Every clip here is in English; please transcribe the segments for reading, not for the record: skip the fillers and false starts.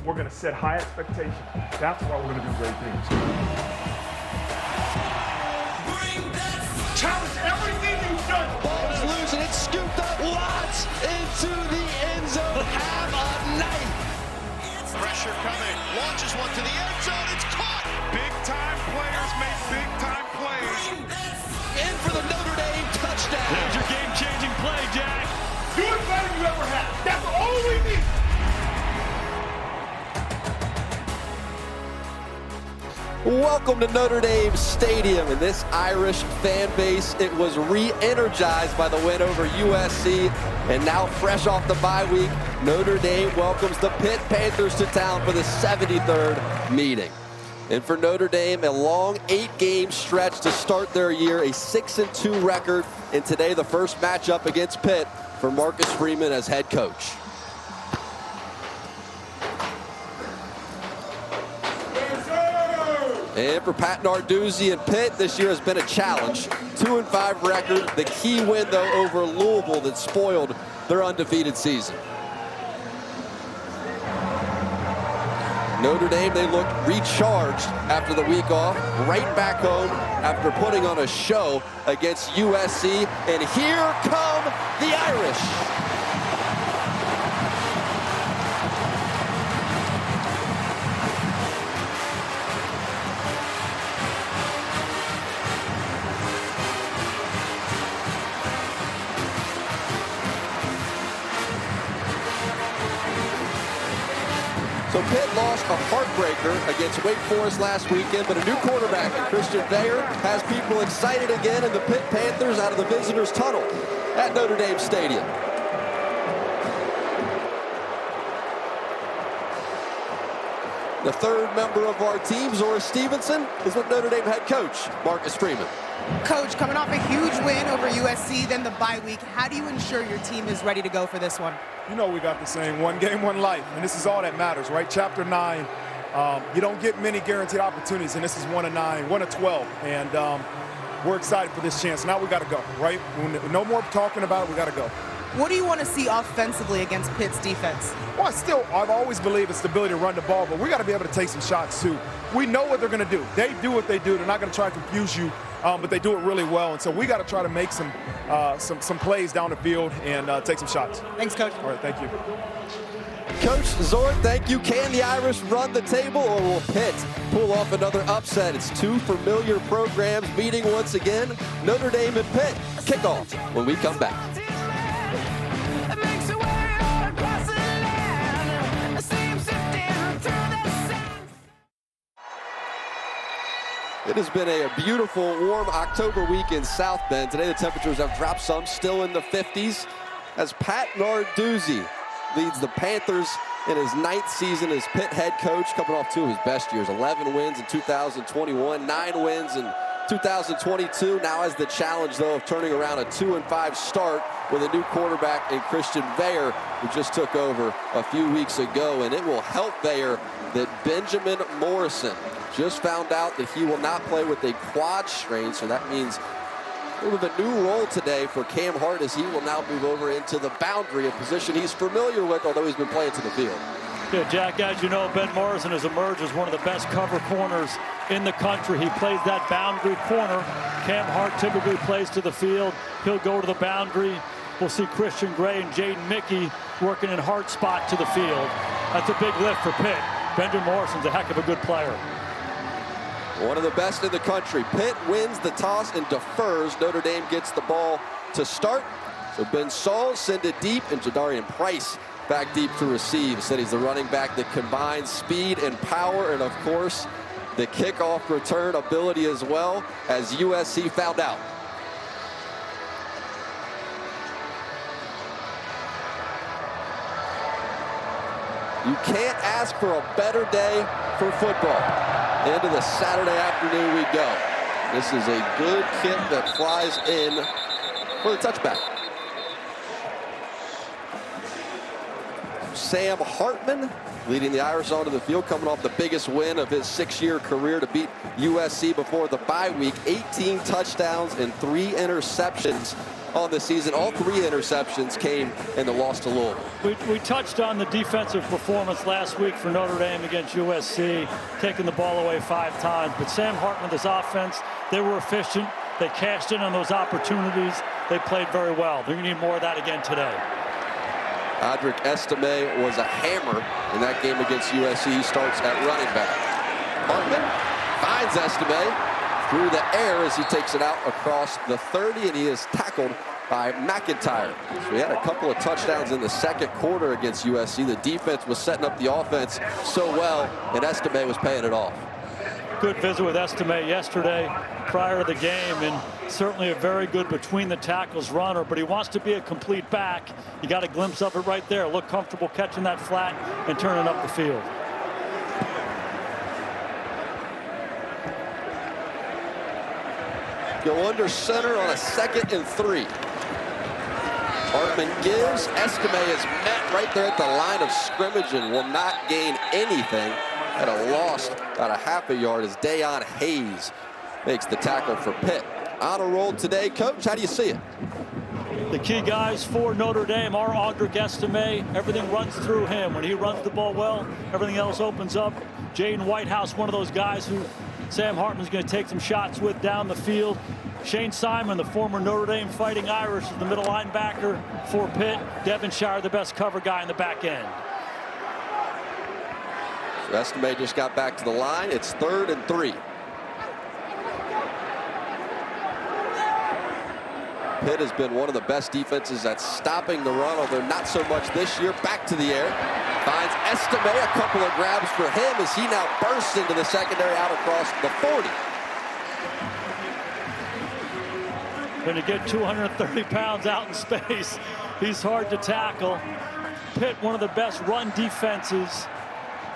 We're going to set high expectations. That's why we're going to do great things. Challenge everything you've done. Ball is loose and it's scooped up. Watts into the end zone. Have a night. Pressure coming. Launches one to the end zone. It's caught. Big time players make big time plays. In for the Notre Dame touchdown. There's your game-changing play, Jack. Do it better than you ever have. That's all we need. Welcome to Notre Dame Stadium. And this Irish fan base, it was re-energized by the win over USC. And now fresh off the bye week, Notre Dame welcomes the Pitt Panthers to town for the 73rd meeting. And for Notre Dame, a long 8-game stretch to start their year, a 6-2 record. And today, the first matchup against Pitt for Marcus Freeman as head coach. And for Pat Narduzzi and Pitt, this year has been a challenge. 2-5 record. The key win, though, over Louisville that spoiled their undefeated season. Notre Dame, they look recharged after the week off, right back home after putting on a show against USC. And here come the Irish. So Pitt lost a heartbreaker against Wake Forest last weekend, but a new quarterback, Christian Veyer, has people excited again, and the Pitt Panthers out of the visitors' tunnel at Notre Dame Stadium. The third member of our team, Zora Stevenson, is with Notre Dame head coach Marcus Freeman. Coach, coming off a huge win over USC, then the bye week, how do you ensure your team is ready to go for this one? You know we got the saying, one game, one life, and this is all that matters, right? Chapter 9, you don't get many guaranteed opportunities, and this is 1 of 9, 1 of 12, and we're excited for this chance. Now we got to go, right? No more talking about it, we got to go. What do you want to see offensively against Pitt's defense? Well, I've always believed it's the ability to run the ball, but we got to be able to take some shots too. We know what they're going to do. They do what they do. They're not going to try to confuse you, but they do it really well. And so we got to try to make some plays down the field and take some shots. Thanks, Coach. All right, thank you. Coach Zort, thank you. Can the Irish run the table, or will Pitt pull off another upset? It's two familiar programs meeting once again. Notre Dame and Pitt. Kickoff when we come back. It has been a beautiful, warm October week in South Bend. Today the temperatures have dropped some, still in the 50s, as Pat Narduzzi leads the Panthers in his 9th season as Pitt head coach, coming off 2 of his best years. 11 wins in 2021, 9 wins in 2022. Now has the challenge, though, of turning around a 2-5 start with a new quarterback in Christian Veyer, who just took over a few weeks ago. And it will help Veyer that Benjamin Morrison just found out that he will not play with a quad strain, so that means a little bit of a new role today for Cam Hart, as he will now move over into the boundary, a position he's familiar with, although he's been playing to the field. Yeah, Jack, as you know, Ben Morrison has emerged as one of the best cover corners in the country. He plays that boundary corner. Cam Hart typically plays to the field. He'll go to the boundary. We'll see Christian Gray and Jaden Mickey working in Hart's spot to the field. That's a big lift for Pitt. Benjamin Morrison's a heck of a good player. One of the best in the country. Pitt wins the toss and defers. Notre Dame gets the ball to start. So Ben Saul send it deep, and Jadarian Price back deep to receive. Said he's the running back that combines speed and power, and of course the kickoff return ability as well, as USC found out. You can't ask for a better day for football. Into the Saturday afternoon we go. This is a good kick that flies in for the touchback. Sam Hartman leading the Irish onto the field, coming off the biggest win of his 6-year career to beat USC before the bye week. 18 touchdowns and 3 interceptions on the season. All 3 interceptions came in the loss to Louisville. We touched on the defensive performance last week for Notre Dame against USC, taking the ball away 5 times. But Sam Hartman, this offense, they were efficient. They cashed in on those opportunities. They played very well. They're going to need more of that again today. Audric Estime was a hammer in that game against USC. He starts at running back. Hartman finds Estime through the air as he takes it out across the 30, and he is tackled by McIntyre. So we had a couple of touchdowns in the second quarter against USC. The defense was setting up the offense so well, and Estime was paying it off. Good visit with Estime yesterday prior to the game, and certainly a very good between the tackles runner, but he wants to be a complete back. You got a glimpse of it right there. Look comfortable catching that flat and turning up the field. Go under center on a 2nd and 3. Hartman gives. Estime is met right there at the line of scrimmage and will not gain anything. At a loss about a half a yard as Dayon Hayes makes the tackle for Pitt. On a roll today, Coach. How do you see it? The key guys for Notre Dame are Audric Estime. Everything runs through him. When he runs the ball well, everything else opens up. Jaden Whitehouse, one of those guys who Sam Hartman's going to take some shots with down the field. Shane Simon, the former Notre Dame Fighting Irish, is the middle linebacker for Pitt. Devonshire, the best cover guy in the back end. So Estime just got back to the line. It's 3rd and 3. Pitt has been one of the best defenses at stopping the run, although not so much this year. Back to the air. Finds Estime. A couple of grabs for him as he now bursts into the secondary out across the 40. When you get 230 pounds out in space, he's hard to tackle. Pitt, one of the best run defenses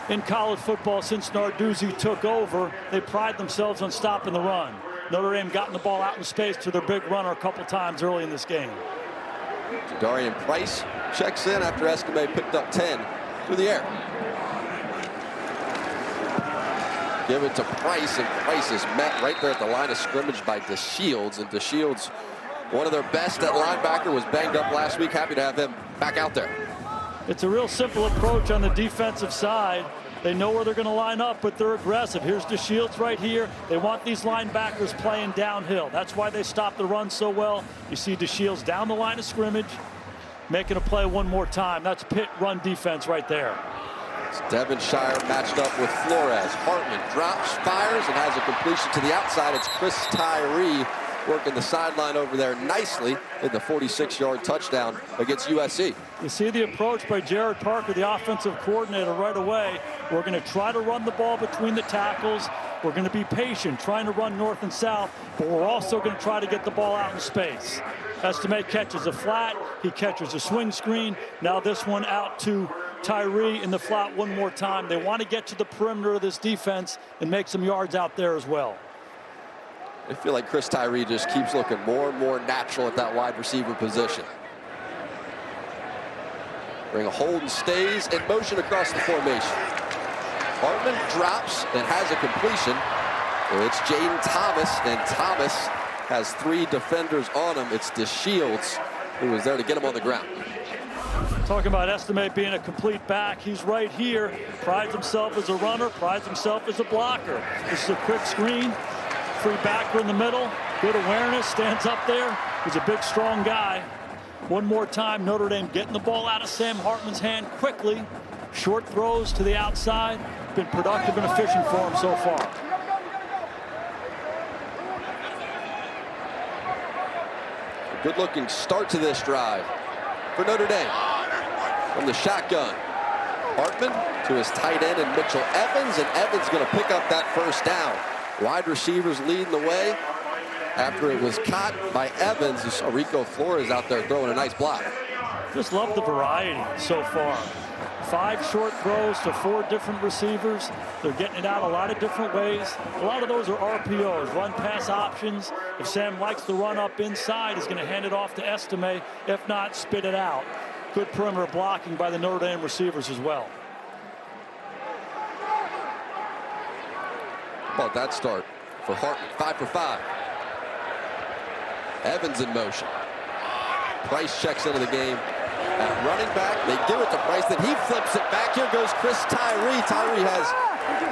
in college football since Narduzzi took over. They pride themselves on stopping the run. Notre Dame gotten the ball out in space to their big runner a couple times early in this game. Darian Price checks in after Estime picked up 10 through the air. Give it to Price, and Price is met right there at the line of scrimmage by DeShields. And DeShields, one of their best at linebacker, was banged up last week. Happy to have him back out there. It's a real simple approach on the defensive side. They know where they're going to line up, but they're aggressive. Here's DeShields right here. They want these linebackers playing downhill. That's why they stop the run so well. You see DeShields down the line of scrimmage, making a play one more time. That's Pitt run defense right there. It's Devonshire matched up with Flores. Hartman drops, fires, and has a completion to the outside. It's Chris Tyree working the sideline over there nicely in the 46-yard touchdown against USC. You see the approach by Jared Parker, the offensive coordinator, right away. We're going to try to run the ball between the tackles. We're going to be patient, trying to run north and south, but we're also going to try to get the ball out in space. Estime catches a flat. He catches a swing screen. Now this one out to Tyree in the flat one more time. They want to get to the perimeter of this defense and make some yards out there as well. I feel like Chris Tyree just keeps looking more and more natural at that wide receiver position. Holden stays in motion across the formation. Hartman drops and has a completion. It's Jaden Thomas, and Thomas has 3 defenders on him. It's DeShields who was there to get him on the ground. Talking about Estime being a complete back, he's right here. Prides himself as a runner, prides himself as a blocker. This is a quick screen. Free backer in the middle. Good awareness, stands up there. He's a big, strong guy. One more time, Notre Dame getting the ball out of Sam Hartman's hand quickly. Short throws to the outside. Been productive and efficient for him so far. A good-looking start to this drive for Notre Dame. From the shotgun, Hartman to his tight end and Mitchell Evans, and Evans going to pick up that first down. Wide receivers leading the way after it was caught by Evans. You saw Rico Flores out there throwing a nice block. Just love the variety so far. 5 short throws to 4 different receivers. They're getting it out a lot of different ways. A lot of those are RPOs, run pass options. If Sam likes to run up inside, he's going to hand it off to Estime. If not, spit it out. Good perimeter blocking by the Notre Dame receivers as well. How about that start for Hartman? 5 for 5. Evans in motion. Price checks into the game at running back. They give it to Price, then he flips it back. Here goes Chris Tyree. Tyree has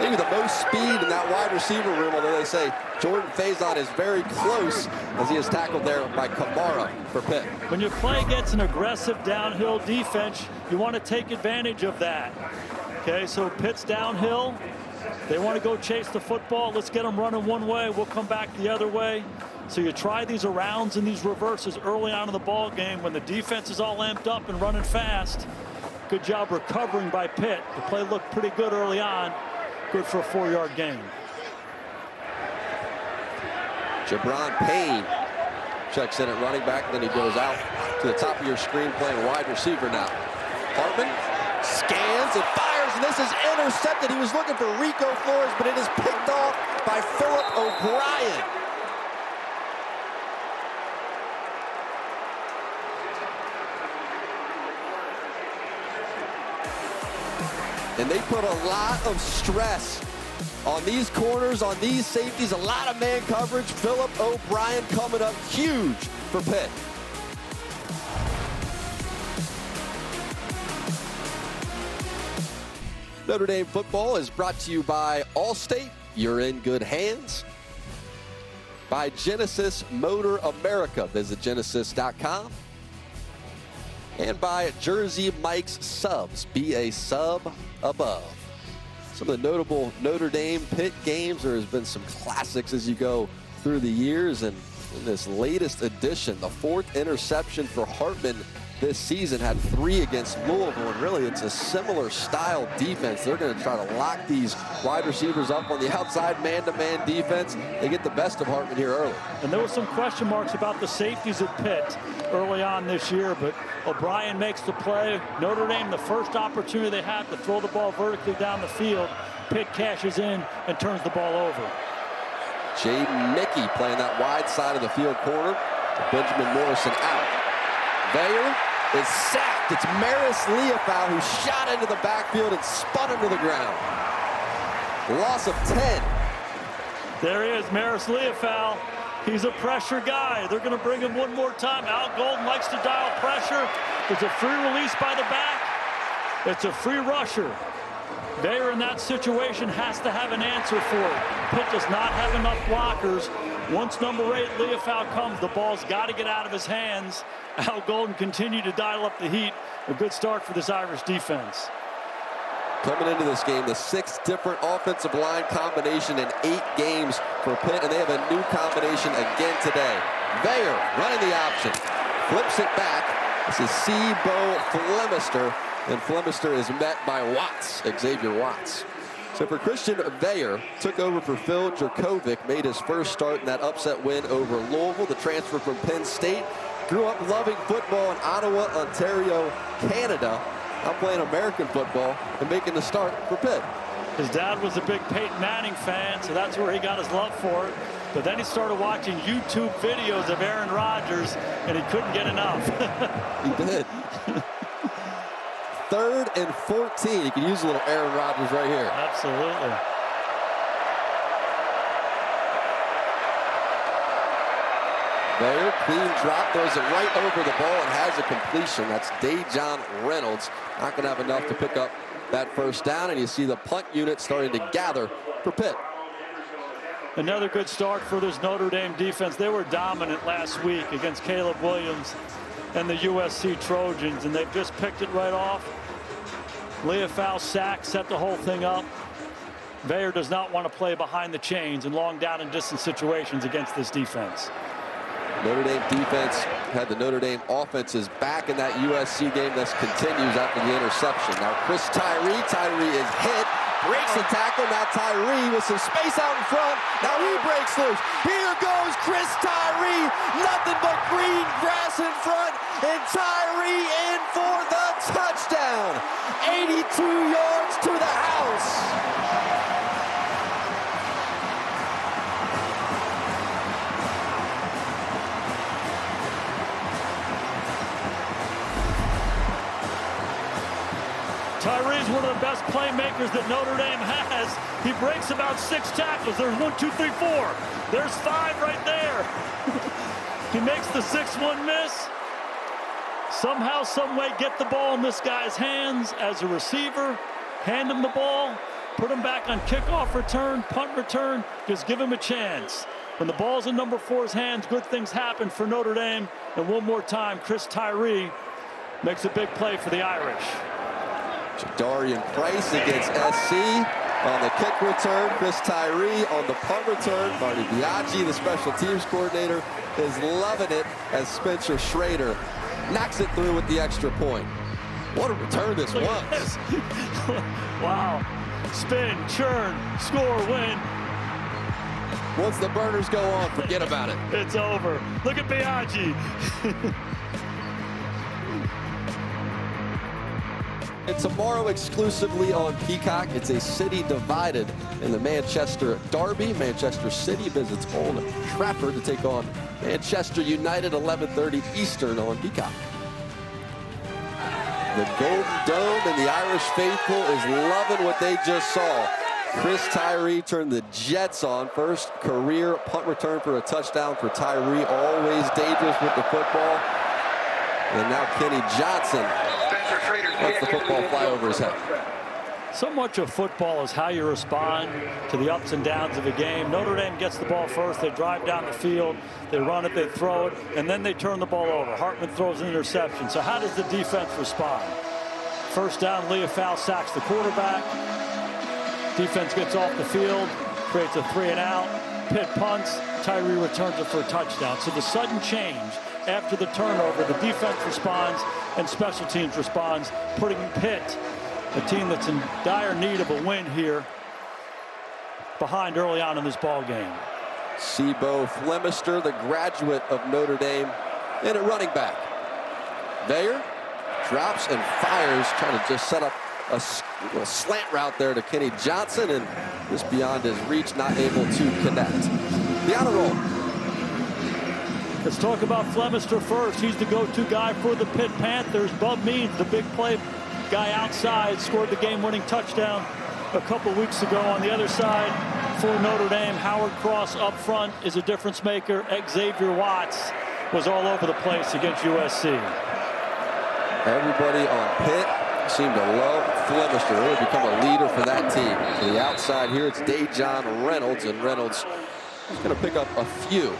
maybe the most speed in that wide receiver room, although they say Jordan Faison is very close as he is tackled there by Kamara for Pitt. When you play against an aggressive downhill defense, you want to take advantage of that. Okay, so Pitt's downhill. They want to go chase the football. Let's get them running one way. We'll come back the other way. So you try these arounds and these reverses early on in the ball game when the defense is all amped up and running fast. Good job recovering by Pitt. The play looked pretty good early on. Good for a 4-yard gain. Jabron Payne checks in at running back, then he goes out to the top of your screen playing wide receiver now. Hartman scans and fires, and this is intercepted. He was looking for Rico Flores, but it is picked off by Philip O'Brien. And they put a lot of stress on these corners, on these safeties, a lot of man coverage. Philip O'Brien coming up huge for Pitt. Notre Dame football is brought to you by Allstate. You're in good hands. By Genesis Motor America. Visit genesis.com. And by Jersey Mike's Subs. Be a sub above. Some of the notable Notre Dame Pitt games. There has been some classics as you go through the years. And in this latest edition, the 4th interception for Hartman this season, had 3 against Louisville. And really, it's a similar style defense. They're going to try to lock these wide receivers up on the outside man-to-man defense. They get the best of Hartman here early. And there were some question marks about the safeties at Pitt early on this year, but O'Brien makes the play. Notre Dame, the first opportunity they have to throw the ball vertically down the field. Pitt cashes in and turns the ball over. Jaden Mickey playing that wide side of the field corner. Benjamin Morrison out. Veyer is sacked. It's Maris Leofau who shot into the backfield and spun him to the ground. Loss of 10. There he is, Maris Leofau. He's a pressure guy. They're going to bring him one more time. Al Golden likes to dial pressure. There's a free release by the back. It's a free rusher. Veyer in that situation has to have an answer for it. Pitt does not have enough blockers. Once number 8, Leofau comes, the ball's got to get out of his hands. Al Golden continued to dial up the heat. A good start for this Irish defense. Coming into this game, the 6th different offensive line combination in 8 games for Pitt, and they have a new combination again today. Veyer running the option, flips it back. This is Bo Flemister, and Flemister is met by Watts, Xavier Watts. So for Christian Veyer, took over for Phil Jerkovic, made his first start in that upset win over Louisville, the transfer from Penn State. Grew up loving football in Ottawa, Ontario, Canada. Now playing American football and making the start for Pitt. His dad was a big Peyton Manning fan, so that's where he got his love for it. But then he started watching YouTube videos of Aaron Rodgers, and he couldn't get enough. He did. 3rd and 14. You can use a little Aaron Rodgers right here. Absolutely. Veyer, clean drop, throws it right over the ball and has a completion. That's Dejon Reynolds. Not going to have enough to pick up that first down, and you see the punt unit starting to gather for Pitt. Another good start for this Notre Dame defense. They were dominant last week against Caleb Williams and the USC Trojans, and they've just picked it right off. Leofau sack, set the whole thing up. Veyer does not want to play behind the chains in long down and distance situations against this defense. Notre Dame defense had the Notre Dame offenses back in that USC game. This continues after the interception. Now Chris Tyree is hit, breaks the tackle. Now Tyree with some space out in front. Now he breaks loose. Here goes Chris Tyree. Nothing but green grass in front, and Tyree in for the touchdown. 82 yards to the house. Tyree's one of the best playmakers that Notre Dame has. He breaks about 6 tackles. There's 1, 2, 3, 4. There's 5 right there. He makes the 6th one miss. somehow, some way get the ball in this guy's hands as a receiver, hand him the ball, put him back on kickoff return, punt return, just give him a chance. When the ball's in number 4's hands, good things happen for Notre Dame. And one more time, Chris Tyree makes a big play for the Irish. Jadarian Price against SC on the kick return. Chris Tyree on the punt return. Marty Biaggi, the special teams coordinator, is loving it as Spencer Schrader knocks it through with the extra point. What a return this was. Wow. Spin, churn, score, win. Once the burners go on, forget about it. It's over. Look at Biaggi. And tomorrow exclusively on Peacock, it's a city divided in the Manchester Derby. Manchester City visits Old Trafford to take on Manchester United, 11:30 Eastern on Peacock. The Golden Dome and the Irish faithful is loving what they just saw. Chris Tyree turned the Jets on. First career punt return for a touchdown for Tyree. Always dangerous with the football. And now Kenny Johnson lets the football fly over his head. So much of football is how you respond to the ups and downs of a game. Notre Dame gets the ball first. They drive down the field. They run it. They throw it. And then they turn the ball over. Hartman throws an interception. So how does the defense respond? First down, Leofow sacks the quarterback. Defense gets off the field, creates a 3-and-out. Pitt punts. Tyree returns it for a touchdown. So the sudden change after the turnover, the defense responds and special teams responds, putting Pitt, a team that's in dire need of a win here, behind early on in this ball game. Sebo Flemister, the graduate of Notre Dame, and a running back. Bayer drops and fires, trying to just set up a little slant route there to Kenny Johnson, and just beyond his reach, not able to connect. The honor roll. Let's talk about Flemister first. He's the go-to guy for the Pitt Panthers. Bub Means, the big play guy outside, scored the game-winning touchdown a couple weeks ago. On the other side for Notre Dame, Howard Cross up front is a difference maker. Xavier Watts was all over the place against USC. Everybody on Pitt seemed to love Flemister. Really become a leader for that team. To the outside here, it's Dejon Reynolds, and Reynolds is going to pick up a few.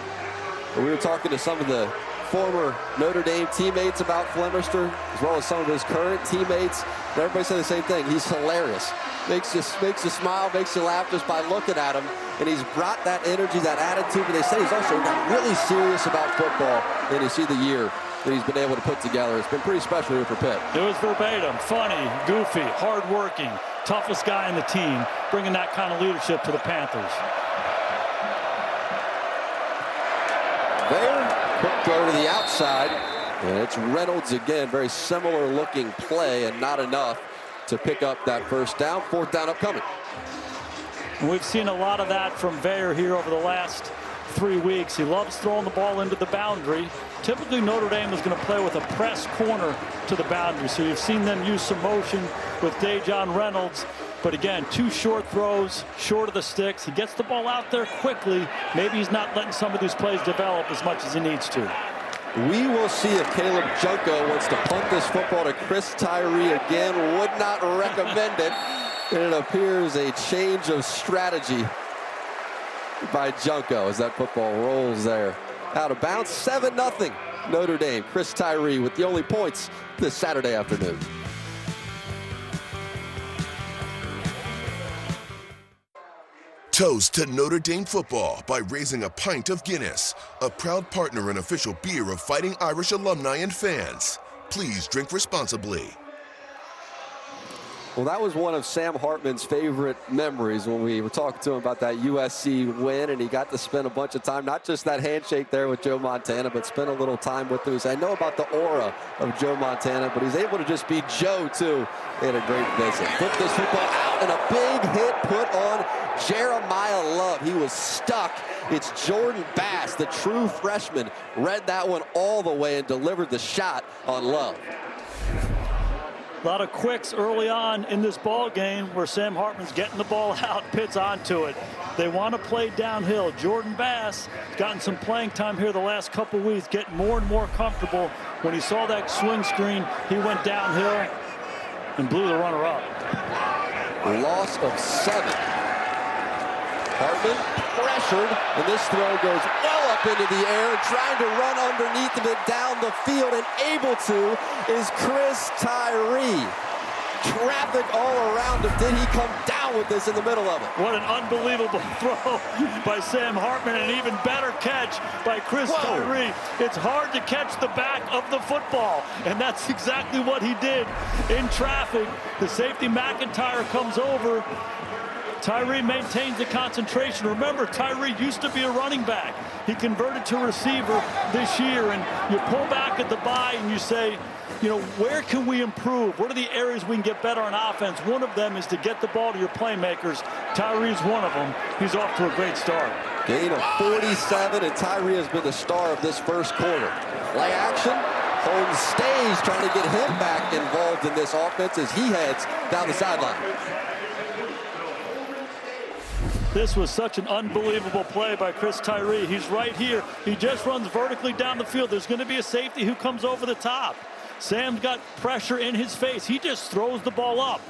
We were talking to some of the former Notre Dame teammates about Flemister, as well as some of his current teammates. And everybody said the same thing. He's hilarious. Makes you smile, makes you laugh just by looking at him. And he's brought that energy, that attitude. But they say he's also got really serious about football. And you see the year that he's been able to put together. It's been pretty special here for Pitt. It was verbatim, funny, goofy, hardworking, toughest guy in the team, bringing that kind of leadership to the Panthers. There, quick throw to the outside, and it's Reynolds again. Very similar looking play, and not enough to pick up that first down. Fourth down upcoming. We've seen a lot of that from Veyer here over the last 3 weeks. He loves throwing the ball into the boundary. Typically Notre Dame is going to play with a press corner to the boundary, so you've seen them use some motion with Dejon Reynolds. But again, 2 short throws, short of the sticks. He gets the ball out there quickly. Maybe he's not letting some of these plays develop as much as he needs to. We will see if Caleb Junko wants to punt this football to Chris Tyree again. Would not recommend it. And it appears a change of strategy by Junko as that football rolls there. Out of bounds, 7-0 Notre Dame. Chris Tyree with the only points this Saturday afternoon. Toast to Notre Dame football by raising a pint of Guinness, a proud partner and official beer of Fighting Irish alumni and fans. Please drink responsibly. Well, that was one of Sam Hartman's favorite memories when we were talking to him about that USC win, and he got to spend a bunch of time, not just that handshake there with Joe Montana, but spend a little time with him. He said, I know about the aura of Joe Montana, but he's able to just be Joe, too. They had a great visit. Flip this football out, and a big hit put on Jeremiah Love. He was stuck. It's Jordan Bass, the true freshman, read that one all the way and delivered the shot on Love. A lot of quicks early on in this ball game where Sam Hartman's getting the ball out, Pitt's onto it. They want to play downhill. Jordan Bass has gotten some playing time here the last couple weeks, getting more and more comfortable. When he saw that swing screen, he went downhill and blew the runner up. Loss of 7. Hartman pressured, and this throw goes well up into the air, trying to run underneath of it down the field, and able to is Chris Tyree. Traffic all around him. Did he come down with this in the middle of it? What an unbelievable throw by Sam Hartman, and an even better catch by Chris Tyree. It's hard to catch the back of the football, and that's exactly what he did in traffic. The safety McIntyre comes over. Tyree maintains the concentration. Remember, Tyree used to be a running back. He converted to receiver this year, and you pull back at the bye and you say, you know, where can we improve? What are the areas we can get better on offense? One of them is to get the ball to your playmakers. Tyree's one of them. He's off to a great start. Gain of 47, and Tyree has been the star of this first quarter. Play action. Holmes stays, trying to get him back involved in this offense as he heads down the sideline. This was such an unbelievable play by Chris Tyree. He's right here. He just runs vertically down the field. There's going to be a safety who comes over the top. Sam's got pressure in his face. He just throws the ball up.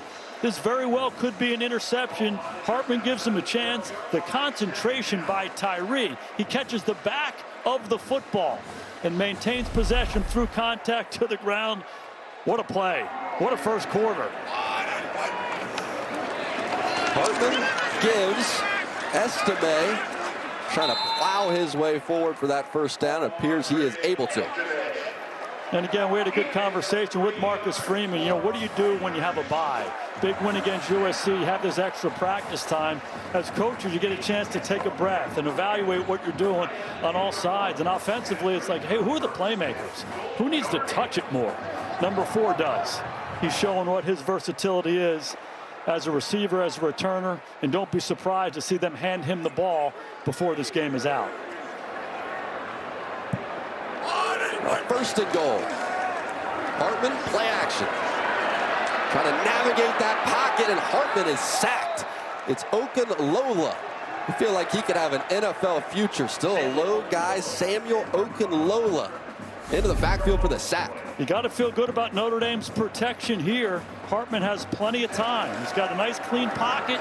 This very well could be an interception. Hartman gives him a chance. The concentration by Tyree. He catches the back of the football and maintains possession through contact to the ground. What a play. What a first quarter. Hartman gives. Estime trying to plow his way forward for that first down. It appears he is able to. And again, we had a good conversation with Marcus Freeman. You know, what do you do when you have a bye? Big win against USC, you have this extra practice time. As coaches, you get a chance to take a breath and evaluate what you're doing on all sides. And offensively, it's like, hey, who are the playmakers? Who needs to touch it more? Number 4 does. He's showing what his versatility is as a receiver, as a returner, and don't be surprised to see them hand him the ball before this game is out. First and goal. Hartman, play action. Trying to navigate that pocket, and Hartman is sacked. It's Okunlola. I feel like he could have an NFL future. Still a low guy, Samuel Okunlola, into the backfield for the sack. You got to feel good about Notre Dame's protection here. Hartman has plenty of time. He's got a nice clean pocket.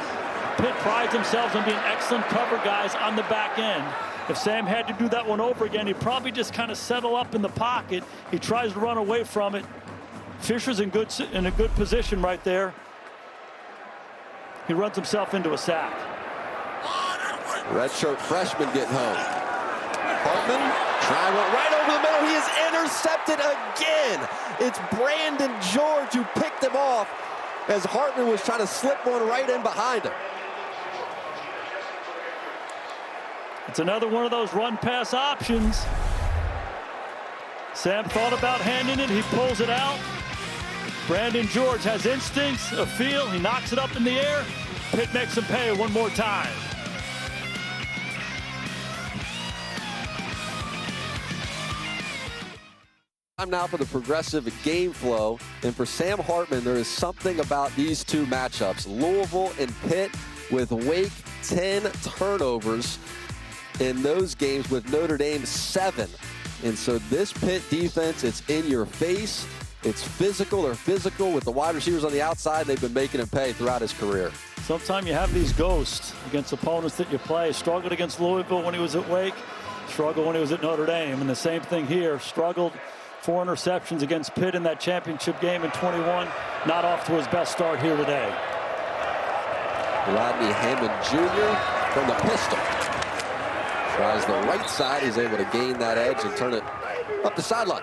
Pitt prides themselves on being excellent cover guys on the back end. If Sam had to do that one over again, he'd probably just kind of settle up in the pocket. He tries to run away from it. Fisher's in a good position right there. He runs himself into a sack. Redshirt freshman getting home. Hartman, triangle right over the middle. He is intercepted again. It's Brandon George who picked him off as Hartman was trying to slip one right in behind him. It's another one of those run-pass options. Sam thought about handing it. He pulls it out. Brandon George has instincts, a feel. He knocks it up in the air. Pitt makes him pay one more time. Time now for the progressive game flow. And for Sam Hartman, there is something about these two matchups. Louisville and Pitt with Wake 10 turnovers in those games, with Notre Dame 7. And so this Pitt defense, it's in your face. It's physical. They're physical with the wide receivers on the outside. They've been making him pay throughout his career. Sometimes you have these ghosts against opponents that you play. Struggled against Louisville when he was at Wake. Struggled when he was at Notre Dame. And the same thing here. Struggled 4 interceptions against Pitt in that championship game in 21. Not off to his best start here today. Rodney Hammond Jr. from the pistol. Tries the right side. He's able to gain that edge and turn it up the sideline.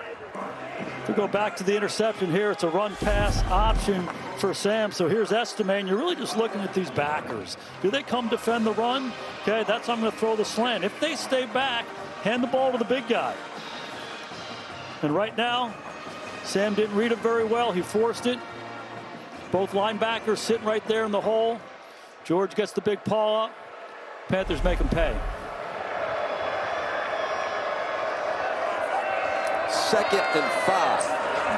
If we go back to the interception here, it's a run-pass option for Sam. So here's Estime, and you're really just looking at these backers. Do they come defend the run? Okay, that's how I'm going to throw the slant. If they stay back, hand the ball to the big guy. And right now, Sam didn't read it very well. He forced it. Both linebackers sitting right there in the hole. George gets the big paw up. Panthers make him pay. 2nd and 5.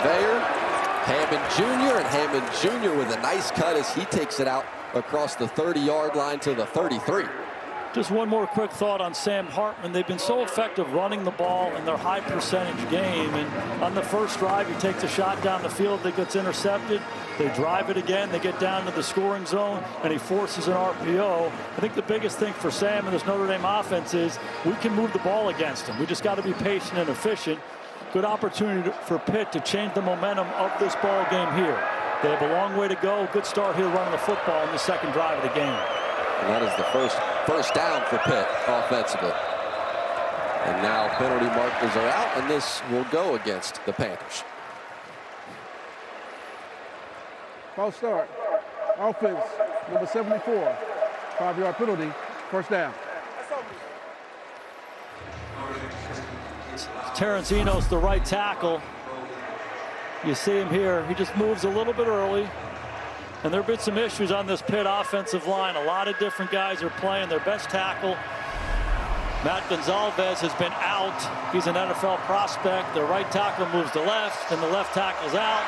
Veyer Hammond Jr. and Hammond Jr. with a nice cut as he takes it out across the 30-yard line to the 33. Just one more quick thought on Sam Hartman. They've been so effective running the ball in their high percentage game. And on the first drive, he takes a shot down the field that gets intercepted. They drive it again. They get down to the scoring zone, and he forces an RPO. I think the biggest thing for Sam and this Notre Dame offense is we can move the ball against him. We just got to be patient and efficient. Good opportunity for Pitt to change the momentum of this ball game here. They have a long way to go. Good start here running the football in the second drive of the game. And that is the first down for Pitt offensively. And now penalty markers are out, and this will go against the Panthers. False start. Offense, number 74. 5-yard penalty. First down. Terrence Enos, the right tackle. You see him here. He just moves a little bit early. And there have been some issues on this Pitt offensive line. A lot of different guys are playing. Their best tackle, Matt Gonzalez, has been out. He's an NFL prospect. Their right tackle moves to left, and the left tackle's out.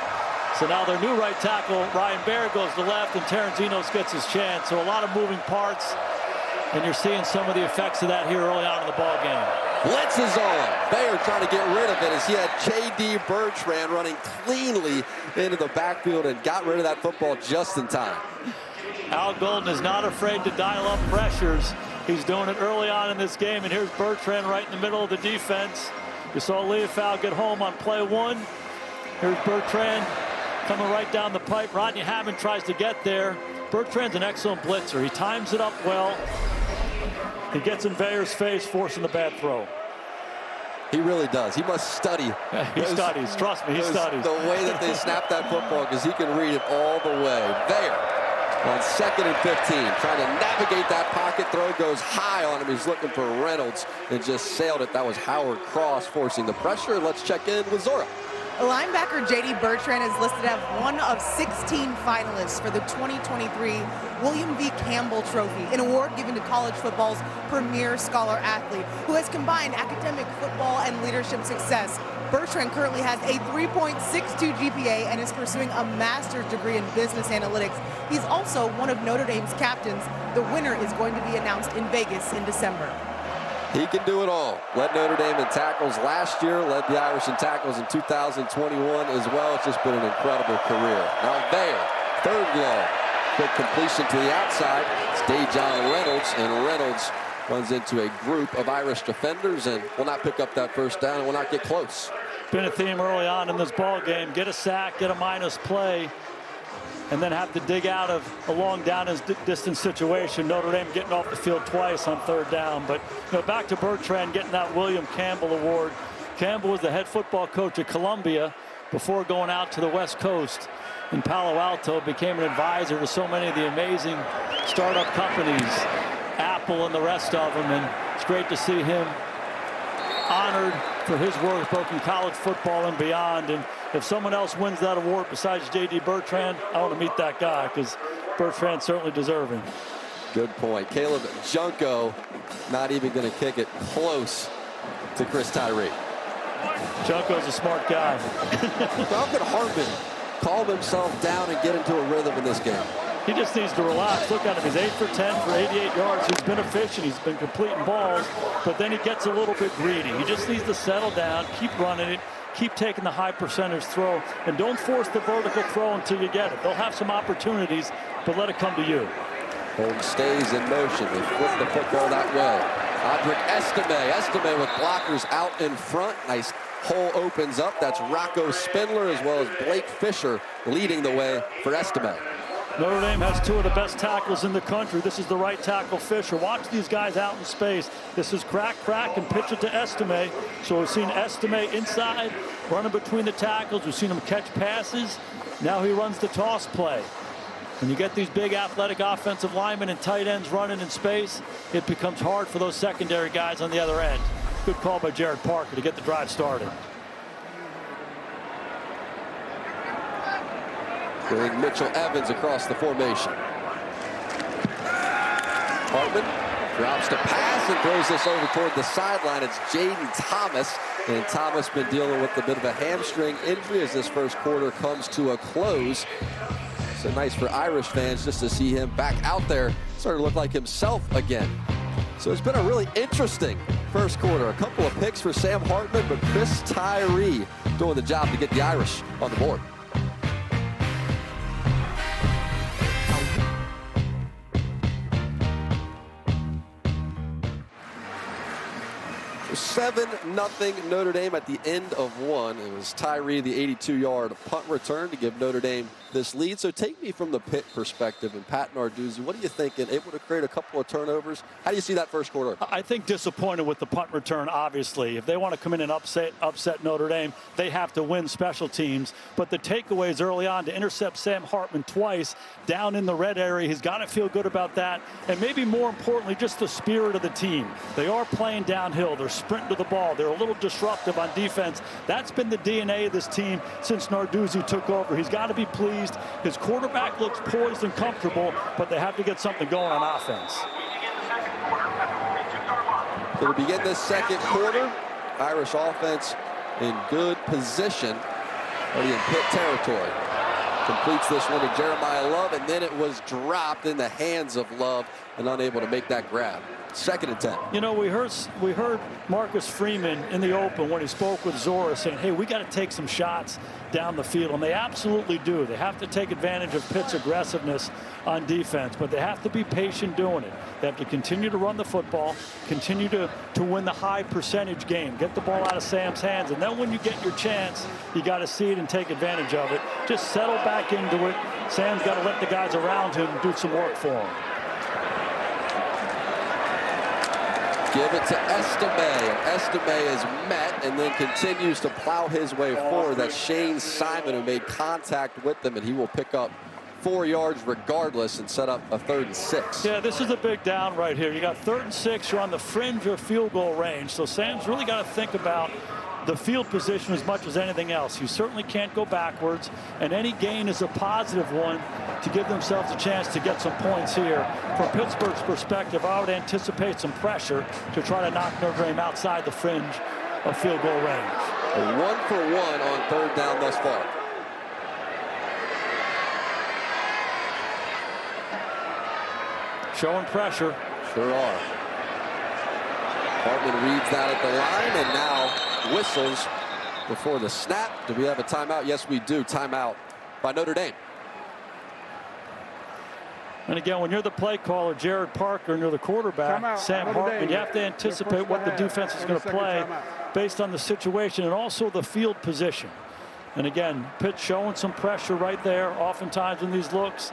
So now their new right tackle, Ryan Baer, goes to left, and Terrence Enos gets his chance. So a lot of moving parts, and you're seeing some of the effects of that here early on in the ball game. Blitz is on. Bayer trying to get rid of it as he had J.D. Bertrand running cleanly into the backfield and got rid of that football just in time. Al Golden is not afraid to dial up pressures. He's doing it early on in this game, and here's Bertrand right in the middle of the defense. You saw Leofow get home on play one. Here's Bertrand coming right down the pipe. Rodney Hammond tries to get there. Bertrand's an excellent blitzer. He times it up well. He gets in Bayer's face, forcing the bad throw. He really does. He must study. He studies. Trust me, he studies. The way that they snap that football, because he can read it all the way. Bayer on 2nd and 15, trying to navigate that pocket. Throw goes high on him. He's looking for Reynolds and just sailed it. That was Howard Cross forcing the pressure. Let's check in with Zora. Linebacker J.D. Bertrand is listed as one of 16 finalists for the 2023 William V. Campbell Trophy, an award given to college football's premier scholar athlete who has combined academic football and leadership success. Bertrand currently has a 3.62 GPA and is pursuing a master's degree in business analytics. He's also one of Notre Dame's captains. The winner is going to be announced in Vegas in December. He can do it all. Led Notre Dame in tackles last year, led the Irish in tackles in 2021 as well. It's just been an incredible career. Now Bayer, 3rd and long. Quick completion to the outside. It's Dejon Reynolds, and Reynolds runs into a group of Irish defenders and will not pick up that first down and will not get close. Been a theme early on in this ball game. Get a sack, get a minus play, and then have to dig out of a long down and distance situation. Notre Dame getting off the field twice on 3rd down. But back to Bertrand getting that William Campbell Award. Campbell was the head football coach at Columbia before going out to the West Coast in Palo Alto. Became an advisor to so many of the amazing startup companies, Apple and the rest of them. And it's great to see him honored for his work both in college football and beyond. And if someone else wins that award besides J.D. Bertrand, I want to meet that guy because Bertrand's certainly deserving. Good point. Caleb Junko not even going to kick it close to Chris Tyree. Junko's a smart guy. How could Hartman calm himself down and get into a rhythm in this game? He just needs to relax. Look at him. He's 8 for 10 for 88 yards. He's been efficient. He's been completing balls, but then he gets a little bit greedy. He just needs to settle down, keep running it, keep taking the high percentage throw, and don't force the vertical throw until you get it. They'll have some opportunities, but let it come to you. Holmes stays in motion. They flip the football that way. Audric Estime with blockers out in front. Nice hole opens up. That's Rocco Spindler as well as Blake Fisher leading the way for Estime. Notre Dame has 2 of the best tackles in the country. This is the right tackle, Fisher. Watch these guys out in space. This is crack, and pitch it to Estime. So we've seen Estime inside, running between the tackles. We've seen him catch passes. Now he runs the toss play. When you get these big athletic offensive linemen and tight ends running in space, it becomes hard for those secondary guys on the other end. Good call by Jared Parker to get the drive started. Mitchell Evans across the formation. Hartman Drops to pass and throws this over toward the sideline. It's Jaden Thomas. And Thomas been dealing with a bit of a hamstring injury as this first quarter comes to a close. So nice for Irish fans just to see him back out there, starting to look like himself again. So it's been a really interesting first quarter. A couple of picks for Sam Hartman, but Chris Tyree doing the job to get the Irish on the board. 7-0 Notre Dame at the end of one. It was Tyree, the 82-yard punt return to give Notre Dame this lead. So take me from the Pitt perspective and Pat Narduzzi. What are you thinking? Able to create a couple of turnovers. How do you see that first quarter? I think disappointed with the punt return, obviously. If they want to come in and upset Notre Dame, they have to win special teams. But the takeaways early on to intercept Sam Hartman twice down in the red area, he's got to feel good about that. And maybe more importantly, just the spirit of the team. They are playing downhill. They're sprinting to the ball. They're a little disruptive on defense. That's been the DNA of this team since Narduzzi took over. He's got to be pleased. His quarterback looks poised and comfortable, but they have to get something going on offense. So to begin this second quarter, Irish offense in good position, already in Pitt territory. Completes this one to Jeremiah Love, and then it was dropped in the hands of Love and unable to make that grab. 2nd and 10. You know, we heard Marcus Freeman in the open when he spoke with Zora saying, hey, we got to take some shots down the field, and they absolutely do. They have to take advantage of Pitt's aggressiveness on defense, but they have to be patient doing it. They have to continue to run the football, continue to win the high percentage game, get the ball out of Sam's hands, and then when you get your chance, you got to see it and take advantage of it. Just settle back into it. Sam's got to let the guys around him do some work for him. Give it to Estime. Estime is met and then continues to plow his way forward. That's Shane Simon who made contact with them, and he will pick up 4 yards regardless and set up a 3rd and 6. Yeah, this is a big down right here. You got 3rd and 6. You're on the fringe of field goal range. So Sam's really got to think about the field position as much as anything else. You certainly can't go backwards, and any gain is a positive one to give themselves a chance to get some points here. From Pittsburgh's perspective, I would anticipate some pressure to try to knock Notre Dame outside the fringe of field goal range. A 1-for-1 on 3rd down thus far. Showing pressure. Sure are. Hartman reads that at the line and now whistles before the snap. Do we have a timeout? Yes, we do. Timeout by Notre Dame. And again, when you're the play caller, Jared Parker, and you're the quarterback, Sam Hartman, you have to anticipate what the defense is going to play based on the situation and also the field position. And again, Pitt showing some pressure right there. Oftentimes in these looks,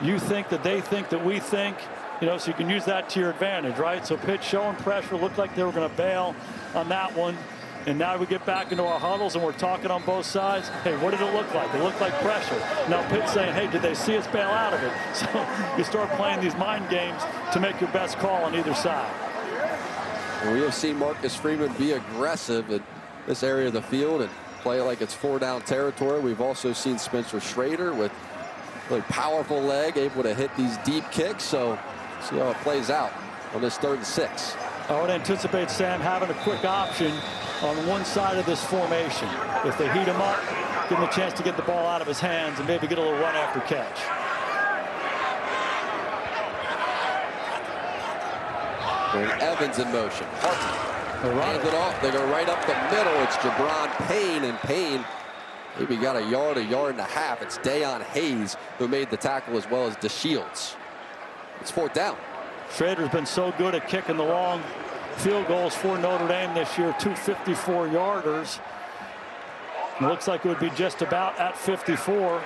you think that they think that we think, you know, so you can use that to your advantage, right? So Pitt showing pressure, looked like they were going to bail on that one. And now we get back into our huddles and we're talking on both sides. Hey, what did it look like? It looked like pressure. Now Pitt's saying, hey, did they see us bail out of it? So you start playing these mind games to make your best call on either side. And we have seen Marcus Freeman be aggressive in this area of the field and play like it's 4-down territory. We've also seen Spencer Schrader with a really powerful leg, able to hit these deep kicks. So see how it plays out on this 3rd and 6. I would anticipate Sam having a quick option on one side of this formation. If they heat him up, give him a chance to get the ball out of his hands and maybe get a little run after catch. Bring Evans in motion. Hand it off. They go right up the middle. It's Jabron Payne, and Payne maybe got a yard and a half. It's Dayon Hayes who made the tackle as well as DeShields. It's 4th down. Schrader's been so good at kicking the long field goals for Notre Dame this year, 2 54-yarders. It looks like it would be just about at 54.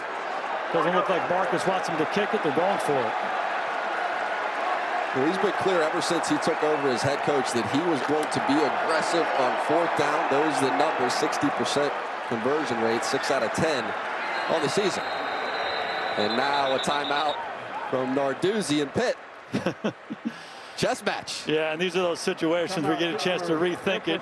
Doesn't look like Marcus wants him to kick it. They're going for it. Well, he's been clear ever since he took over as head coach that he was going to be aggressive on 4th down. Those are the numbers, 60% conversion rate, 6 out of 10 on the season. And now a timeout from Narduzzi and Pitt. Chess match. Yeah, and these are those situations where you get a chance to rethink it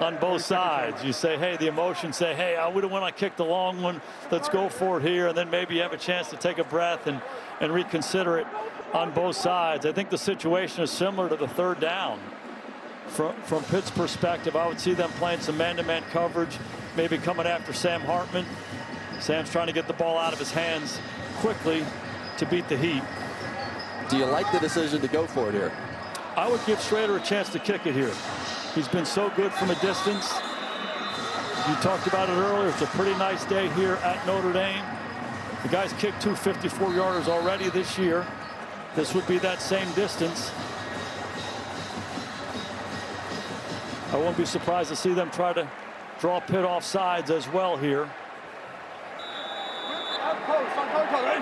on both sides. You say, hey, the emotions say, hey, I wouldn't want to kick the long one. Let's go for it here. And then maybe you have a chance to take a breath and reconsider it on both sides. I think the situation is similar to the third down. From Pitt's perspective, I would see them playing some man-to-man coverage, maybe coming after Sam Hartman. Sam's trying to get the ball out of his hands quickly to beat the heat. Do you like the decision to go for it here? I would give Schrader a chance to kick it here. He's been so good from a distance. You talked about it earlier. It's a pretty nice day here at Notre Dame. The guy's kicked 2 54-yarders already this year. This would be that same distance. I won't be surprised to see them try to draw Pitt off sides as well here.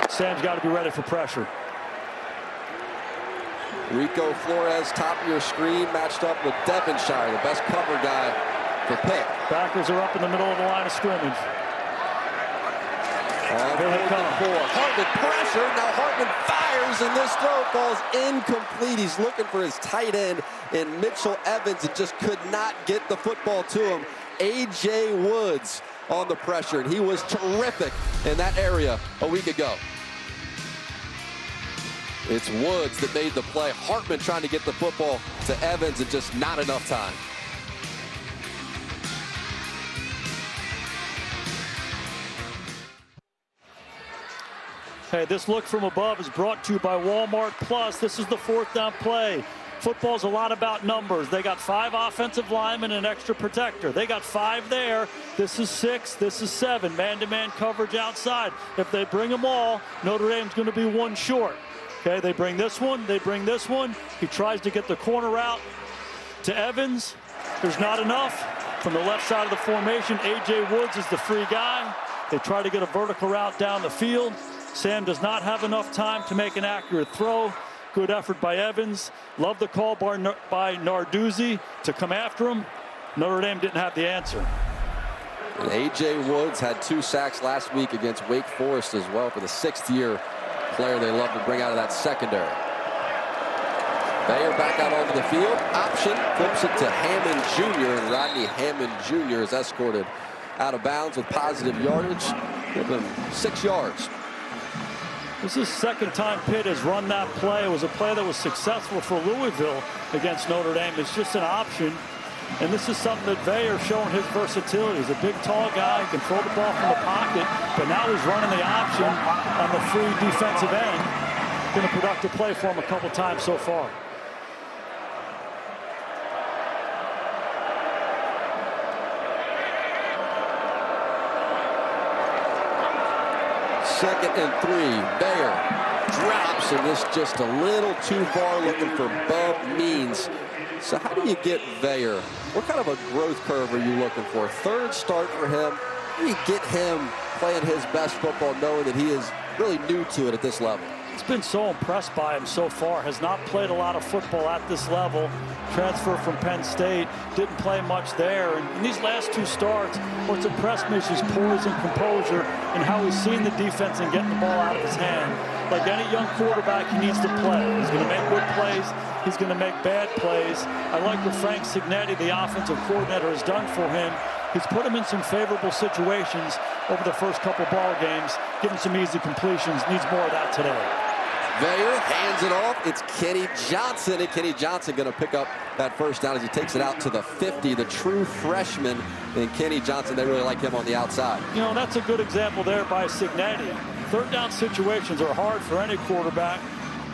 Sam's got to be ready for pressure. Rico Flores, top of your screen, matched up with Devonshire, the best cover guy for Pitt. Backers are up in the middle of the line of scrimmage. Here they come. Hartman pressure. Now Hartman fires, and this throw falls incomplete. He's looking for his tight end, and Mitchell Evans just could not get the football to him. A.J. Woods on the pressure, and he was terrific in that area a week ago. It's Woods that made the play. Hartman trying to get the football to Evans, and just not enough time. Hey, this look from above is brought to you by Walmart Plus. This is the fourth down play. Football's a lot about numbers. They got 5 offensive linemen and an extra protector. They got 5 there. This is 6. This is 7. Man-to-man coverage outside. If they bring them all, Notre Dame's going to be 1 short. Okay, they bring this one. They bring this one. He tries to get the corner out to Evans. There's not enough. From the left side of the formation, A.J. Woods is the free guy. They try to get a vertical route down the field. Sam does not have enough time to make an accurate throw. Good effort by Evans. Love the call by Narduzzi to come after him. Notre Dame didn't have the answer. And A.J. Woods had 2 sacks last week against Wake Forest as well, for the 6th year player they love to bring out of that secondary. Bayer back out onto the field. Option, flips it to Hammond Jr., and Rodney Hammond Jr. is escorted out of bounds with positive yardage. Give him 6 yards. This is the second time Pitt has run that play. It was a play that was successful for Louisville against Notre Dame. It's just an option. And this is something that Bayer showing his versatility. He's a big, tall guy, can throw the ball from the pocket, but now he's running the option on the free defensive end. Been a productive play for him a couple times so far. Second and 3. Bayer drops, and this just a little too far, looking for Bub Means. So how do you get Bayer? What kind of a growth curve are you looking for? 3rd start for him. How do you get him playing his best football, knowing that he is really new to it at this level? He's been so impressed by him so far. Has not played a lot of football at this level. Transfer from Penn State. Didn't play much there. And in these last 2 starts, what's impressed me is his poise and composure and how he's seen the defense and getting the ball out of his hand. Like any young quarterback, he needs to play. He's going to make good plays. He's going to make bad plays. I like what Frank Cignetti, the offensive coordinator, has done for him. He's put him in some favorable situations over the first couple ball games, getting some easy completions. Needs more of that today. Bayer hands it off. It's Kenny Johnson, and Kenny Johnson going to pick up that first down as he takes it out to the 50. The true freshman, and Kenny Johnson, they really like him on the outside. You know, that's a good example there by Cignetti. 3rd down situations are hard for any quarterback,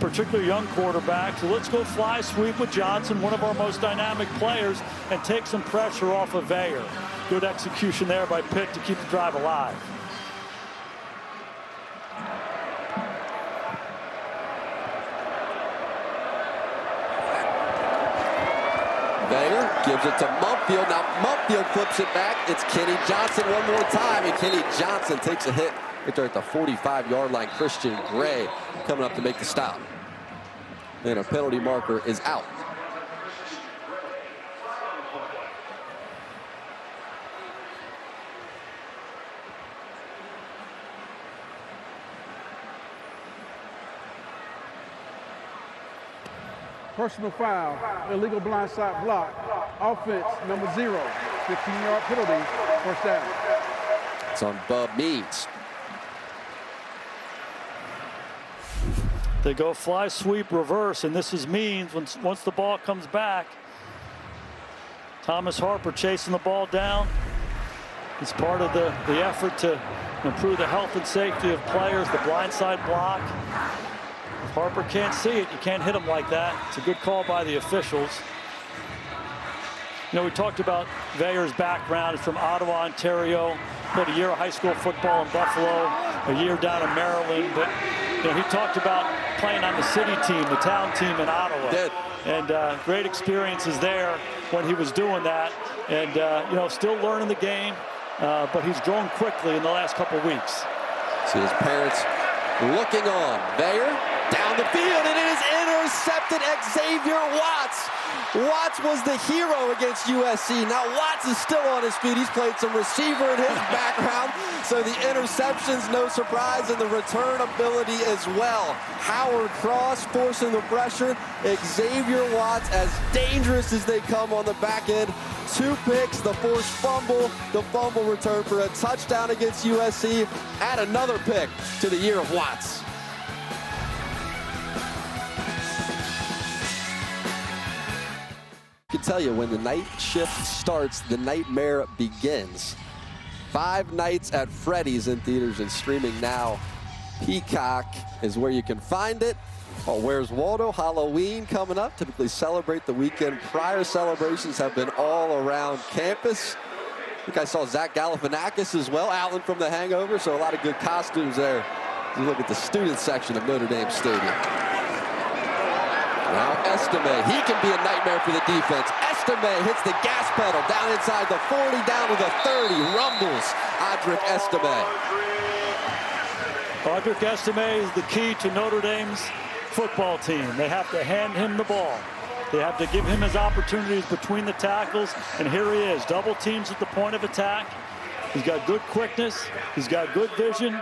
particularly young quarterback. So let's go fly sweep with Johnson, one of our most dynamic players, and take some pressure off of Bayer. Good execution there by Pitt to keep the drive alive. Bayer gives it to Mumpfield. Now Mumpfield flips it back. It's Kenny Johnson one more time, and Kenny Johnson takes a hit right there at the 45-yard line. Christian Gray coming up to make the stop. And a penalty marker is out. Personal foul, illegal blindside block. Offense, number 0, 15-yard penalty, first down. It's on Bub Means. They go fly sweep reverse, and this is means once the ball comes back. Thomas Harper chasing the ball down. It's part of the effort to improve the health and safety of players, the blindside block. If Harper can't see it, you can't hit him like that. It's a good call by the officials. You know, we talked about Vayer's background. He's from Ottawa, Ontario. Played a year of high school football in Buffalo, a year down in Maryland. But you know, he talked about playing on the city team, the town team in Ottawa. Did. And great experiences there when he was doing that. And, you know, still learning the game. But he's grown quickly in the last couple of weeks. See his parents looking on. Vayer down the field, and it is intercepted. Xavier Watts. Watts was the hero against USC. Now Watts is still on his feet. He's played some receiver in his background. So the interceptions, no surprise, and the return ability as well. Howard Cross forcing the pressure. Xavier Watts, as dangerous as they come on the back end. 2 picks, the forced fumble, the fumble return for a touchdown against USC. Add another pick to the year of Watts. I can tell you, when the night shift starts, the nightmare begins. 5 Nights at Freddy's in theaters and streaming now. Peacock is where you can find it. Oh, Where's Waldo? Halloween coming up. Typically celebrate the weekend. Prior celebrations have been all around campus. I think I saw Zach Galifianakis as well, Alan from The Hangover, so a lot of good costumes there. You look at the student section of Notre Dame Stadium. Now Estime, he can be a nightmare for the defense. Estime hits the gas pedal down inside the 40, down to the 30, rumbles Audric Estime. Audric Estime is the key to Notre Dame's football team. They have to hand him the ball. They have to give him his opportunities between the tackles, and here he is, double teams at the point of attack. He's got good quickness, he's got good vision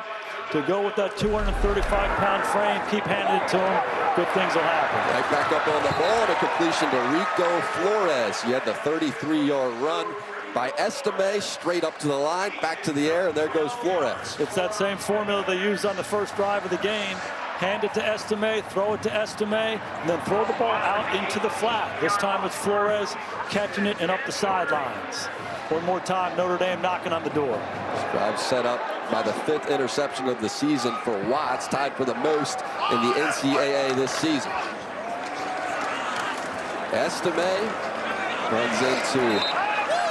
to go with that 235-pound frame. Keep handing it to him, good things will happen. Right back up on the ball, and a completion to Rico Flores. He had the 33-yard run by Estime, straight up to the line, back to the air, and there goes Flores. It's that same formula they used on the first drive of the game. Hand it to Estime, throw it to Estime, and then throw the ball out into the flat. This time it's Flores catching it and up the sidelines. One more time, Notre Dame knocking on the door. Drive set up by the 5th interception of the season for Watts, tied for the most in the NCAA this season. Estime runs into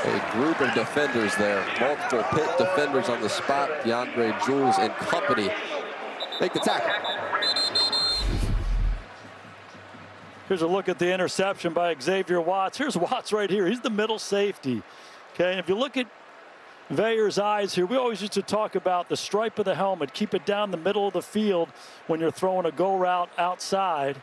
a group of defenders there. Multiple Pitt defenders on the spot. DeAndre Jules and company make the tackle. Here's a look at the interception by Xavier Watts. Here's Watts right here. He's the middle safety. Okay, and if you look at Vayer's eyes here, we always used to talk about the stripe of the helmet. Keep it down the middle of the field when you're throwing a go route outside.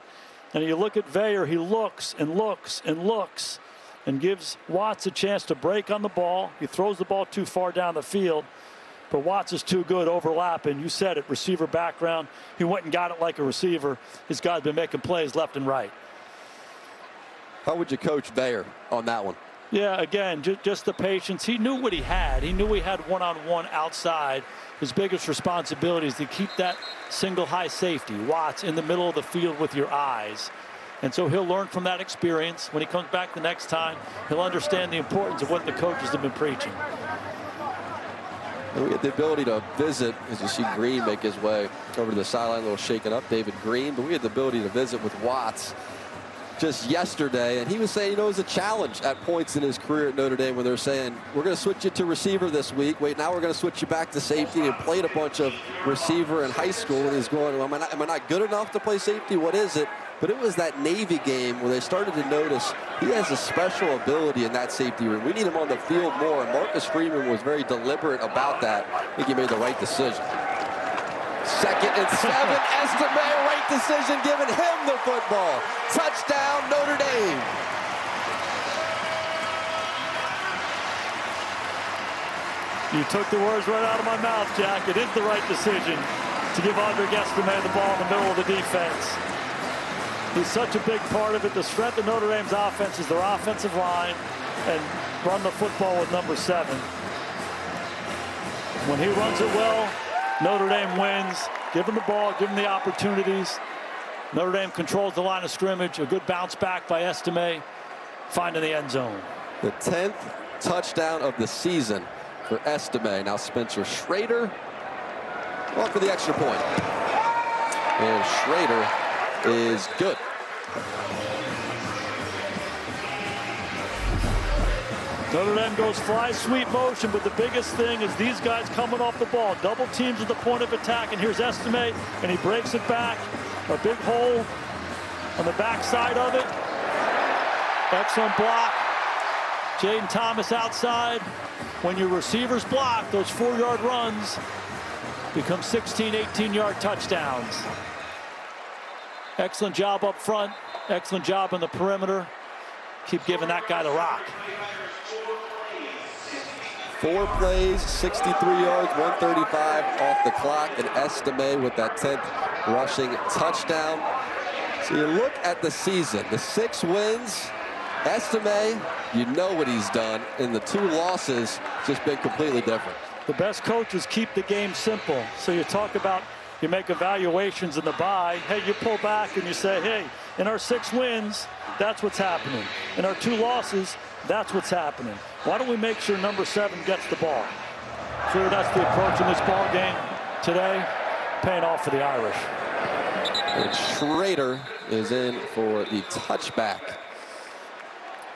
And you look at Vayer, he looks and looks and looks and gives Watts a chance to break on the ball. He throws the ball too far down the field, but Watts is too good overlapping. You said it, receiver background. He went and got it like a receiver. His guy's been making plays left and right. How would you coach Vayer on that one? Yeah, again, just the patience. He knew what he had. He knew he had one-on-one outside. His biggest responsibility is to keep that single high safety, Watts, in the middle of the field with your eyes. And so he'll learn from that experience. When he comes back the next time, he'll understand the importance of what the coaches have been preaching. And we had the ability to visit, as you see Green make his way over to the sideline, a little shaken up, David Green, but we had the ability to visit with Watts just yesterday, and he was saying, you know, it was a challenge at points in his career at Notre Dame when they're saying, we're going to switch you to receiver this week. Wait, now we're going to switch you back to safety. And he played a bunch of receiver in high school, and he's going, am I not good enough to play safety? What is it? But it was that Navy game where they started to notice he has a special ability in that safety room. We need him on the field more, and Marcus Freeman was very deliberate about that. I think he made the right decision. 2nd and 7, Estime, right decision, giving him the football. Touchdown, Notre Dame. You took the words right out of my mouth, Jack. It is the right decision to give Audric Estime the ball in the middle of the defense. He's such a big part of it. The strength of Notre Dame's offense is their offensive line, and run the football with number 7. When he runs it well, Notre Dame wins. Give him the ball, give him the opportunities. Notre Dame controls the line of scrimmage. A good bounce back by Estime, finding the end zone. The 10th touchdown of the season for Estime. Now Spencer Schrader going for the extra point. And Schrader is good. Notre Dame goes fly sweep motion, but the biggest thing is these guys coming off the ball. Double teams at the point of attack, and here's Estime, and he breaks it back. A big hole on the backside of it. Excellent block. Jaden Thomas outside. When your receivers block, those 4-yard runs become 16, 18-yard touchdowns. Excellent job up front. Excellent job on the perimeter. Keep giving that guy the rock. 4 plays, 63 yards, 135 off the clock, and Estime with that 10th rushing touchdown. So you look at the season, the 6 wins, Estime, you know what he's done, and the 2 losses just been completely different. The best coaches keep the game simple. So you talk about, you make evaluations in the bye. Hey, you pull back and you say, hey, in our 6 wins, that's what's happening. In our 2 losses, that's what's happening. Why don't we make sure number 7 gets the ball? Sure, that's the approach in this ball game today, paying off for the Irish. And Schrader is in for the touchback.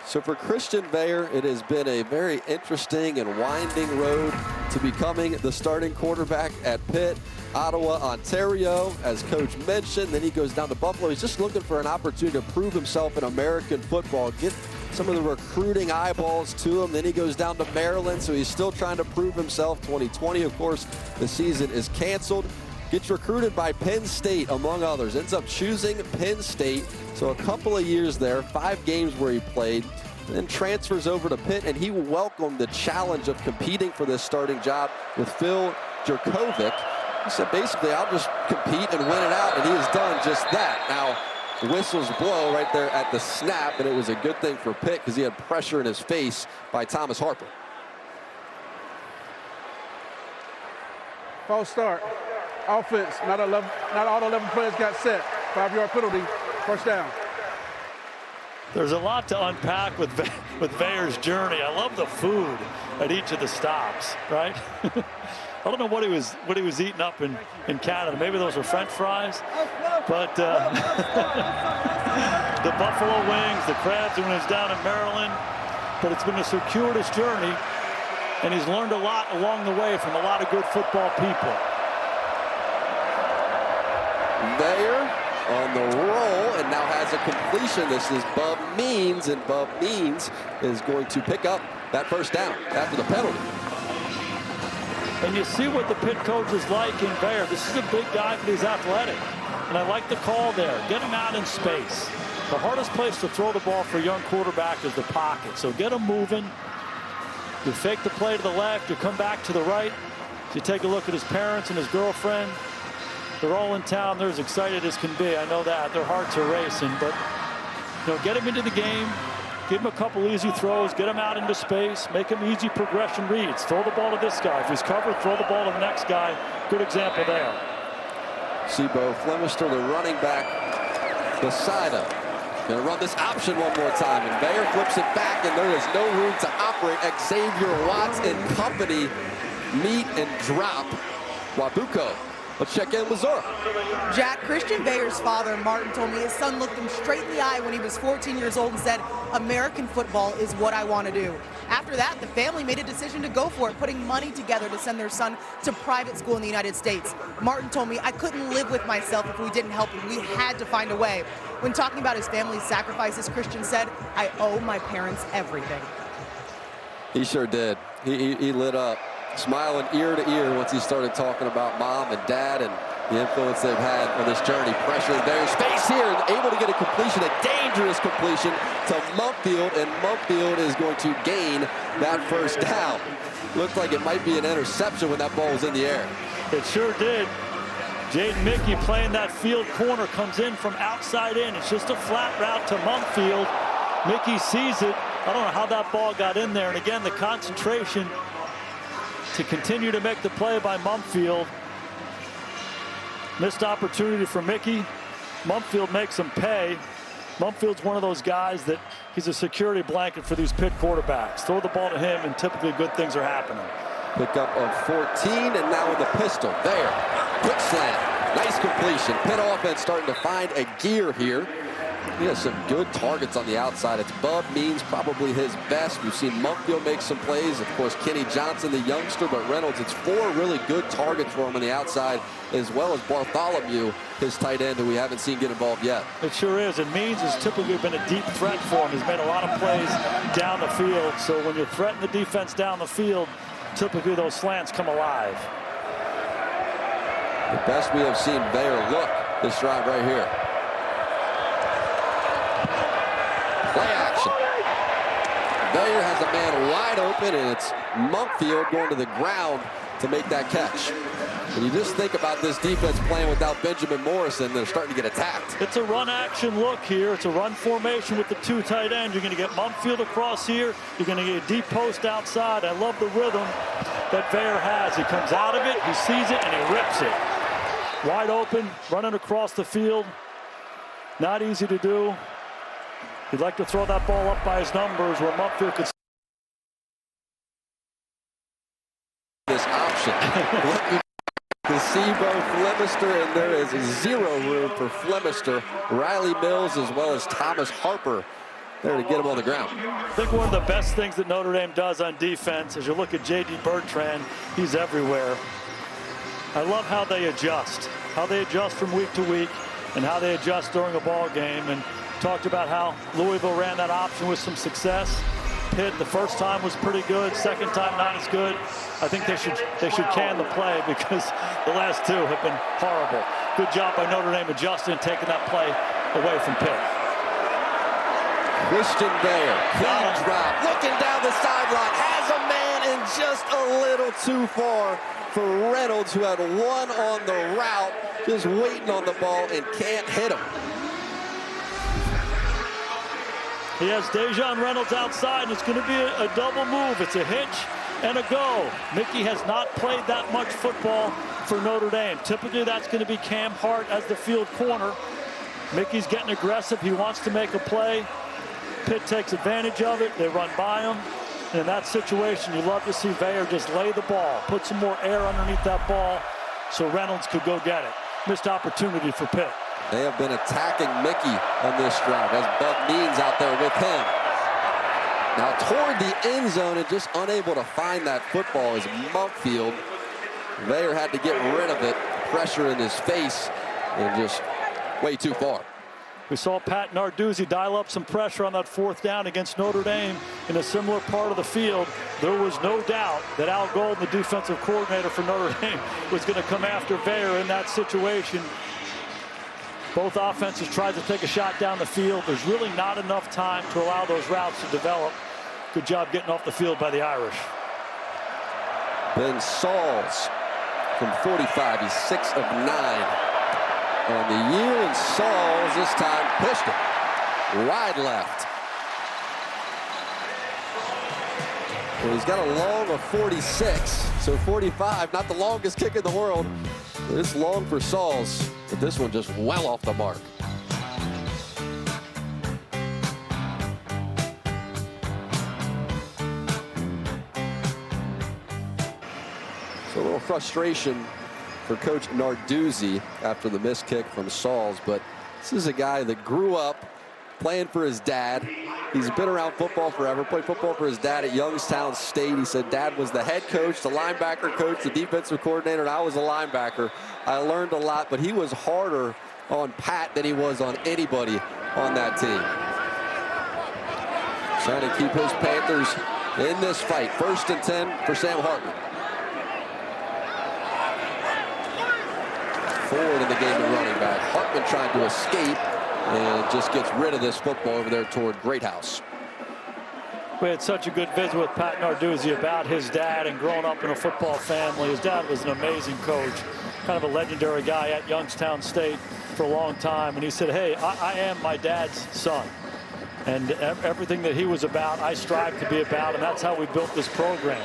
So for Christian Veilleux, it has been a very interesting and winding road to becoming the starting quarterback at Pitt. Ottawa, Ontario, as Coach mentioned. Then he goes down to Buffalo. He's just looking for an opportunity to prove himself in American football, get some of the recruiting eyeballs to him. Then he goes down to Maryland, so he's still trying to prove himself. 2020, of course, the season is canceled. Gets recruited by Penn State, among others. Ends up choosing Penn State. So a couple of years there, 5 games where he played. Then transfers over to Pitt, and he welcomed the challenge of competing for this starting job with Phil Jurkovec. He said, basically, I'll just compete and win it out, and he has done just that. Now, whistles blow right there at the snap, and it was a good thing for Pitt because he had pressure in his face by Thomas Harper. False start. Offense, not all 11 players got set. 5-yard penalty, first down. There's a lot to unpack with Veilleux's journey. I love the food at each of the stops, right? I don't know what he was eating up in Canada. Maybe those were French fries, but the buffalo wings, the crabs when he was down in Maryland. But it's been a circuitous journey, and he's learned a lot along the way from a lot of good football people. Veilleux on the roll and now has a completion. This is Bub Means, and Bub Means is going to pick up that first down after the penalty. And you see what the Pitt coach is like in Veilleux. This is a big guy, but he's athletic. And I like the call there. Get him out in space. The hardest place to throw the ball for a young quarterback is the pocket. So get him moving. You fake the play to the left. You come back to the right. You take a look at his parents and his girlfriend. They're all in town. They're as excited as can be. I know that. Their hearts are racing. But, get him into the game. Give him a couple easy throws. Get him out into space. Make him easy progression reads. Throw the ball to this guy. If he's covered, throw the ball to the next guy. Good example there. Bo Flemister, the running back, beside him. Going to run this option one more time. And Veilleux flips it back, and there is no room to operate. Xavier Watts and company meet and drop Wabuko. Let's check in with Zora. Jack, Christian Veilleux's father, Martin, told me his son looked him straight in the eye when he was 14 years old and said, American football is what I want to do. After that, the family made a decision to go for it, putting money together to send their son to private school in the United States. Martin told me, I couldn't live with myself if we didn't help him. We had to find a way. When talking about his family's sacrifices, Christian said, I owe my parents everything. He sure did. He lit up, smiling ear to ear once he started talking about mom and dad and the influence they've had on this journey. Pressuring Veilleux's face here and able to get a completion, a dangerous completion to Mumpfield, and Mumpfield is going to gain that first down. Looked like it might be an interception when that ball was in the air. It sure did. Jaden Mickey playing that field corner, comes in from outside in. It's just a flat route to Mumpfield. Mickey sees it. I don't know how that ball got in there. And again, the concentration to continue to make the play by Mumpfield. Missed opportunity for Mickey. Mumpfield makes him pay. Mumpfield's one of those guys that he's a security blanket for these Pitt quarterbacks. Throw the ball to him, and typically good things are happening. Pickup of 14, and now in the pistol. There, quick slant, nice completion. Pitt offense starting to find a gear here. He has some good targets on the outside. It's Bub Means, probably his best. We've seen Mumpfield make some plays. Of course, Kenny Johnson, the youngster, but Reynolds, it's 4 really good targets for him on the outside, as well as Bartholomew, his tight end, who we haven't seen get involved yet. It sure is, and Means has typically been a deep threat for him. He's made a lot of plays down the field, so when you threaten the defense down the field, typically those slants come alive. The best we have seen there. Look, this drive right here. Play action. Bayer has a man wide open, and it's Mumpfield going to the ground to make that catch. And you just think about this defense playing without Benjamin Morrison, they're starting to get attacked. It's a run action look here. It's a run formation with the 2 tight ends. You're going to get Mumpfield across here. You're going to get a deep post outside. I love the rhythm that Bayer has. He comes out of it, he sees it, and he rips it. Wide open, running across the field. Not easy to do. He'd like to throw that ball up by his numbers where Mumpfield could. This option. Placebo, Flemister, and there is 0 room for Flemister. Riley Mills as well as Thomas Harper there to get him on the ground. I think one of the best things that Notre Dame does on defense, as you look at J.D. Bertrand, he's everywhere. I love how they adjust from week to week and how they adjust during a ball game. And talked about how Louisville ran that option with some success. Pitt, the first time was pretty good, second time not as good. I think they should can the play because the last 2 have been horrible. Good job by Notre Dame adjusting and taking that play away from Pitt. Christian Bayer, clean drop, looking down the sideline, has a man and just a little too far for Reynolds, who had 1 on the route, just waiting on the ball and can't hit him. He has Dejon Reynolds outside, and it's going to be a double move. It's a hitch and a go. Mickey has not played that much football for Notre Dame. Typically, that's going to be Cam Hart as the field corner. Mickey's getting aggressive. He wants to make a play. Pitt takes advantage of it. They run by him. And in that situation, you love to see Bayer just lay the ball, put some more air underneath that ball so Reynolds could go get it. Missed opportunity for Pitt. They have been attacking Mickey on this drive as Buck Means out there with him. Now toward the end zone and just unable to find that football is Mumpfield. Bayer had to get rid of it. Pressure in his face and just way too far. We saw Pat Narduzzi dial up some pressure on that 4th down against Notre Dame in a similar part of the field. There was no doubt that Al Golden, the defensive coordinator for Notre Dame, was going to come after Bayer in that situation. Both offenses tried to take a shot down the field. There's really not enough time to allow those routes to develop. Good job getting off the field by the Irish. Ben Sauls from 45. He's 6 of 9 on the year, and Sauls this time pushed it wide left. Well, he's got a long of 46, so 45, not the longest kick in the world. It's long for Sauls, but this one just well off the mark. So a little frustration for Coach Narduzzi after the missed kick from Sauls, but this is a guy that grew up playing for his dad. He's been around football forever, played football for his dad at Youngstown State. He said Dad was the head coach, the linebacker coach, the defensive coordinator, and I was a linebacker. I learned a lot, but he was harder on Pat than he was on anybody on that team. Trying to keep his Panthers in this fight. 1st and 10 for Sam Hartman. Forward in the game of running back. Hartman trying to escape and just gets rid of this football over there toward Greathouse. We had such a good visit with Pat Narduzzi about his dad and growing up in a football family. His dad was an amazing coach, kind of a legendary guy at Youngstown State for a long time. And he said, hey, I am my dad's son. And everything that he was about, I strive to be about, and that's how we built this program.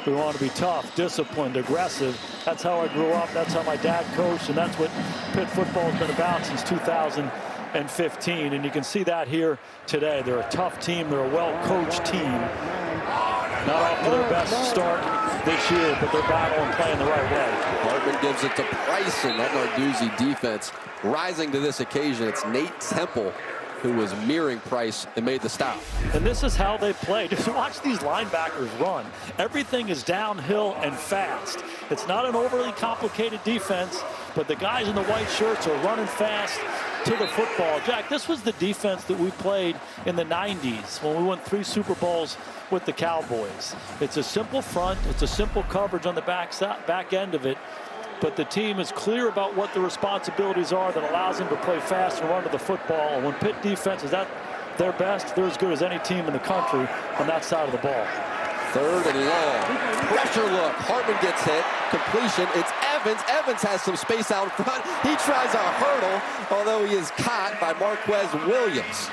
We want to be tough, disciplined, aggressive. That's how I grew up. That's how my dad coached, and that's what Pitt football has been about since 2015. And you can see that here today. They're a tough team. They're a well-coached team. Not off to their best start this year, but they're battling and playing the right way. Hartman gives it to Price, and that Narduzzi defense rising to this occasion. It's Nate Temple who was mirroring Price and made the stop. And this is how they play. Just watch these linebackers run. Everything is downhill and fast. It's not an overly complicated defense, but the guys in the white shirts are running fast to the football. Jack, this was the defense that we played in the 90s when we won 3 Super Bowls with the Cowboys. It's a simple front. It's a simple coverage on the back end of it. But the team is clear about what the responsibilities are that allows them to play fast and run to the football. And when Pitt defense is at their best, they're as good as any team in the country on that side of the ball. 3rd and long. Pressure look. Hartman gets hit. Completion. It's Evans. Evans has some space out in front. He tries a hurdle, although he is caught by Marquez Williams.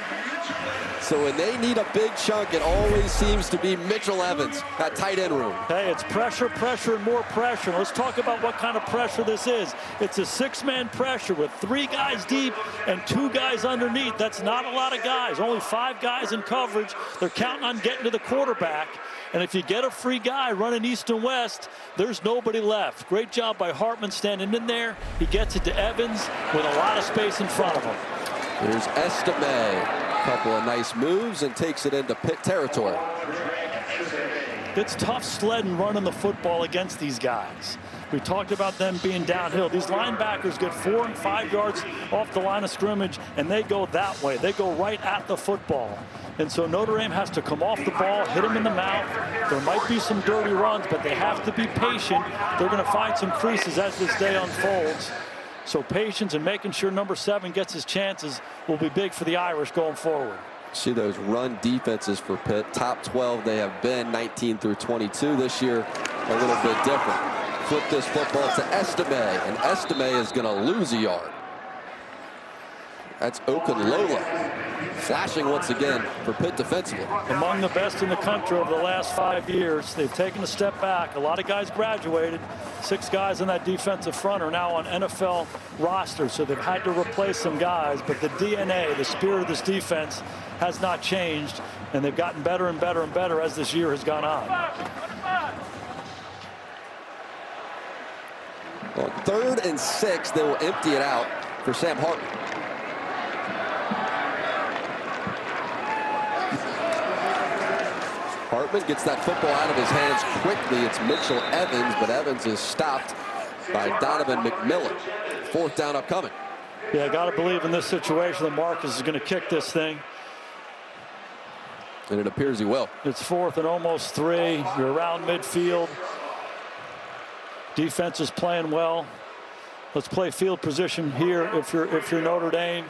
So when they need a big chunk, it always seems to be Mitchell Evans, that tight end room. Hey, it's pressure, pressure, and more pressure. Let's talk about what kind of pressure this is. It's a 6-man pressure with 3 guys deep and 2 guys underneath. That's not a lot of guys. Only 5 guys in coverage. They're counting on getting to the quarterback. And if you get a free guy running east and west, there's nobody left. Great job by Hartman standing in there. He gets it to Evans with a lot of space in front of him. Here's Estime. Couple of nice moves and takes it into Pitt territory. It's tough sledding running the football against these guys. We talked about them being downhill. These linebackers get 4 and 5 yards off the line of scrimmage, and they go that way. They go right at the football. And so Notre Dame has to come off the ball, hit them in the mouth. There might be some dirty runs, but they have to be patient. They're going to find some creases as this day unfolds. So patience and making sure number 7 gets his chances will be big for the Irish going forward. See those run defenses for Pitt. Top 12 they have been, 19 through 22. This year, a little bit different. Flip this football to Estime, and Estime is going to lose a yard. That's Okunlola flashing once again for Pitt defensively. Among the best in the country over the last 5 years. They've taken a step back. A lot of guys graduated. 6 guys on that defensive front are now on NFL rosters, so they've had to replace some guys. But the DNA, the spirit of this defense has not changed, and they've gotten better and better and better as this year has gone on. On 3rd and 6, they will empty it out for Sam Hartman. Hartman gets that football out of his hands quickly. It's Mitchell Evans, but Evans is stopped by Donovan McMillan. 4th down upcoming. Yeah, I got to believe in this situation that Marcus is going to kick this thing. And it appears he will. It's 4th and almost 3. You're around midfield. Defense is playing well. Let's play field position here if you're Notre Dame,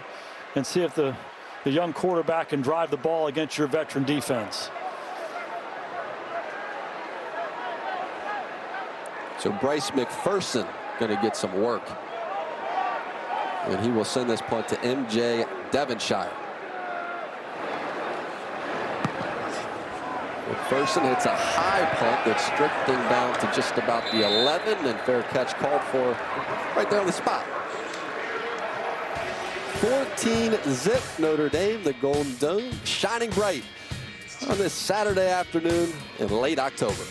and see if the young quarterback can drive the ball against your veteran defense. So Bryce McPherson going to get some work. And he will send this punt to MJ Devonshire. McPherson hits a high punt that's drifting down to just about the 11, and fair catch called for right there on the spot. 14-zip Notre Dame, the Golden Dome, shining bright on this Saturday afternoon in late October.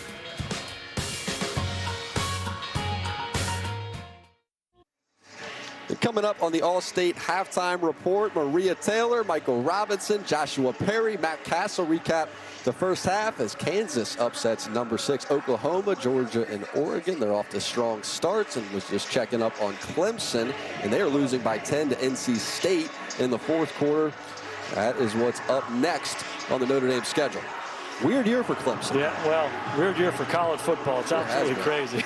And coming up on the All-State Halftime Report, Maria Taylor, Michael Robinson, Joshua Perry, Matt Castle recap the first half as Kansas upsets number 6 Oklahoma, Georgia, and Oregon. They're off to strong starts, and was just checking up on Clemson, and they are losing by 10 to NC State in the 4th quarter. That is what's up next on the Notre Dame schedule. Weird year for Clemson. Yeah, well, weird year for college football. It's absolutely crazy.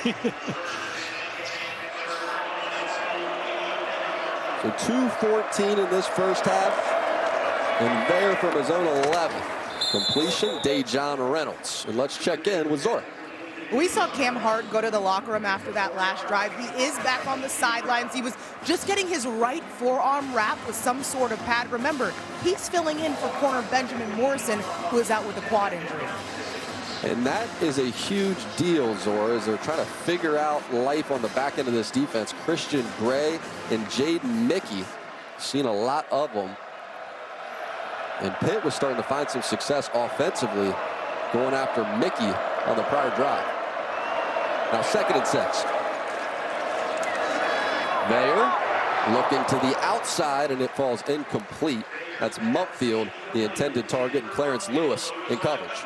So 2:14 in this first half, and there from his own 11. Completion, Dejon Reynolds. And let's check in with Zora. We saw Cam Hart go to the locker room after that last drive. He is back on the sidelines. He was just getting his right forearm wrapped with some sort of pad. Remember, he's filling in for corner Benjamin Morrison, who is out with a quad injury. And that is a huge deal, Zora, as they're trying to figure out life on the back end of this defense. Christian Gray and Jaden Mickey, seen a lot of them. And Pitt was starting to find some success offensively, going after Mickey on the prior drive. Now 2nd and 6. Mayer looking to the outside, and it falls incomplete. That's Mupfield, the intended target, and Clarence Lewis in coverage.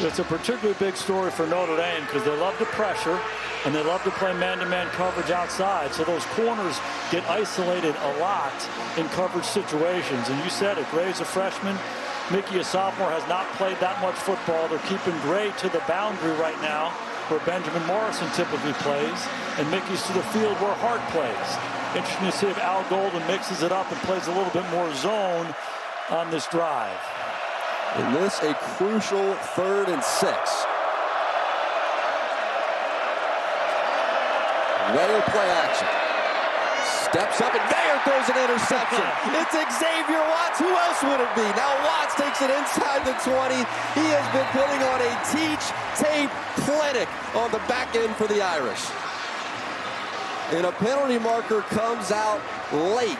It's a particularly big story for Notre Dame because they love to pressure and they love to play man-to-man coverage outside. So those corners get isolated a lot in coverage situations. And you said it, Gray's a freshman. Mickey, a sophomore, has not played that much football. They're keeping Gray to the boundary right now where Benjamin Morrison typically plays, and Mickey's to the field where Hart plays. Interesting to see if Al Golden mixes it up and plays a little bit more zone on this drive. In this, a crucial 3rd and 6. Mayer play action. Steps up, and Mayer throws an interception. It's Xavier Watts. Who else would it be? Now Watts takes it inside the 20. He has been putting on a teach-tape clinic on the back end for the Irish. And a penalty marker comes out late.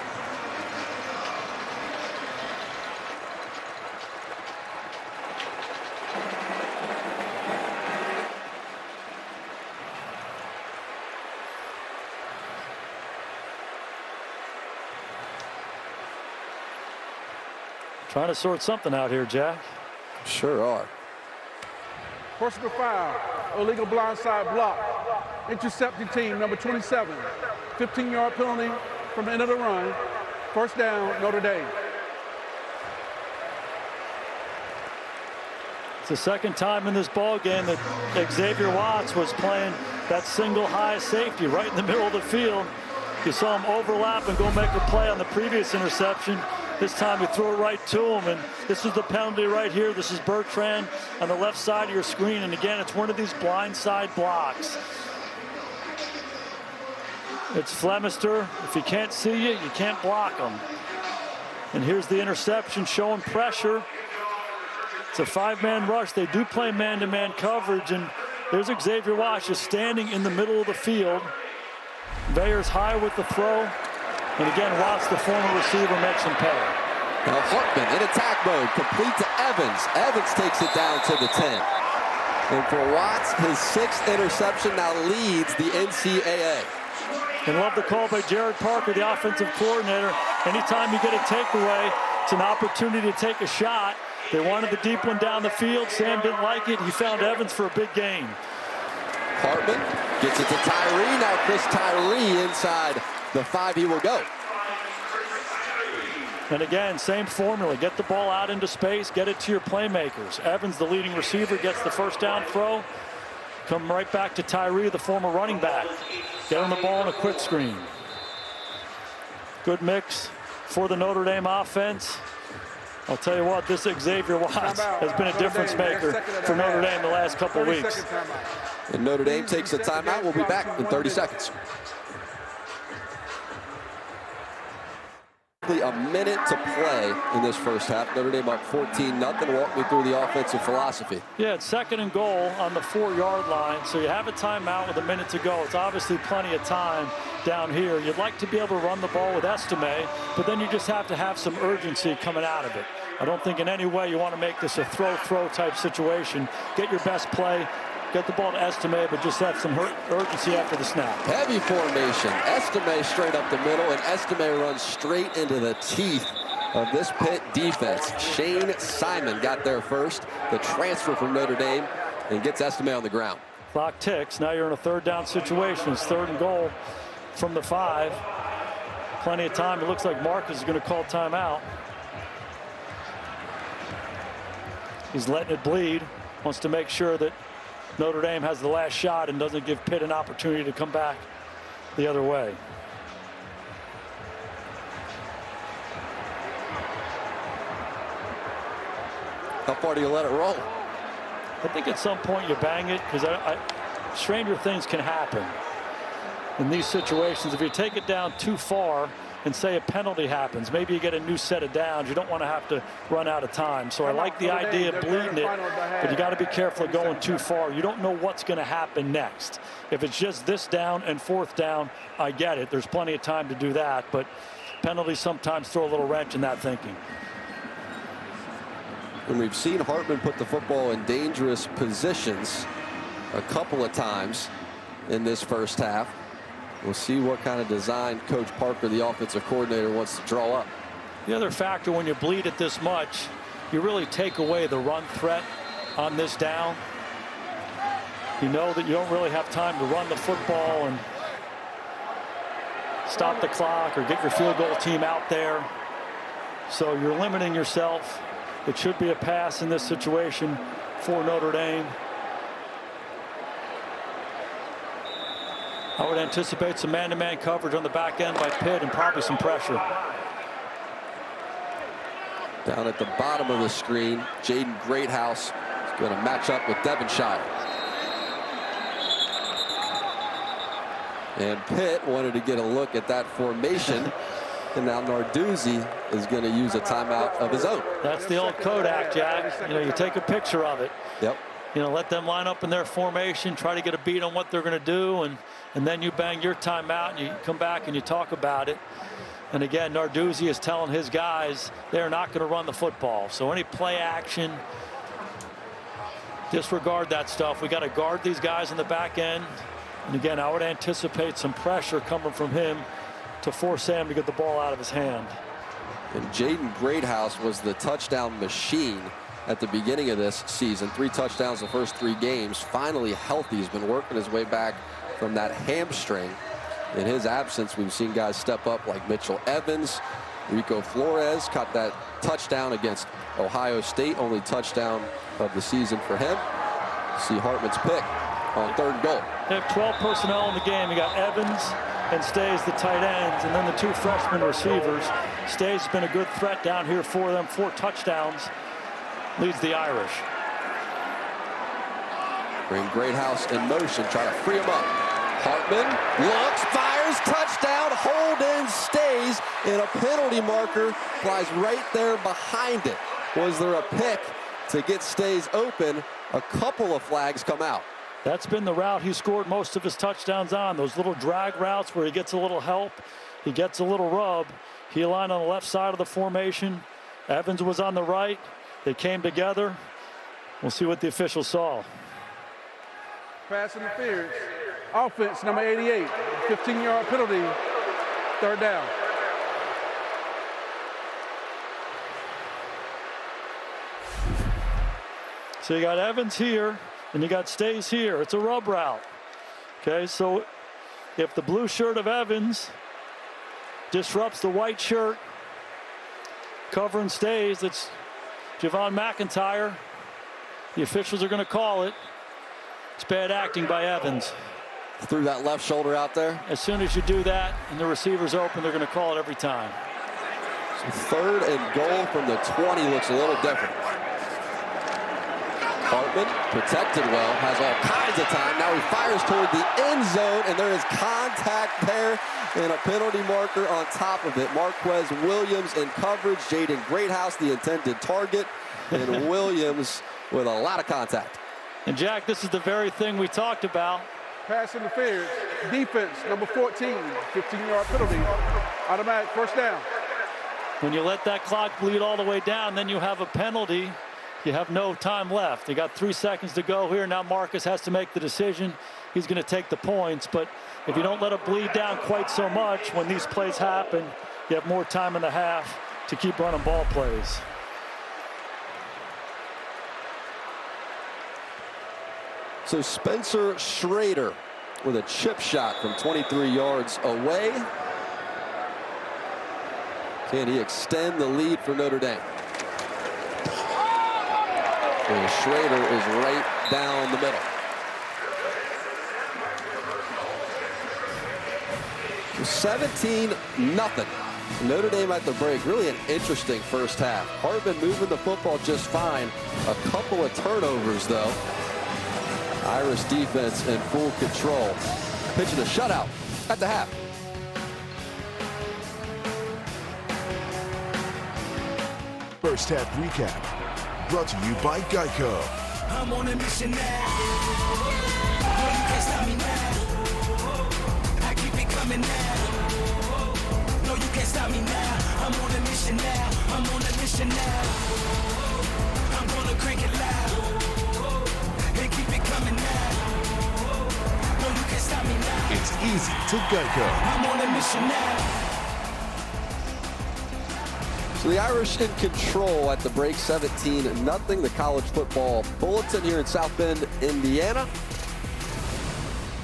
Trying to sort something out here, Jack. Sure are. Personal foul, illegal blindside block. Intercepting team, number 27. 15-yard penalty from the end of the run. 1st down, Notre Dame. It's the 2nd time in this ball game that Xavier Watts was playing that single high safety right in the middle of the field. You saw him overlap and go make a play on the previous interception. This time you throw it right to him, and this is the penalty right here. This is Bertrand on the left side of your screen, and again, it's one of these blindside blocks. It's Flemister. If he can't see you, you can't block him. And here's the interception showing pressure. It's a 5-man rush. They do play man-to-man coverage, and there's Xavier Watts just standing in the middle of the field. Bayer's high with the throw. And again, Watts, the former receiver, makes him pay. Now Hartman in attack mode, complete to Evans. Evans takes it down to the 10. And for Watts, his 6th interception now leads the NCAA. And love the call by Jared Parker, the offensive coordinator. Anytime you get a takeaway, it's an opportunity to take a shot. They wanted the deep one down the field. Sam didn't like it. He found Evans for a big gain. Hartman gets it to Tyree. Now Chris Tyree inside the 5 he will go. And again, same formula. Get the ball out into space. Get it to your playmakers. Evans, the leading receiver, gets the 1st down throw. Come right back to Tyree, the former running back. Get on the ball in a quick screen. Good mix for the Notre Dame offense. I'll tell you what, this Xavier Watts has been a difference maker for Notre Dame the last couple weeks. And Notre Dame takes a timeout. We'll be back in 30 seconds. A minute to play in this 1st half. Notre Dame up 14-0. Walk me through the offensive philosophy. Yeah, it's 2nd and goal on the 4-yard line. So you have a timeout with a minute to go. It's obviously plenty of time down here. You'd like to be able to run the ball with Estime, but then you just have to have some urgency coming out of it. I don't think in any way you want to make this a throw type situation. Get your best play. Get the ball to Estime, but just have some urgency after the snap. Heavy formation. Estime straight up the middle, and Estime runs straight into the teeth of this Pitt defense. Shane Simon got there first, the transfer from Notre Dame, and gets Estime on the ground. Clock ticks. Now you're in a 3rd down situation. It's 3rd and goal from the 5. Plenty of time. It looks like Marcus is going to call timeout. He's letting it bleed. Wants to make sure that Notre Dame has the last shot and doesn't give Pitt an opportunity to come back the other way. How far do you let it roll? I think at some point you bang it, because stranger things can happen in these situations. If you take it down too far, and say a penalty happens. Maybe you get a new set of downs. You don't want to have to run out of time. So I like the idea of bleeding it, but you got to be careful of going too far. You don't know what's going to happen next. If it's just this down and fourth down, I get it. There's plenty of time to do that, but penalties sometimes throw a little wrench in that thinking. And we've seen Hartman put the football in dangerous positions a couple of times in this first half. We'll see what kind of design Coach Parker, the offensive coordinator, wants to draw up. The other factor, when you bleed it this much, you really take away the run threat on this down. You know that you don't really have time to run the football and stop the clock or get your field goal team out there. So you're limiting yourself. It should be a pass in this situation for Notre Dame. I would anticipate some man-to-man coverage on the back end by Pitt and probably some pressure. Down at the bottom of the screen, Jaden Greathouse is going to match up with Devonshire. And Pitt wanted to get a look at that formation. And now Narduzzi is going to use a timeout of his own. That's the old Kodak, Jack. You know, you take a picture of it. Yep. You know, let them line up in their formation, try to get a beat on what they're going to do, and then you bang your timeout and you come back and you talk about it. And again, Narduzzi is telling his guys they're not going to run the football. So any play action, disregard that stuff. We got to guard these guys in the back end. And again, I would anticipate some pressure coming from him to force Sam to get the ball out of his hand. And Jaden Greathouse was the touchdown machine at the beginning of this season. 3 touchdowns the first 3 games. Finally healthy. He's been working his way back from that hamstring. In his absence, we've seen guys step up like Mitchell Evans. Rico Flores caught that touchdown against Ohio State. Only touchdown of the season for him. See Hartman's pick on 3rd and goal. They have 12 personnel in the game. You got Evans and Stays, the tight ends, and then the 2 freshman receivers. Stays has been a good threat down here for them. 4 touchdowns. Leads the Irish. Bring Greathouse in motion, try to free him up. Hartman looks, fires, touchdown. Holden stays, and a penalty marker flies right there behind it. Was there a pick to get Stays open? A couple of flags come out. That's been the route he scored most of his touchdowns on. Those little drag routes where he gets a little help, he gets a little rub. He aligned on the left side of the formation. Evans was on the right. They came together. We'll see what the officials saw. Pass interference. Offense, number 88. 15-yard penalty. 3rd down. So you got Evans here, and you got Stays here. It's a rub route. Okay, so if the blue shirt of Evans disrupts the white shirt covering Stays, it's Javon McIntyre. The officials are going to call it. It's bad acting by Evans. Threw that left shoulder out there. As soon as you do that and the receiver's open, they're going to call it every time. So 3rd and goal from the 20 looks a little different. Hartman protected well, has all kinds of time. Now he fires toward the end zone, and there is contact there and a penalty marker on top of it. Marquez Williams in coverage. Jaden Greathouse, the intended target, and Williams with a lot of contact. And Jack, this is the very thing we talked about. Pass interference. Defense, number 14. 15-yard penalty. Automatic 1st down. When you let that clock bleed all the way down, then you have a penalty. You have no time left. You got 3 seconds to go here. Now Marcus has to make the decision. He's going to take the points. But if you don't let it bleed down quite so much, when these plays happen, you have more time in the half to keep running ball plays. So Spencer Schrader with a chip shot from 23 yards away. Can he extend the lead for Notre Dame? And Schrader is right down the middle. So 17-0. Notre Dame at the break. Really an interesting first half. Hartman moving the football just fine. A couple of turnovers, though. Irish defense in full control. Pitching a shutout at the half. first half recap. Brought to you by Geico. I'm on a mission now. No, you can't stop me now. I keep it coming now. No, you can't stop me now. I'm on a mission now. I'm on a mission now. I'm gonna crank it loud and keep it coming now. No, you can't stop me now. It's easy to Geico. I'm on a mission now. So the Irish in control at the break, 17-0. The college football bulletin here in South Bend, Indiana.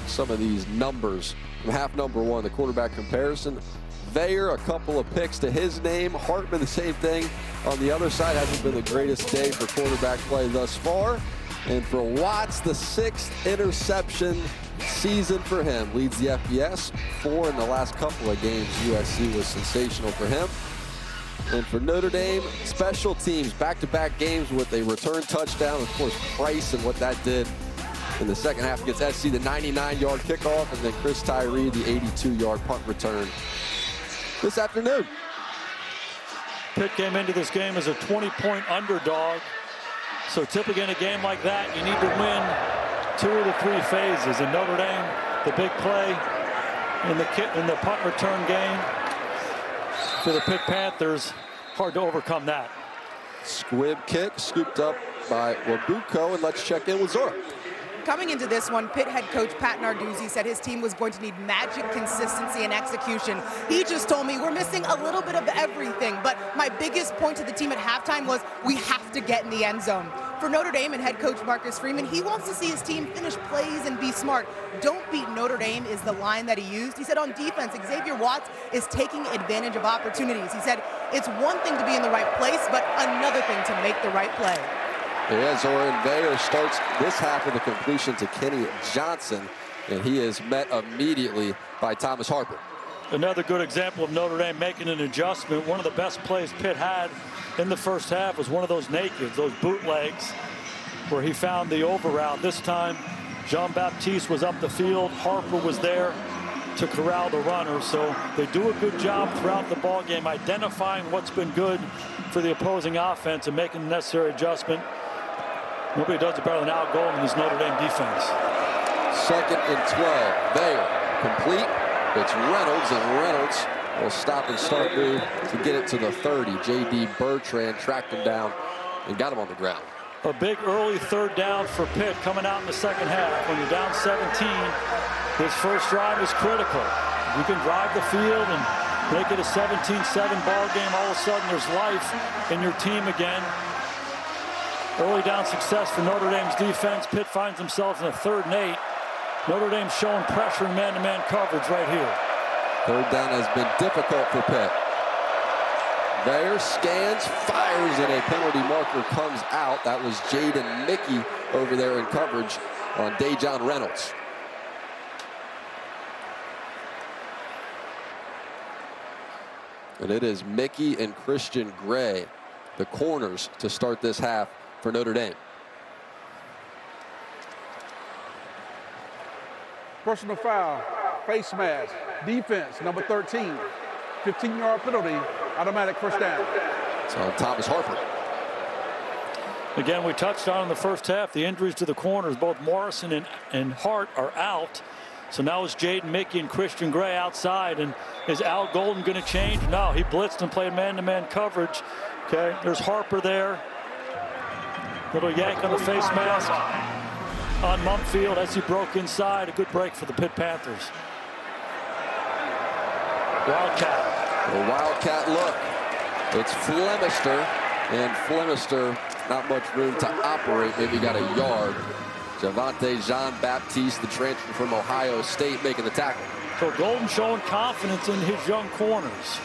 Some of these numbers from half number one, the quarterback comparison. Veyer, a couple of picks to his name. Hartman, the same thing. On the other side, hasn't been the greatest day for quarterback play thus far. And for Watts, the 6th interception season for him. Leads the FBS, 4 in the last couple of games. USC was sensational for him. And for Notre Dame, special teams, back-to-back games with a return touchdown. Of course, Price and what that did in the second half against SC, the 99-yard kickoff, and then Chris Tyree, the 82-yard punt return this afternoon. Pitt came into this game as a 20-point underdog. So typically in a game like that, you need to win 2 of the 3 phases. In Notre Dame, the big play in the punt return game for the Pitt Panthers, hard to overcome that. Squib kick scooped up by Wabuko, and let's check in with Zora. Coming into this one, Pitt head coach Pat Narduzzi said his team was going to need magic consistency and execution. He just told me we're missing a little bit of everything, but my biggest point to the team at halftime was we have to get in the end zone. For Notre Dame and head coach Marcus Freeman, he wants to see his team finish plays and be smart. Don't beat Notre Dame is the line that he used. He said on defense, Xavier Watts is taking advantage of opportunities. He said it's one thing to be in the right place, but another thing to make the right play. Yeah, Zoran Veyer starts this half with a completion to Kenny Johnson, and he is met immediately by Thomas Harper. Another good example of Notre Dame making an adjustment. One of the best plays Pitt had in the first half was one of those nakeds, those bootlegs, where he found the over route. This time, Jean-Baptiste was up the field. Harper was there to corral the runner. So they do a good job throughout the ball game identifying what's been good for the opposing offense and making the necessary adjustment. Nobody does it better than Al Golden in this Notre Dame defense. 2nd and 12. Veyer complete. It's Reynolds, and Reynolds will stop and start move to get it to the 30. J.D. Bertrand tracked him down and got him on the ground. A big early 3rd down for Pitt coming out in the second half. When you're down 17, this first drive is critical. You can drive the field and make it a 17-7 ball game. All of a sudden, there's life in your team again. Early down success for Notre Dame's defense. Pitt finds themselves in a 3rd and 8. Notre Dame showing pressure in man-to-man coverage right here. 3rd down has been difficult for Pitt. Veyer scans, fires, and a penalty marker comes out. That was Jaden Mickey over there in coverage on Dejon Reynolds. And it is Mickey and Christian Gray, the corners, to start this half for Notre Dame. Personal foul, face mask, defense, number 13. 15-yard penalty, automatic first down. So Thomas Harper. Again, we touched on in the first half the injuries to the corners. Both Morrison and Hart are out. So now it's Jaden Mickey and Christian Gray outside. And is Al Golden going to change? No, he blitzed and played man-to-man coverage. Okay, there's Harper there. Little yank on the face mask on Mumfield as he broke inside. A good break for the Pitt Panthers. Wildcat. A Wildcat look. It's Flemister, and Flemister, not much room to operate. Maybe got a yard. Javante Jean-Baptiste, the transfer from Ohio State, making the tackle. So Golden showing confidence in his young corners.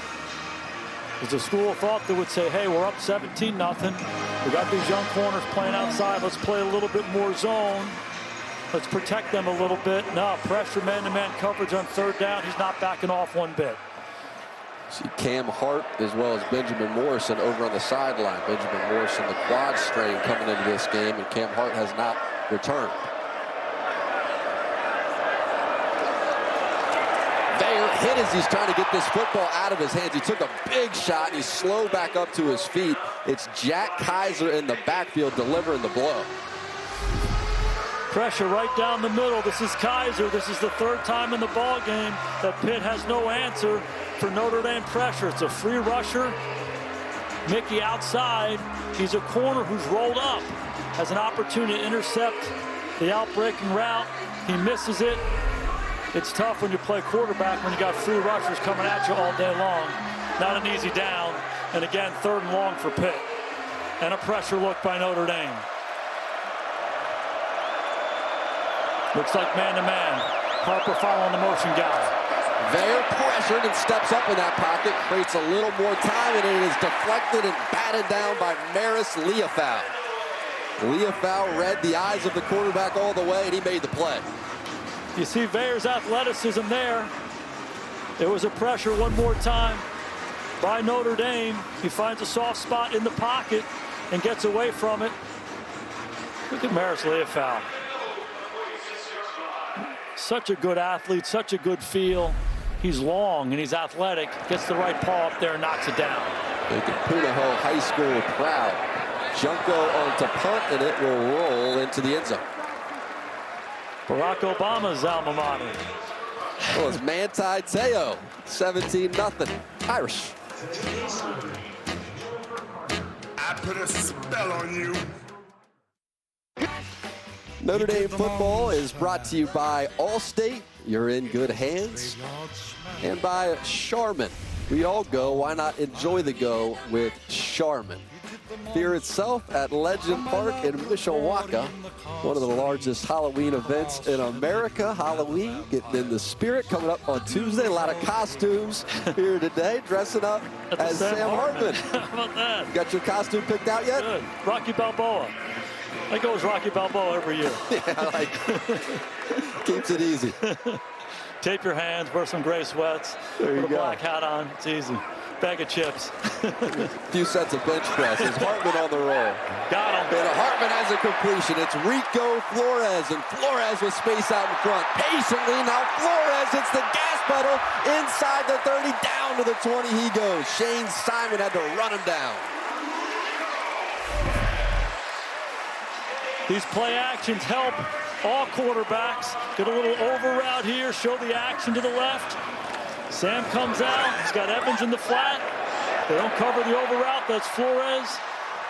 It's a school of thought that would say, hey, we're up 17-0. We got these young corners playing outside. Let's play a little bit more zone. Let's protect them a little bit. No, pressure man-to-man coverage on 3rd down. He's not backing off one bit. See Cam Hart as well as Benjamin Morrison over on the sideline. Benjamin Morrison, the quad strain coming into this game, and Cam Hart has not returned. Veyer hit as he's trying to get this football out of his hands. He took a big shot, and he's slow back up to his feet. It's Jack Kaiser in the backfield delivering the blow. Pressure right down the middle. This is Kaiser. This is the third time in the ball game that Pitt has no answer for Notre Dame pressure. It's a free rusher. Mickey outside. He's a corner who's rolled up. Has an opportunity to intercept the outbreaking route. He misses it. It's tough when you play quarterback when you got free rushers coming at you all day long. Not an easy down. And again, 3rd and long for Pitt. And a pressure look by Notre Dame. Looks like man-to-man. Harper following the motion guy. They're pressured and steps up in that pocket, creates a little more time, and it is deflected and batted down by Maris Leofau. Leofau read the eyes of the quarterback all the way, and he made the play. You see Vayer's athleticism there. There was a pressure one more time by Notre Dame. He finds a soft spot in the pocket and gets away from it. Look at Maris Leofau. Such a good athlete, such a good feel. He's long and he's athletic. Gets the right paw up there and knocks it down. Making Punahou High School proud. Junko onto punt, and it will roll into the end zone. Barack Obama's alma mater. Well, it's Manti Te'o, 17-0, Irish. I put a spell on you. Notre Dame football is brought to you by Allstate. You're in good hands. And by Charmin. We all go. Why not enjoy the go with Charmin? Fear itself at Legend Park in Mishawaka. One of the largest Halloween events in America. Halloween, getting in the spirit, coming up on Tuesday. A lot of costumes here today, dressing up as Sam Hartman. How about that? You got your costume picked out yet? Good. Rocky Balboa. I go as Rocky Balboa every year. Yeah, like keeps it easy. Tape your hands, wear some gray sweats, there you put a go. black hat on. It's easy. Bag of chips. A few sets of bench presses. Hartman on the roll. Got him. And Hartman has a completion. It's Rico Flores, and Flores with space out in front. Patiently, now Flores hits the gas pedal inside the 30, down to the 20 he goes. Shane Simon had to run him down. These play actions help all quarterbacks. Get a little over route here, show the action to the left. Sam comes out, he's got Evans in the flat. They don't cover the over route, that's Flores.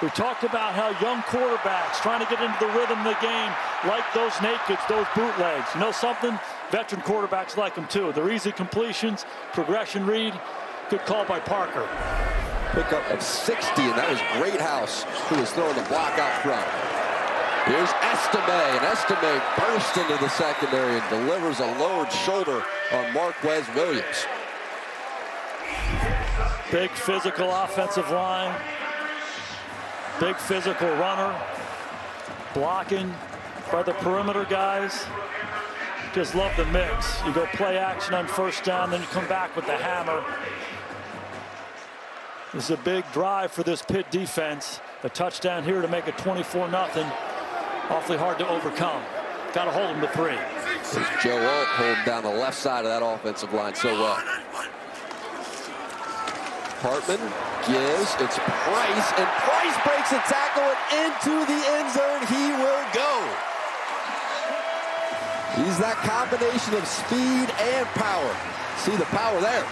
We talked about how young quarterbacks trying to get into the rhythm of the game like those nakeds, those bootlegs. You know something? Veteran quarterbacks like them too. They're easy completions, progression read. Good call by Parker. Pickup of 60, and that was Greathouse who was throwing the block out front. Here's Estime, and Estime bursts into the secondary and delivers a lowered shoulder on Marquez Williams. Big physical offensive line. Big physical runner. Blocking by the perimeter guys. Just love the mix. You go play action on first down, then you come back with the hammer. This is a big drive for this Pitt defense. A touchdown here to make it 24-0. Awfully hard to overcome. Got to hold him to 3. There's Joe Alt holding down the left side of that offensive line so well. Hartman gives, it's Price, and Price breaks a tackle and into the end zone he will go. He's that combination of speed and power. See the power there.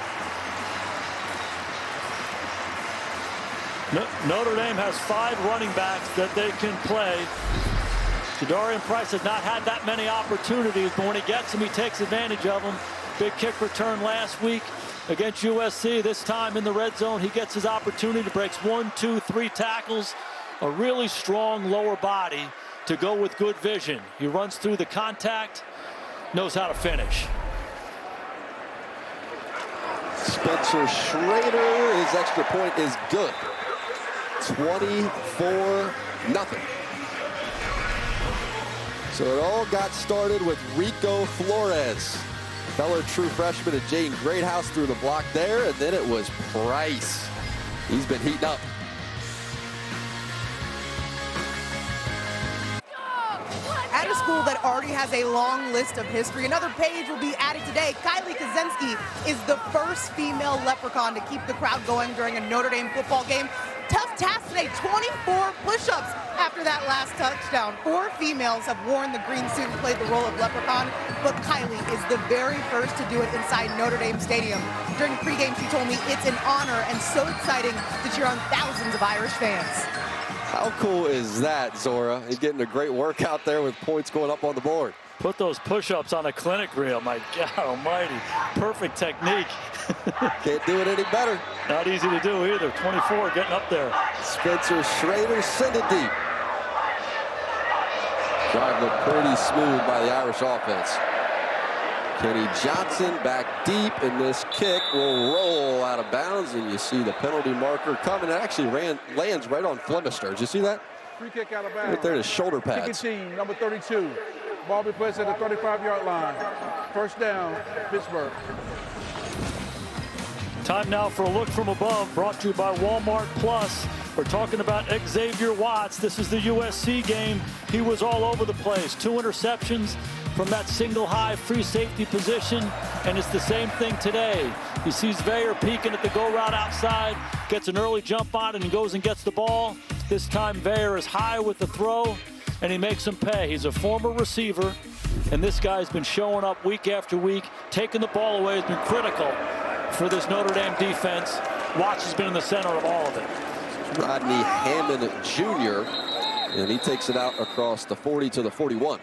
Notre Dame has 5 running backs that they can play. Jadarian Price has not had that many opportunities, but when he gets them, he takes advantage of them. Big kick return last week against USC. This time in the red zone, he gets his opportunity, breaks 1, 2, 3 tackles. A really strong lower body to go with good vision. He runs through the contact, knows how to finish. Spencer Schrader, his extra point is good. 24-0. So it all got started with Rico Flores. Fellow true freshman and Jaden Greathouse through the block there, and then it was Price. He's been heating up. At a school school that already has a long list of history. Another page will be added today. Kylie Kaczynski is the first female leprechaun to keep the crowd going during a Notre Dame football game. Tough task today, 24 push-ups after that last touchdown. 4 females have worn the green suit and played the role of leprechaun, but Kylie is the very first to do it inside Notre Dame Stadium. During pregame, she told me it's an honor and so exciting to cheer on thousands of Irish fans. How cool is that, Zora? You're getting a great workout there with points going up on the board. Put those push-ups on a clinic reel. My God almighty. Perfect technique. Can't do it any better. Not easy to do either. 24 getting up there. Spencer Schrader send it deep. Drive looked pretty smooth by the Irish offense. Kenny Johnson back deep, and this kick will roll out of bounds, and you see the penalty marker coming. It actually lands right on Flemister. Did you see that? Free kick out of bounds. Right there to shoulder Kicking pads. team, number 32. Ball be placed at the 35-yard line. First down, Pittsburgh. Time now for a look from above, brought to you by Walmart Plus. We're talking about Xavier Watts. This is the USC game. He was all over the place. 2 interceptions from that single high free safety position, and it's the same thing today. He sees Veyer peeking at the go route outside, gets an early jump on it and goes and gets the ball. This time Veyer is high with the throw, and he makes him pay. He's a former receiver, and this guy's been showing up week after week, taking the ball away, has been critical for this Notre Dame defense. Watts has been in the center of all of it. Rodney Hammond Jr., and he takes it out across the 40 to the 41.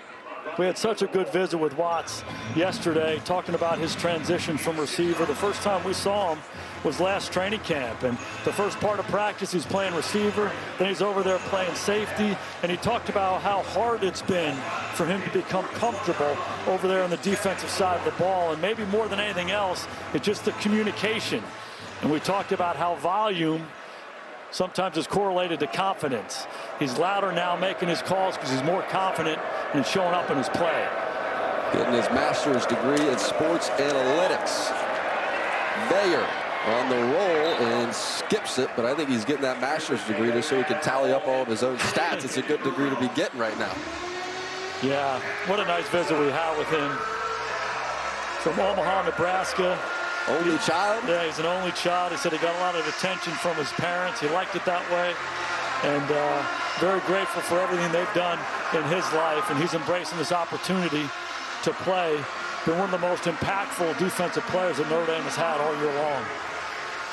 We had such a good visit with Watts yesterday, talking about his transition from receiver. The first time we saw him was last training camp, and the first part of practice he's playing receiver, then he's over there playing safety, and he talked about how hard it's been for him to become comfortable over there on the defensive side of the ball, and maybe more than anything else, it's just the communication. And we talked about how volume sometimes is correlated to confidence. He's louder now making his calls because he's more confident and showing up in his play. Getting his master's degree in sports analytics. Veyer on the roll and skips it, but I think he's getting that master's degree just so he can tally up all of his own stats. It's a good degree to be getting right now. Yeah, what a nice visit we had with him. From Omaha, Nebraska. Only child? Yeah, he's an only child. He said he got a lot of attention from his parents. He liked it that way. And very grateful for everything they've done in his life. And he's embracing this opportunity to play. Been one of the most impactful defensive players that Notre Dame has had all year long.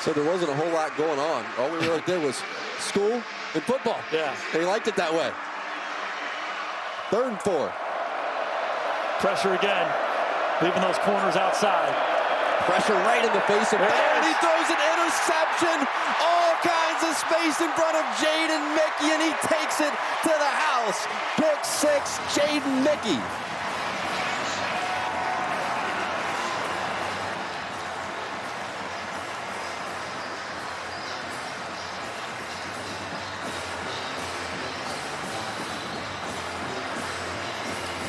So there wasn't a whole lot going on. All we really did was school and football. Yeah. And he liked it that way. 3rd and 4. Pressure again, leaving those corners outside. Pressure right in the face of Veyer, and he throws an interception. All kinds of space in front of Jaden Mickey, and he takes it to the house. Pick 6, Jaden Mickey.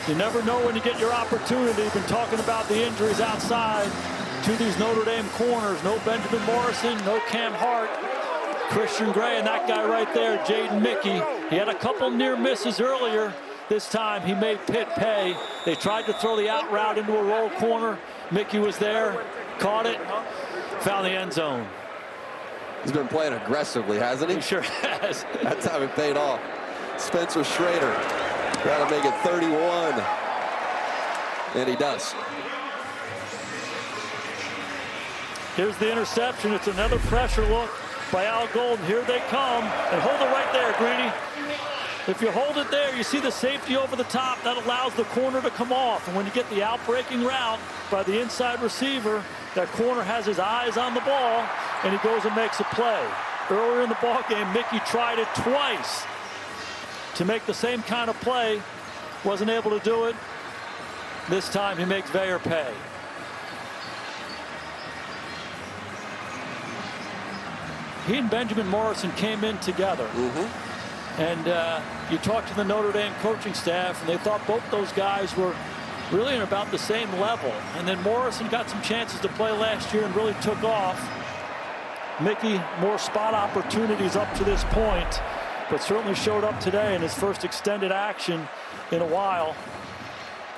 You never know when you get your opportunity. We've been talking about the injuries outside to these Notre Dame corners. No Benjamin Morrison, no Cam Hart, Christian Gray, and that guy right there, Jaden Mickey. He had a couple near misses earlier. This time he made Pitt pay. They tried to throw the out route into a roll corner. Mickey was there, caught it, found the end zone. He's been playing aggressively, hasn't he? He sure has. That time it paid off. Spencer Schrader trying to make it 31. And he does. Here's the interception. It's another pressure look by Al Golden. Here they come. And hold it right there, Greedy. If you hold it there, you see the safety over the top. That allows the corner to come off. And when you get the out-breaking route by the inside receiver, that corner has his eyes on the ball, and he goes and makes a play. Earlier in the ball game, Mickey tried it twice to make the same kind of play. Wasn't able to do it. This time he makes Veyer pay. He and Benjamin Morrison came in together. And you talked to the Notre Dame coaching staff, and they thought both those guys were really in about the same level. And then Morrison got some chances to play last year and really took off. Mickey, more spot opportunities up to this point, but certainly showed up today in his first extended action in a while.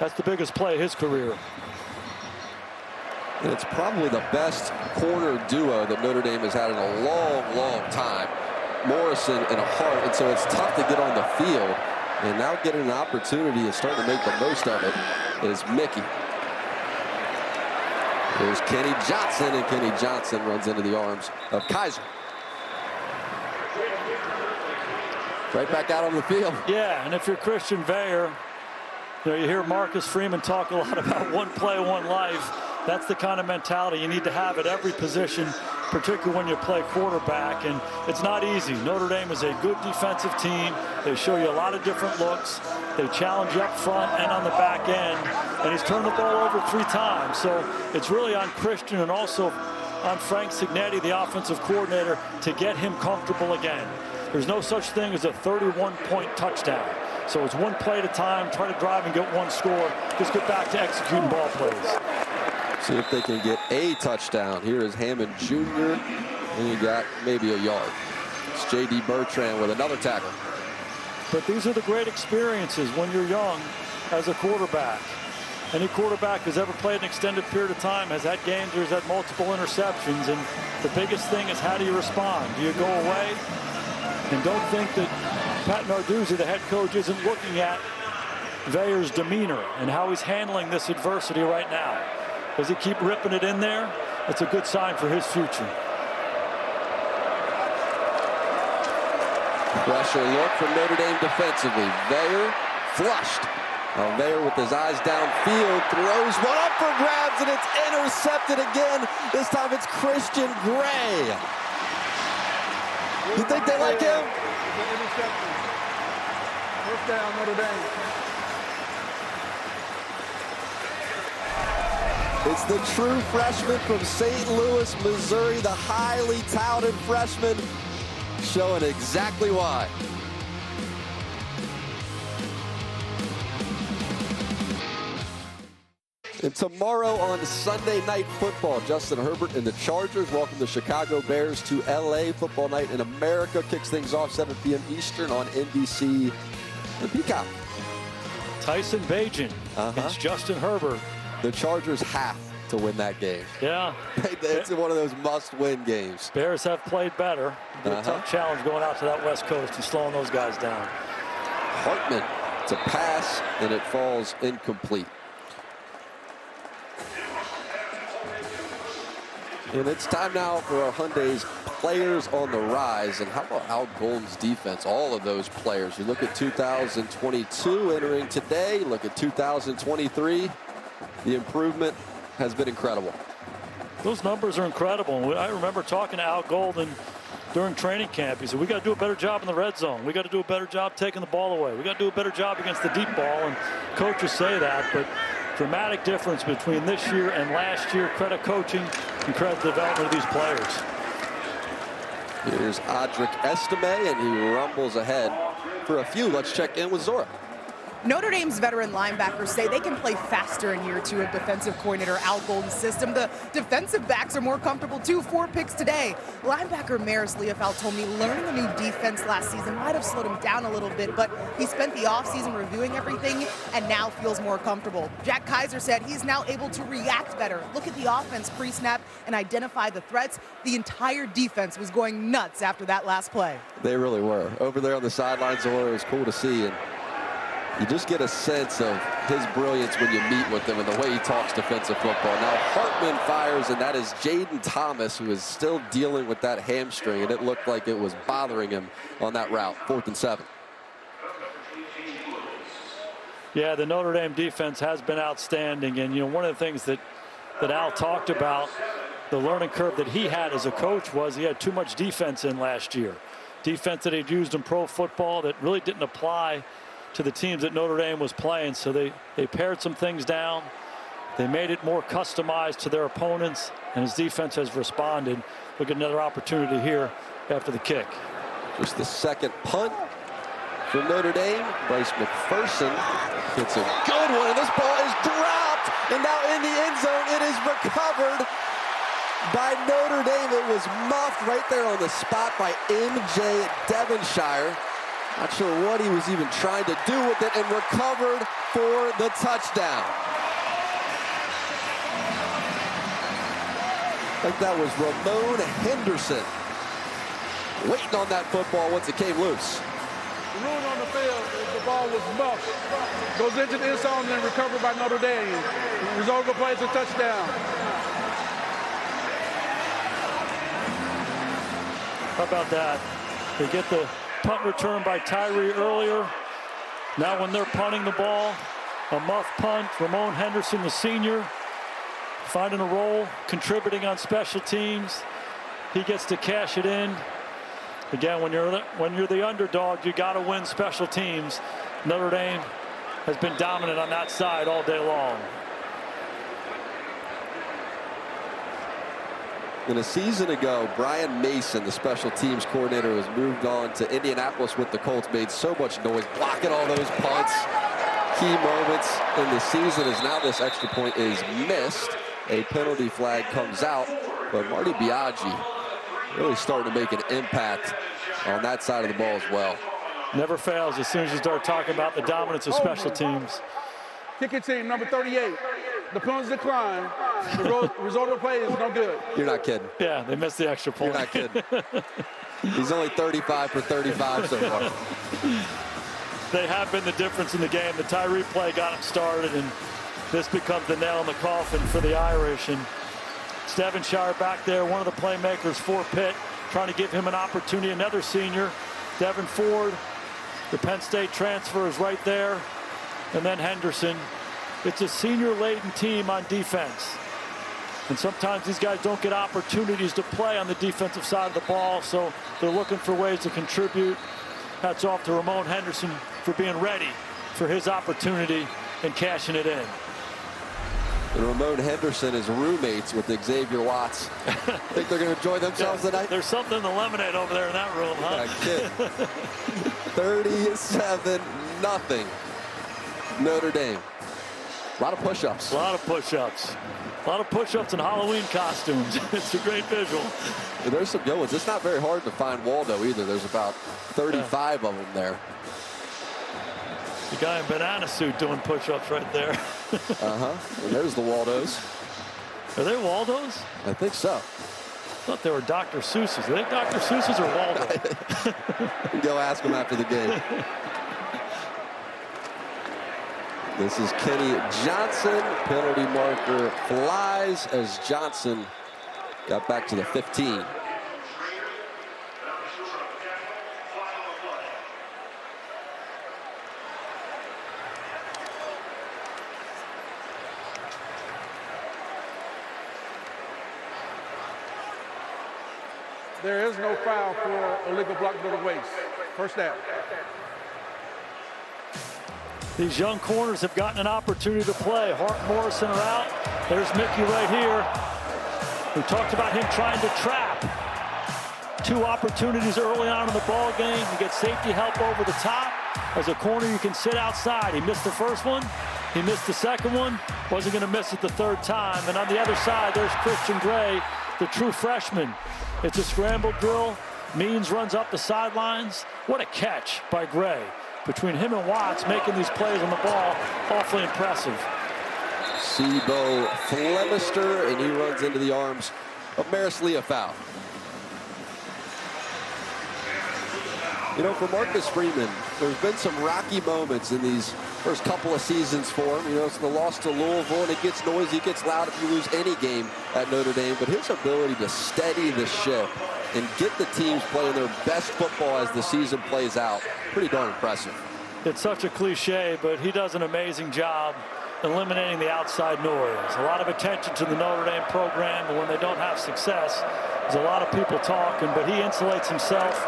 That's the biggest play of his career. And it's probably the best corner duo that Notre Dame has had in a long, long time. Morrison and Hart, and so it's tough to get on the field. And now getting an opportunity and starting to make the most of it is Mickey. There's Kenny Johnson, and Kenny Johnson runs into the arms of Kaiser. Right back out on the field. Yeah, and if you're Christian Veilleux, you hear Marcus Freeman talk a lot about one play, one life. That's the kind of mentality you need to have at every position, particularly when you play quarterback, and it's not easy. Notre Dame is a good defensive team. They show you a lot of different looks. They challenge you up front and on the back end, and he's turned the ball over 3 times. So it's really on Christian and also on Frank Cignetti, the offensive coordinator, to get him comfortable again. There's no such thing as a 31-point touchdown. So it's one play at a time, try to drive and get one score. Just get back to executing ball plays. See if they can get a touchdown. Here is Hammond Jr. And you got maybe a yard. It's J.D. Bertrand with another tackle. But these are the great experiences when you're young as a quarterback. Any quarterback who's ever played an extended period of time has had games where he's had multiple interceptions. And the biggest thing is, how do you respond? Do you go away? And don't think that Pat Narduzzi, the head coach, isn't looking at Veilleux's demeanor and how he's handling this adversity right now. Does he keep ripping it in there? It's a good sign for his future. Pressure look from Notre Dame defensively. Veilleux flushed. Veilleux with his eyes downfield throws one up for grabs, and it's intercepted again. This time it's Christian Gray. You think they like him? Interception. First down, Notre Dame. It's the true freshman from St. Louis, Missouri, the highly touted freshman, showing exactly why. And tomorrow on Sunday Night Football, Justin Herbert and the Chargers welcome the Chicago Bears to LA. Football Night in America kicks things off 7 p.m. Eastern on NBC. The Peacock. Tyson Bagent against Justin Herbert. The Chargers have to win that game. Yeah. It's one of those must-win games. Bears have played better. A tough challenge going out to that West Coast and slowing those guys down. Hartman to pass, and it falls incomplete. And it's time now for our Hyundai's players on the rise. And how about Al Golden's defense? All of those players. You look at 2022 entering today. Look at 2023. The improvement has been incredible. Those numbers are incredible. I remember talking to Al Golden during training camp. He said, we got to do a better job in the red zone. We got to do a better job taking the ball away. We got to do a better job against the deep ball. And coaches say that, but dramatic difference between this year and last year. Credit coaching and credit the development of these players. Here's Audric Estime, and he rumbles ahead for a few. Let's check in with Zora. Notre Dame's veteran linebackers say they can play faster in year 2 of defensive coordinator Al Golden's system. The defensive backs are more comfortable too. 4 picks today. Linebacker Maris Leofeld told me learning a new defense last season might have slowed him down a little bit, but he spent the offseason reviewing everything and now feels more comfortable. Jack Kaiser said he's now able to react better, look at the offense pre-snap, and identify the threats. The entire defense was going nuts after that last play. They really were. Over there on the sidelines, Zora, it was cool to see. And you just get a sense of his brilliance when you meet with him and the way he talks defensive football. Now Hartman fires, and that is Jaden Thomas, who is still dealing with that hamstring, and it looked like it was bothering him on that route. 4th and 7. Yeah, the Notre Dame defense has been outstanding. And, one of the things that Al talked about, the learning curve that he had as a coach, was he had too much defense in last year. Defense that he'd used in pro football that really didn't apply to the teams that Notre Dame was playing. So they pared some things down. They made it more customized to their opponents, and his defense has responded. Look at another opportunity here after the kick. Just the second punt for Notre Dame. Bryce McPherson hits a good one, and this ball is dropped, and now in the end zone it is recovered by Notre Dame. It was muffed right there on the spot by MJ Devonshire. Not sure what he was even trying to do with it, and recovered for the touchdown. I think that was Ramon Henderson waiting on that football once it came loose. The ruling on the field is the ball was muffed. Goes into the end zone and then recovered by Notre Dame. The result of the play is a touchdown. How about that? They get the punt return by Tyree earlier. Now when they're punting the ball, a muff punt. Ramon Henderson, the senior, finding a role, contributing on special teams. He gets to cash it in. Again, when you're the underdog, you got to win special teams. Notre Dame has been dominant on that side all day long. And a season ago, Brian Mason, the special teams coordinator, was moved on to Indianapolis with the Colts, made so much noise, blocking all those punts. Key moments in the season as now this extra point is missed. A penalty flag comes out, but Marty Biaggi really starting to make an impact on that side of the ball as well. Never fails as soon as you start talking about the dominance of special teams. Kicking team, number 38. The penalties decline. The result of the play is no good. You're not kidding. Yeah, they missed the extra point. You're not kidding. He's only 35 for 35 so far. They have been the difference in the game. The Tyree play got him started, and this becomes the nail in the coffin for the Irish. And Devonshire back there, one of the playmakers for Pitt, trying to give him an opportunity. Another senior, Devin Ford, the Penn State transfer, is right there. And then Henderson. It's a senior-laden team on defense. And sometimes these guys don't get opportunities to play on the defensive side of the ball, so they're looking for ways to contribute. Hats off to Ramon Henderson for being ready for his opportunity and cashing it in. And Ramon Henderson is roommates with Xavier Watts. Think they're going to enjoy themselves tonight? There's something in the lemonade over there in that room, huh? Yeah, 37-0. Notre Dame. A lot of push-ups. A lot of push-ups. A lot of push-ups and Halloween costumes. It's a great visual. And there's some good ones. It's not very hard to find Waldo either. There's about 35 of them there. The guy in banana suit doing push-ups right there. And there's the Waldos. Are they Waldos? I think so. I thought they were Dr. Seuss's. Are they Dr. Seuss's or Waldo? Go ask them after the game. This is Kenny Johnson. Penalty marker flies as Johnson got back to the 15. There is no foul for illegal block to the waist. First down. These young corners have gotten an opportunity to play. Hart and Morrison are out. There's Mickey right here. We talked about him trying to trap. 2 opportunities early on in the ball game. You get safety help over the top. As a corner, you can sit outside. He missed the first one. He missed the second one. Wasn't going to miss it the third time. And on the other side, there's Christian Gray, the true freshman. It's a scramble drill. Means runs up the sidelines. What a catch by Gray. Between him and Watts making these plays on the ball, awfully impressive. Sibo Flemister, and he runs into the arms of Maris Leofow. You know, for Marcus Freeman, there's been some rocky moments in these first couple of seasons for him. You know, it's the loss to Louisville, and it gets noisy, it gets loud if you lose any game at Notre Dame. But his ability to steady the ship and get the teams playing their best football as the season plays out, pretty darn impressive. It's such a cliche, but he does an amazing job eliminating the outside noise. A lot of attention to the Notre Dame program, but when they don't have success, there's a lot of people talking, but he insulates himself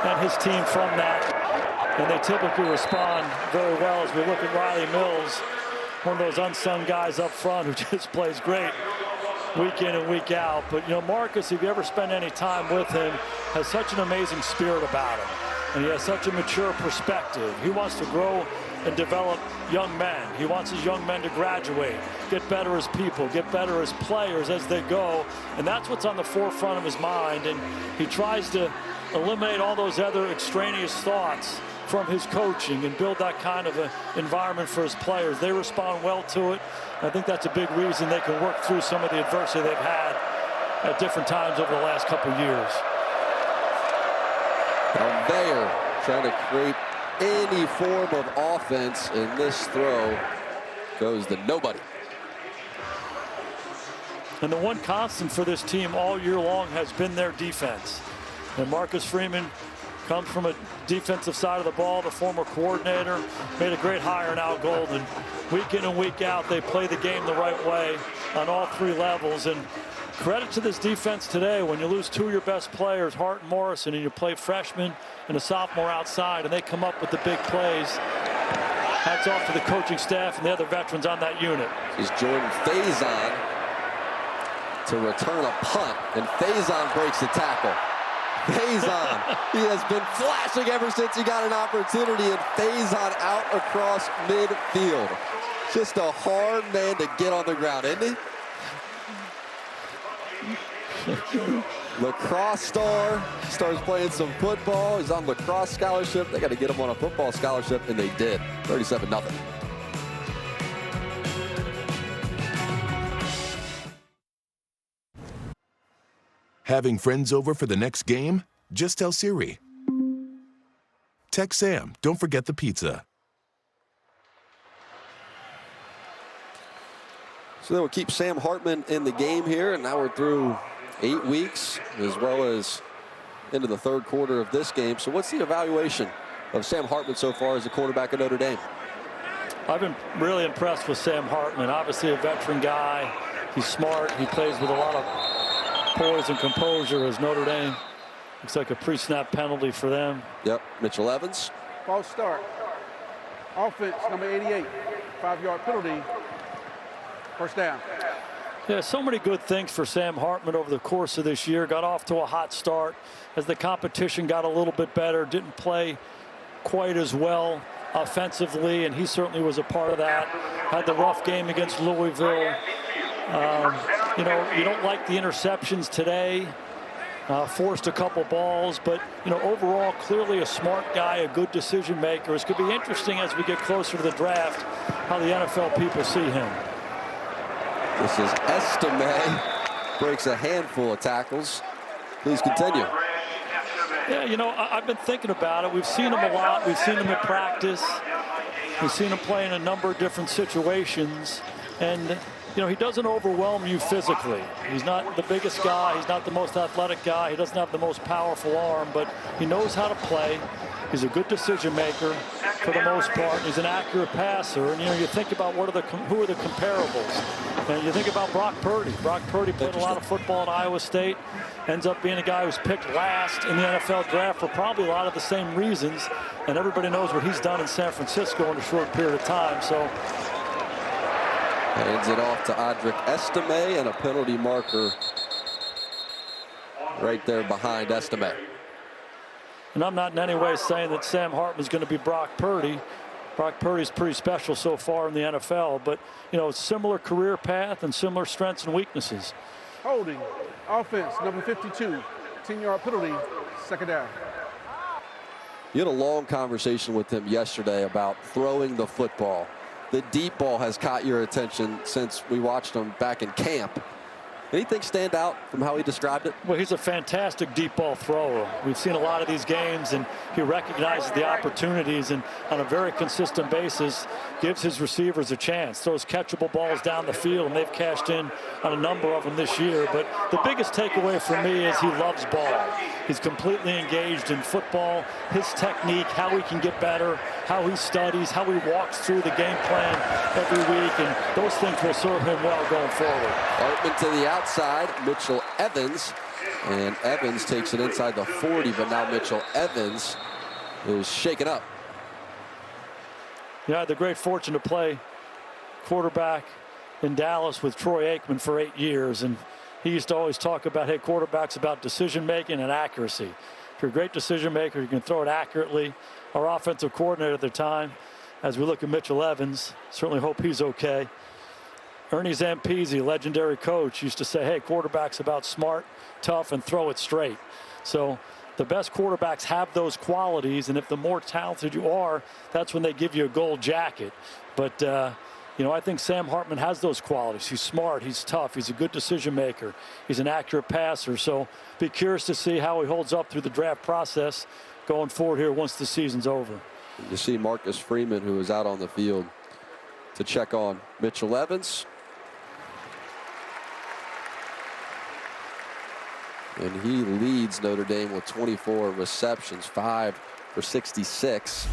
and his team from that, and they typically respond very well. As we look at Riley Mills, one of those unsung guys up front who just plays great week in and week out. But, you know, Marcus, if you ever spend any time with him, has such an amazing spirit about him. And he has such a mature perspective. He wants to grow and develop young men. He wants his young men to graduate, get better as people, get better as players as they go. And that's what's on the forefront of his mind. And he tries to eliminate all those other extraneous thoughts from his coaching and build that kind of an environment for his players. They respond well to it. I think that's a big reason they can work through some of the adversity they've had at different times over the last couple of years. Now they're trying to create any form of offense, and this throw goes to nobody. And the one constant for this team all year long has been their defense. And Marcus Freeman comes from a defensive side of the ball, the former coordinator, made a great hire in Al Golden. Week in and week out, they play the game the right way on all three levels. And credit to this defense today. When you lose two of your best players, Hart and Morrison, and you play freshman and a sophomore outside, and they come up with the big plays, hats off to the coaching staff and the other veterans on that unit. Is Jordan Faison to return a punt, and Faison breaks the tackle. Faison, he has been flashing ever since he got an opportunity, and Faison out across midfield. Just a hard man to get on the ground, isn't he? Lacrosse star, starts playing some football. He's on lacrosse scholarship. They got to get him on a football scholarship, and they did. 37-0. Having friends over for the next game? Just tell Siri. Text Sam, don't forget the pizza. So they'll keep Sam Hartman in the game here, and now we're through 8 weeks, as well as into the third quarter of this game. So what's the evaluation of Sam Hartman so far as a quarterback at Notre Dame? I've been really impressed with Sam Hartman. Obviously a veteran guy. He's smart. He plays with a lot of poise and composure as Notre Dame. Looks like a pre-snap penalty for them. Yep, Mitchell Evans. False start. Offense, number 88. 5-yard penalty. First down. Yeah, so many good things for Sam Hartman over the course of this year. Got off to a hot start as the competition got a little bit better. Didn't play quite as well offensively, and he certainly was a part of that. Had the rough game against Louisville. You know, you don't like the interceptions today. Forced a couple balls, but, you know, overall, clearly a smart guy, a good decision maker. It's going to be interesting as we get closer to the draft how the NFL people see him. This is Estime. Breaks a handful of tackles. Please continue. Yeah, you know, I've been thinking about it. We've seen him a lot. We've seen him in practice. We've seen him play in a number of different situations. And, you know, he doesn't overwhelm you physically. He's not the biggest guy. He's not the most athletic guy. He doesn't have the most powerful arm, but he knows how to play. He's a good decision maker for the most part. He's an accurate passer. And, you know, you think about who are the comparables. And you think about Brock Purdy. Brock Purdy played a lot of football at Iowa State. Ends up being a guy who's picked last in the NFL draft for probably a lot of the same reasons. And everybody knows what he's done in San Francisco in a short period of time. So hands it off to Audric Estime, and a penalty marker right there behind Estime. And I'm not in any way saying that Sam Hartman's going to be Brock Purdy. Brock Purdy's pretty special so far in the NFL, but, you know, similar career path and similar strengths and weaknesses. Holding. Offense, number 52. 10-yard penalty. Second down. You had a long conversation with him yesterday about throwing the football. The deep ball has caught your attention since we watched him back in camp. Anything stand out from how he described it? Well, he's a fantastic deep ball thrower. We've seen a lot of these games, and he recognizes the opportunities, and on a very consistent basis gives his receivers a chance. Throws catchable balls down the field, and they've cashed in on a number of them this year. But the biggest takeaway for me is he loves ball. He's completely engaged in football, his technique, how he can get better, how he studies, how he walks through the game plan every week, and those things will serve him well going forward. Hartman to the outside, Mitchell Evans, and Evans takes it inside the 40, but now Mitchell Evans is shaken up. Yeah, I had the great fortune to play quarterback in Dallas with Troy Aikman for 8 years, and he used to always talk about, hey, quarterback's about decision making and accuracy. If you're a great decision maker, you can throw it accurately. Our offensive coordinator at the time, as we look at Mitchell Evans, certainly hope he's okay. Ernie Zampese, legendary coach, used to say, hey, quarterback's about smart, tough, and throw it straight. So the best quarterbacks have those qualities, and if the more talented you are, that's when they give you a gold jacket. But you know, I think Sam Hartman has those qualities. He's smart, he's tough, he's a good decision maker, he's an accurate passer. So be curious to see how he holds up through the draft process going forward here once the season's over. You see Marcus Freeman, who is out on the field to check on Mitchell Evans. And he leads Notre Dame with 24 receptions, 5 for 66.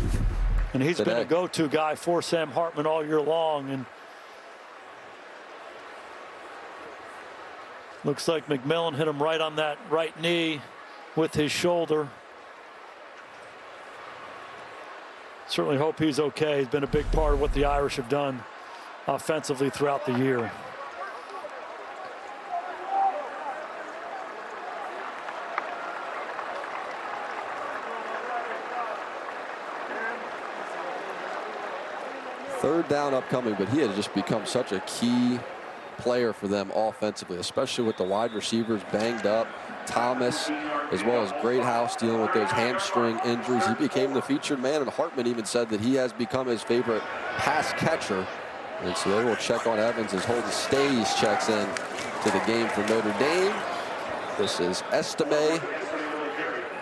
And he's today been a go-to guy for Sam Hartman all year long. And looks like McMillan hit him right on that right knee with his shoulder. Certainly hope he's okay. He's been a big part of what the Irish have done offensively throughout the year. Third down upcoming, but he has just become such a key player for them offensively, especially with the wide receivers banged up. Thomas, as well as Greathouse, dealing with those hamstring injuries. He became the featured man, and Hartman even said that he has become his favorite pass catcher. And so they will check on Evans as Holden Stays checks in to the game for Notre Dame. This is Estime,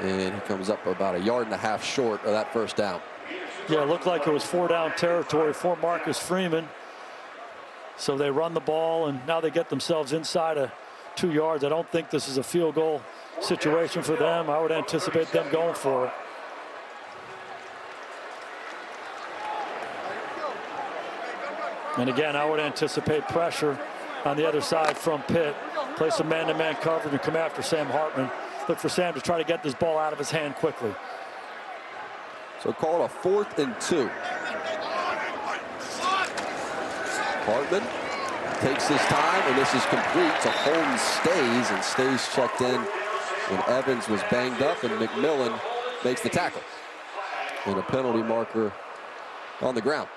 and he comes up about 1.5 yards short of that first down. Yeah, it looked like it was 4-down territory for Marcus Freeman. So they run the ball, and now they get themselves inside of 2 yards. I don't think this is a field goal situation for them. I would anticipate them going for it. And again, I would anticipate pressure on the other side from Pitt. Play some man-to-man coverage and come after Sam Hartman. Look for Sam to try to get this ball out of his hand quickly. So call it a 4th and 2. Hartman takes his time, and this is complete to Holden Stays, and Stays checked in when Evans was banged up, and McMillan makes the tackle. And a penalty marker on the ground.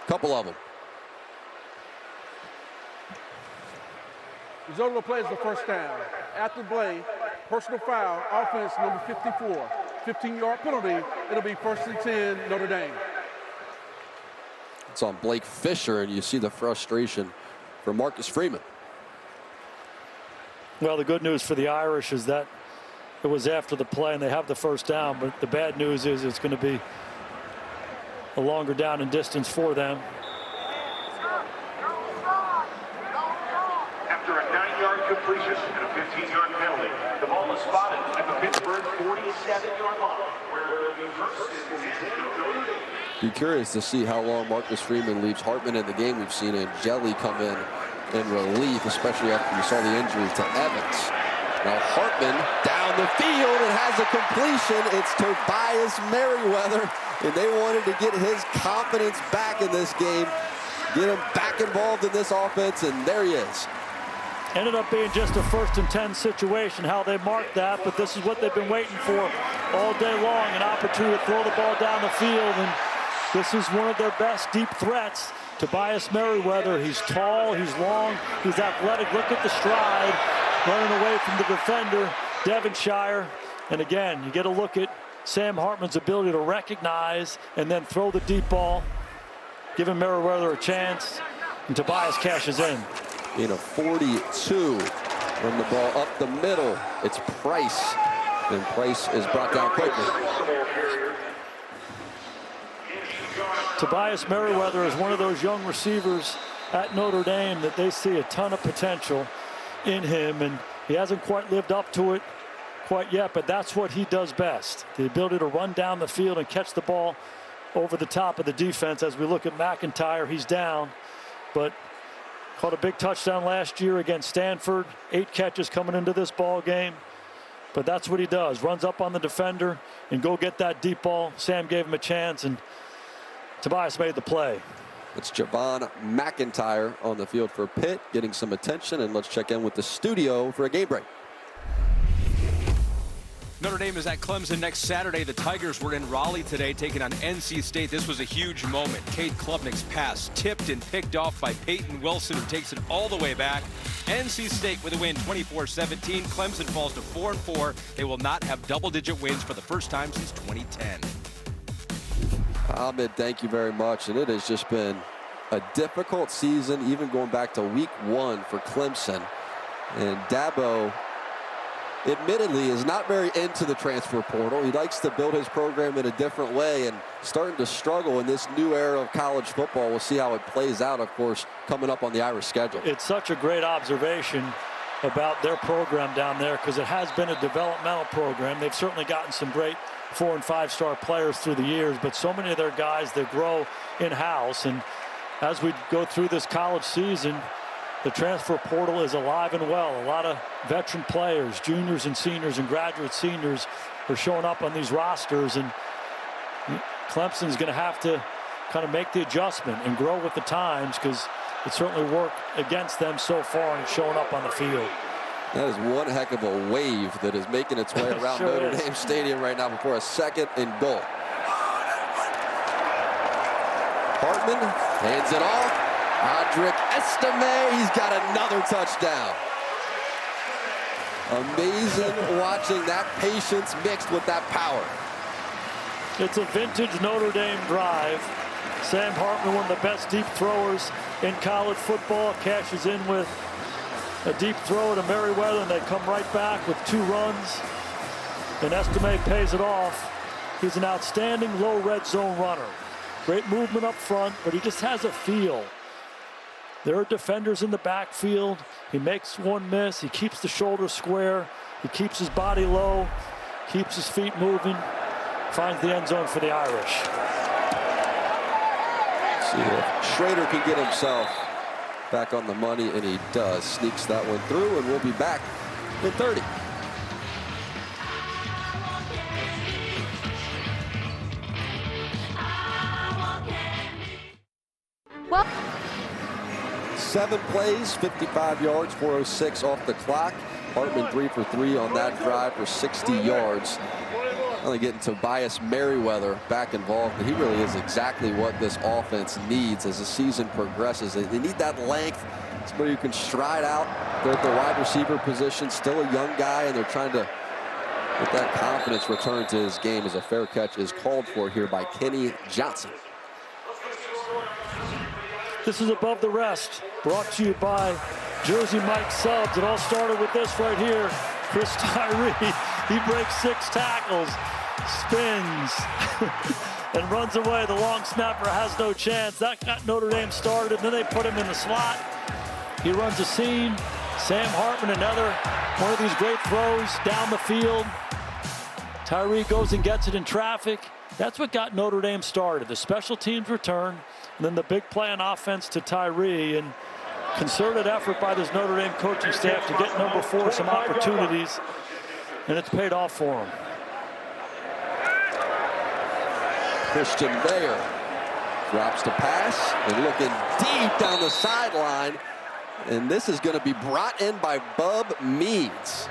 Couple of them. Result of the play is the first down. After the play, personal foul, offense number 54. 15-yard penalty. It'll be 1st and 10, Notre Dame. It's on Blake Fisher, and you see the frustration for Marcus Freeman. Well, the good news for the Irish is that it was after the play and they have the first down, but the bad news is it's going to be a longer down and distance for them. After a 9-yard completion and a 15-yard penalty, the ball is spotted at the Pittsburgh 47-yard line, where it will be 1st and 10. Be curious to see how long Marcus Freeman leaves Hartman in the game. We've seen Angeli come in relief, especially after we saw the injury to Evans. Now Hartman down the field and has a completion. It's Tobias Merriweather, and they wanted to get his confidence back in this game, get him back involved in this offense, and there he is. Ended up being just a 1st and 10 situation, how they marked that, but this is what they've been waiting for all day long, an opportunity to throw the ball down the field, and this is one of their best deep threats. Tobias Merriweather, he's tall, he's long, he's athletic. Look at the stride, running away from the defender, Devonshire. And again, you get a look at Sam Hartman's ability to recognize and then throw the deep ball, giving Merriweather a chance, and Tobias cashes in. In a 42, run the ball up the middle. It's Price, and Price is brought down quickly. Tobias Merriweather is one of those young receivers at Notre Dame that they see a ton of potential in him, and he hasn't quite lived up to it quite yet, but that's what he does best. The ability to run down the field and catch the ball over the top of the defense. As we look at McIntyre, he's down, but caught a big touchdown last year against Stanford. 8 catches coming into this ball game. But that's what he does. Runs up on the defender and go get that deep ball. Sam gave him a chance, and Tobias made the play. It's Javon McIntyre on the field for Pitt, getting some attention. And let's check in with the studio for a game break. Notre Dame is at Clemson next Saturday. The Tigers were in Raleigh today taking on NC State. This was a huge moment. Cade Klubnik's pass tipped and picked off by Peyton Wilson, who takes it all the way back. NC State with a win 24-17. Clemson falls to 4-4. They will not have double-digit wins for the first time since 2010. Ahmed, thank you very much. And it has just been a difficult season, even going back to week 1 for Clemson. And Dabo, admittedly, is not very into the transfer portal. He likes to build his program in a different way and starting to struggle in this new era of college football. We'll see how it plays out, of course, coming up on the Irish schedule. It's such a great observation about their program down there, because it has been a developmental program. They've certainly gotten some great 4- and 5-star players through the years, but so many of their guys, they grow in-house. And as we go through this college season, the transfer portal is alive and well. A lot of veteran players, juniors and seniors and graduate seniors are showing up on these rosters, and Clemson's going to have to kind of make the adjustment and grow with the times, because it certainly worked against them so far and showing up on the field. That is one heck of a wave that is making its way around Sure Notre is. Dame Stadium right now before a 2nd and goal. Hartman hands it off. Audric Estime, he's got another touchdown. Amazing watching that patience mixed with that power. It's a vintage Notre Dame drive. Sam Hartman, one of the best deep throwers in college football, cashes in with a deep throw to Merriweather, and they come right back with 2 runs. And Estime pays it off. He's an outstanding low red zone runner. Great movement up front, but he just has a feel. There are defenders in the backfield. He makes one miss. He keeps the shoulders square. He keeps his body low, keeps his feet moving, finds the end zone for the Irish. See if Schrader can get himself back on the money, and he does. Sneaks that one through, and we'll be back in 30. Well, 7 plays, 55 yards, 4:06 off the clock. Hartman 3 for 3 on that drive for 60 yards. Only getting Tobias Merriweather back involved, but he really is exactly what this offense needs as the season progresses. They need that length, somebody who can stride out. They're at the wide receiver position, still a young guy, and they're trying to get that confidence returned to his game, as a fair catch is called for here by Kenny Johnson. This is Above the Rest, brought to you by Jersey Mike Subs. It all started with this right here. Chris Tyree, he breaks 6 tackles, spins, and runs away. The long snapper has no chance. That got Notre Dame started. Then they put him in the slot. He runs a seam. Sam Hartman, another one of these great throws down the field. Tyree goes and gets it in traffic. That's what got Notre Dame started. The special teams return, and then the big play on offense to Tyree, and concerted effort by this Notre Dame coaching staff to get number 4 some opportunities, and it's paid off for him. Christian Bayer drops to pass and looking deep down the sideline, and this is going to be brought in by Bub Meads.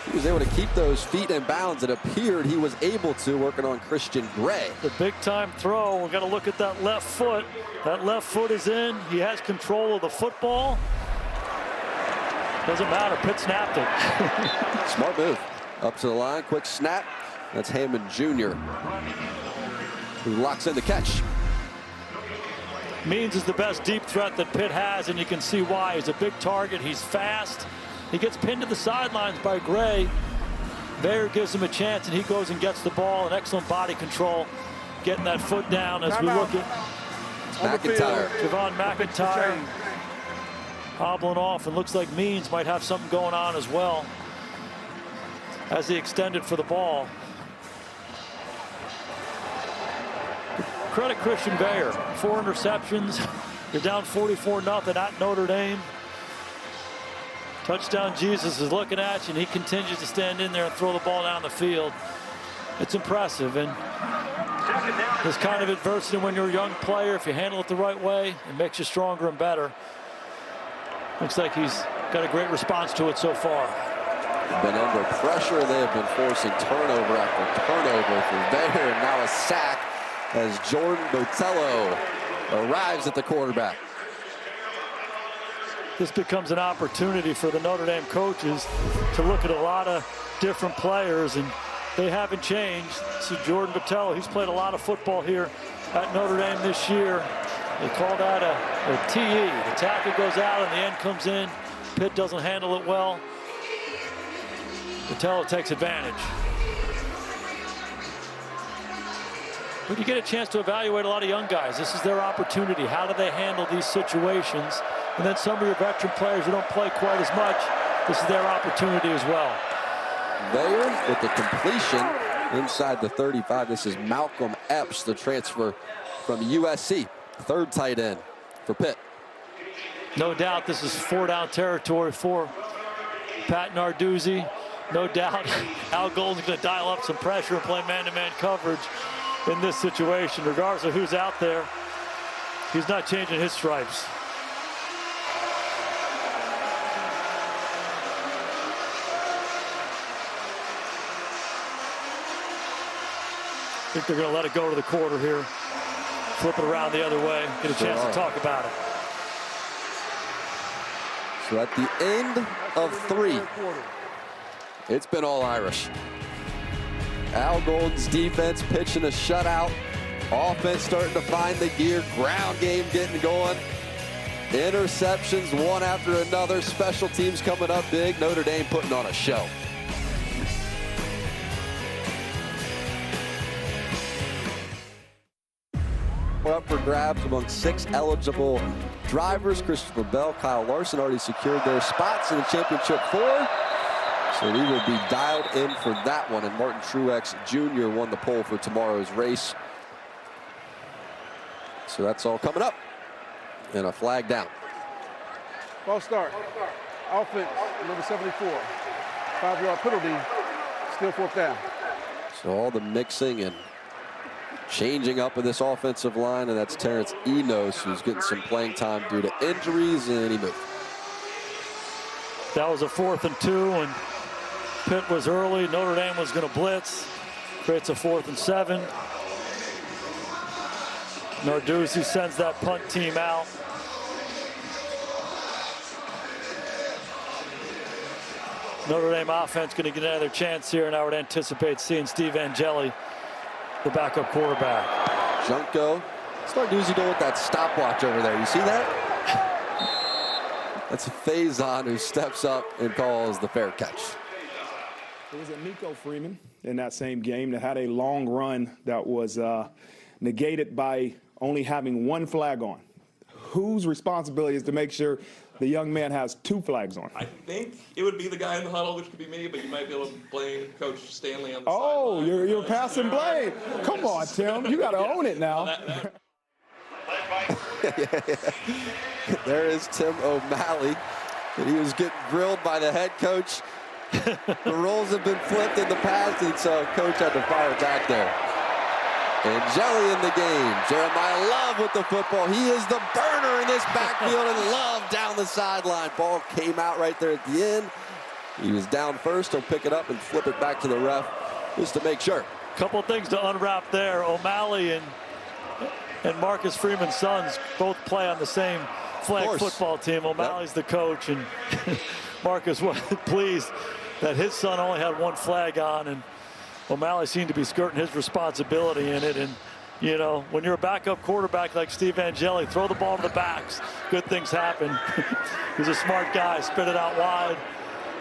He was able to keep those feet in bounds. It appeared he was able to, working on Christian Gray. The big time throw. We're going to look at that left foot. That left foot is in. He has control of the football. Doesn't matter. Pitt snapped it. Smart move. Up to the line, quick snap. That's Hammond Jr., who locks in the catch. Means is the best deep threat that Pitt has, and you can see why. He's a big target. He's fast. He gets pinned to the sidelines by Gray. Bayer gives him a chance, and he goes and gets the ball. An excellent body control, getting that foot down as we look at McIntyre. Javon McIntyre hobbling off, and looks like Means might have something going on as well as he extended for the ball. Credit Christian Bayer, 4 interceptions. You're down 44-0 at Notre Dame. Touchdown Jesus is looking at you, and he continues to stand in there and throw the ball down the field. It's impressive, and this kind of adversity when you're a young player, if you handle it the right way, it makes you stronger and better. Looks like he's got a great response to it so far. been under pressure. They have been forcing turnover after turnover from there, and now a sack as Jordan Botello arrives at the quarterback. This becomes an opportunity for the Notre Dame coaches to look at a lot of different players, and they haven't changed. So Jordan Botello, he's played a lot of football here at Notre Dame this year. They call that a TE. The tackle goes out and the end comes in. Pitt doesn't handle it well. Botello takes advantage. But you get a chance to evaluate a lot of young guys. This is their opportunity. How do they handle these situations? And then some of your veteran players who don't play quite as much, this is their opportunity as well. There with the completion inside the 35. This is Malcolm Epps, the transfer from USC, third tight end for Pitt. No doubt this is 4-down territory for Pat Narduzzi. No doubt Al Golden's going to dial up some pressure and play man-to-man coverage in this situation. Regardless of who's out there, he's not changing his stripes. I think they're going to let it go to the quarter here. Flip it around the other way. Get a chance to talk about it. So at the end of 3, it's been all Irish. Al Golden's defense pitching a shutout. Offense starting to find the gear. Ground game getting going. Interceptions one after another. Special teams coming up big. Notre Dame putting on a show. Up for grabs among 6 eligible drivers. Christopher Bell, Kyle Larson already secured their spots in the championship 4. So we will be dialed in for that one. And Martin Truex Jr. won the pole for tomorrow's race. So that's all coming up. And a flag down. False start. Offense, number 74. 5-yard penalty. Still 4th down. So all the mixing and changing up of this offensive line, and that's Terrence Enos, who's getting some playing time due to injuries, and he moved. That was a 4th and 2, and Pitt was early. Notre Dame was going to blitz. Creates a 4th and 7. Narduzzi sends that punt team out. Notre Dame offense going to get another chance here, and I would anticipate seeing Steve Angeli, the backup quarterback. Junko. It's Narduzzi doing with that stopwatch over there. You see that? That's Faison who steps up and calls the fair catch. There was a Nico Freeman in that same game that had a long run that was negated by only having 1 flag on. Whose responsibility is to make sure the young man has 2 flags on? I think it would be the guy in the huddle, which could be me, but you might be able to blame Coach Stanley on the sideline. You're passing blame. Come on, Tim. You got to own it now. There is Tim O'Malley. And he was getting grilled by the head coach. The roles have been flipped in the past, and so Coach had to fire back there. Angeli in the game. Jeremiah Love with the football. He is the burner in this backfield, and Love down the sideline. Ball came out right there at the end. He was down first. He'll pick it up and flip it back to the ref just to make sure. Couple things to unwrap there. O'Malley and Marcus Freeman's sons both play on the same flag football team. O'Malley's the coach, and Marcus was pleased that his son only had 1 flag on, and O'Malley seemed to be skirting his responsibility in it. And, you know, when you're a backup quarterback like Steve Angeli, throw the ball to the backs. Good things happen. He's a smart guy. Spit it out wide.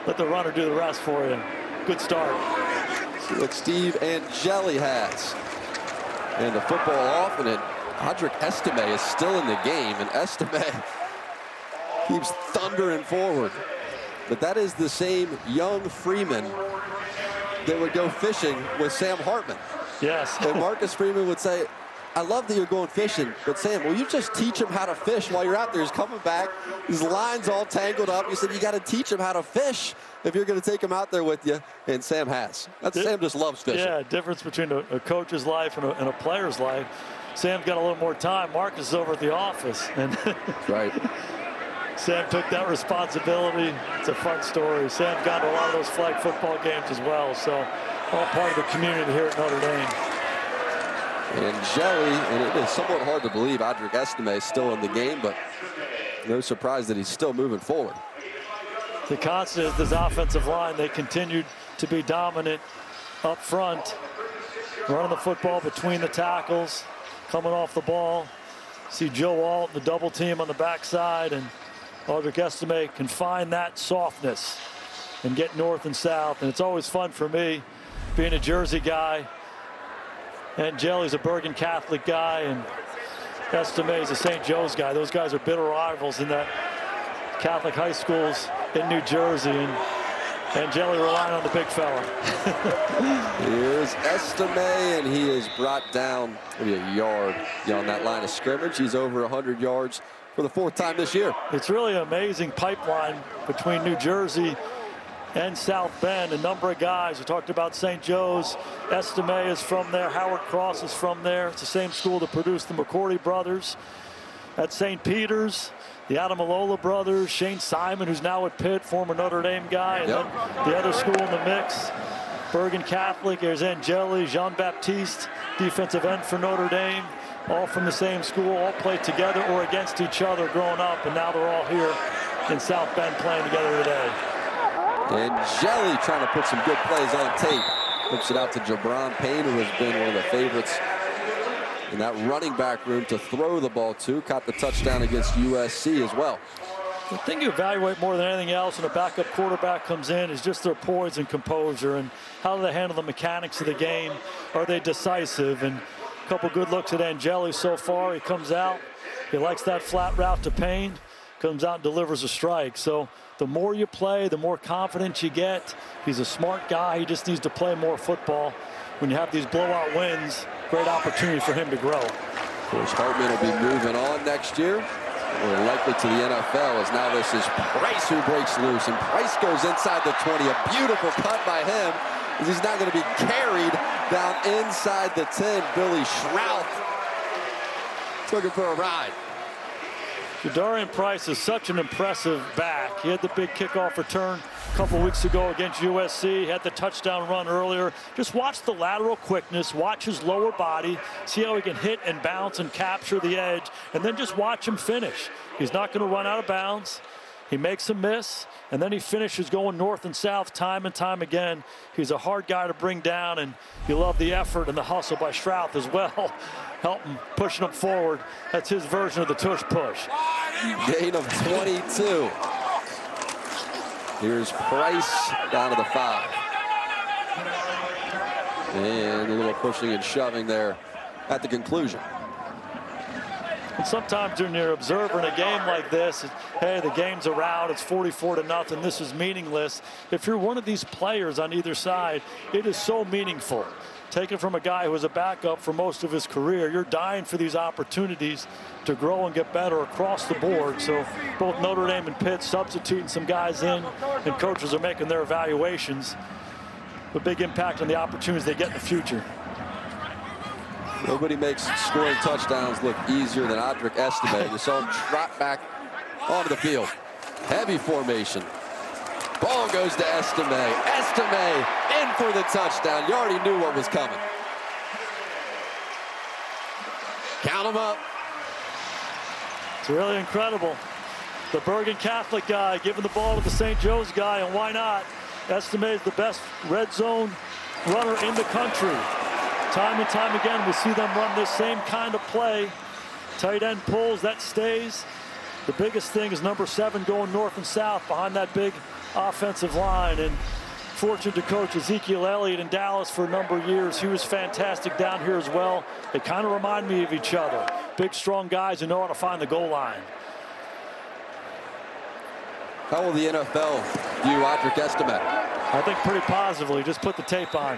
Let the runner do the rest for you. Good start. See what Steve Angeli has. And the football off, and Audric Estime is still in the game, and Estime keeps thundering forward. But that is the same young Freeman that would go fishing with Sam Hartman. Yes. And Marcus Freeman would say, I love that you're going fishing, but Sam, will you just teach him how to fish while you're out there? He's coming back, his line's all tangled up. You said, you got to teach him how to fish if you're going to take him out there with you, and Sam has. Sam just loves fishing. Yeah, difference between a coach's life and a player's life. Sam's got a little more time. Marcus is over at the office. And right. Sam took that responsibility. It's a fun story. Sam got to a lot of those flag football games as well, so all part of the community here at Notre Dame. And Jelly, and it is somewhat hard to believe Audric Estime is still in the game, but no surprise that he's still moving forward. The constant is this offensive line. They continued to be dominant up front, running the football between the tackles, coming off the ball. See Joe Alt, the double team on the backside, and Audric Estime can find that softness and get north and south. And it's always fun for me, being a Jersey guy, and Jelly's a Bergen Catholic guy, and Estime is a St. Joe's guy. Those guys are bitter rivals in that Catholic high schools in New Jersey, and Jelly relying on the big fella. Here's Estime, and he is brought down maybe a yard on that line of scrimmage. He's over 100 yards for the 4th time this year. It's really an amazing pipeline between New Jersey and South Bend. A number of guys. We talked about St. Joe's. Estime is from there. Howard Cross is from there. It's the same school that produced the McCourty brothers. At St. Peter's, the Adamalola brothers, Shane Simon, who's now at Pitt, former Notre Dame guy, and then the other school in the mix, Bergen Catholic. There's Angeli, Jean-Baptiste, defensive end for Notre Dame, all from the same school, all played together or against each other growing up, and now they're all here in South Bend playing together today. And Jelly trying to put some good plays on tape. Flips it out to Jabron Payne, who has been one of the favorites in that running back room to throw the ball to. Caught the touchdown against USC as well. The thing you evaluate more than anything else when a backup quarterback comes in is just their poise and composure, and how do they handle the mechanics of the game. Are they decisive? And a couple good looks at Angeli so far. He comes out, he likes that flat route to Payne, comes out and delivers a strike. So the more you play, the more confidence you get. He's a smart guy. He just needs to play more football. When you have these blowout wins, great opportunity for him to grow. Coach Hartman will be moving on next year, or likely to the NFL, as now this is Price who breaks loose, and Price goes inside the 20. A beautiful cut by him, as he's not going to be carried down inside the 10. Billy Schrouth took him for a ride. Jadarian Price is such an impressive back. He had the big kickoff return a couple weeks ago against USC. He had the touchdown run earlier. Just watch the lateral quickness, watch his lower body, see how he can hit and bounce and capture the edge, and then just watch him finish. He's not going to run out of bounds. He makes a miss, and then he finishes going north and south time and time again. He's a hard guy to bring down, and you love the effort and the hustle by Schrouth as well. Helping, pushing him forward. That's his version of the tush push. Gain of 22. Here's Price down to the 5. And a little pushing and shoving there at the conclusion. And sometimes when you're observing a game like this, hey, the game's around, it's 44-0, this is meaningless. If you're one of these players on either side, it is so meaningful. Taken from a guy who was a backup for most of his career, you're dying for these opportunities to grow and get better across the board. So both Notre Dame and Pitt substituting some guys in, and coaches are making their evaluations. A big impact on the opportunities they get in the future. Nobody makes scoring touchdowns look easier than Audric Estime. You saw him trot back onto the field. Heavy formation. Ball goes to Estime. Estime in for the touchdown. You already knew what was coming. Count him up. It's really incredible. The Bergen Catholic guy giving the ball to the St. Joe's guy, and why not? Estime is the best red zone runner in the country. Time and time again, we see them run this same kind of play. Tight end pulls, that stays. The biggest thing is number 7 going north and south behind that big offensive line. And fortunate to coach Ezekiel Elliott in Dallas for a number of years. He was fantastic down here as well. They kind of remind me of each other. Big, strong guys who know how to find the goal line. How will the NFL view Audric Estime? I think pretty positively. Just put the tape on.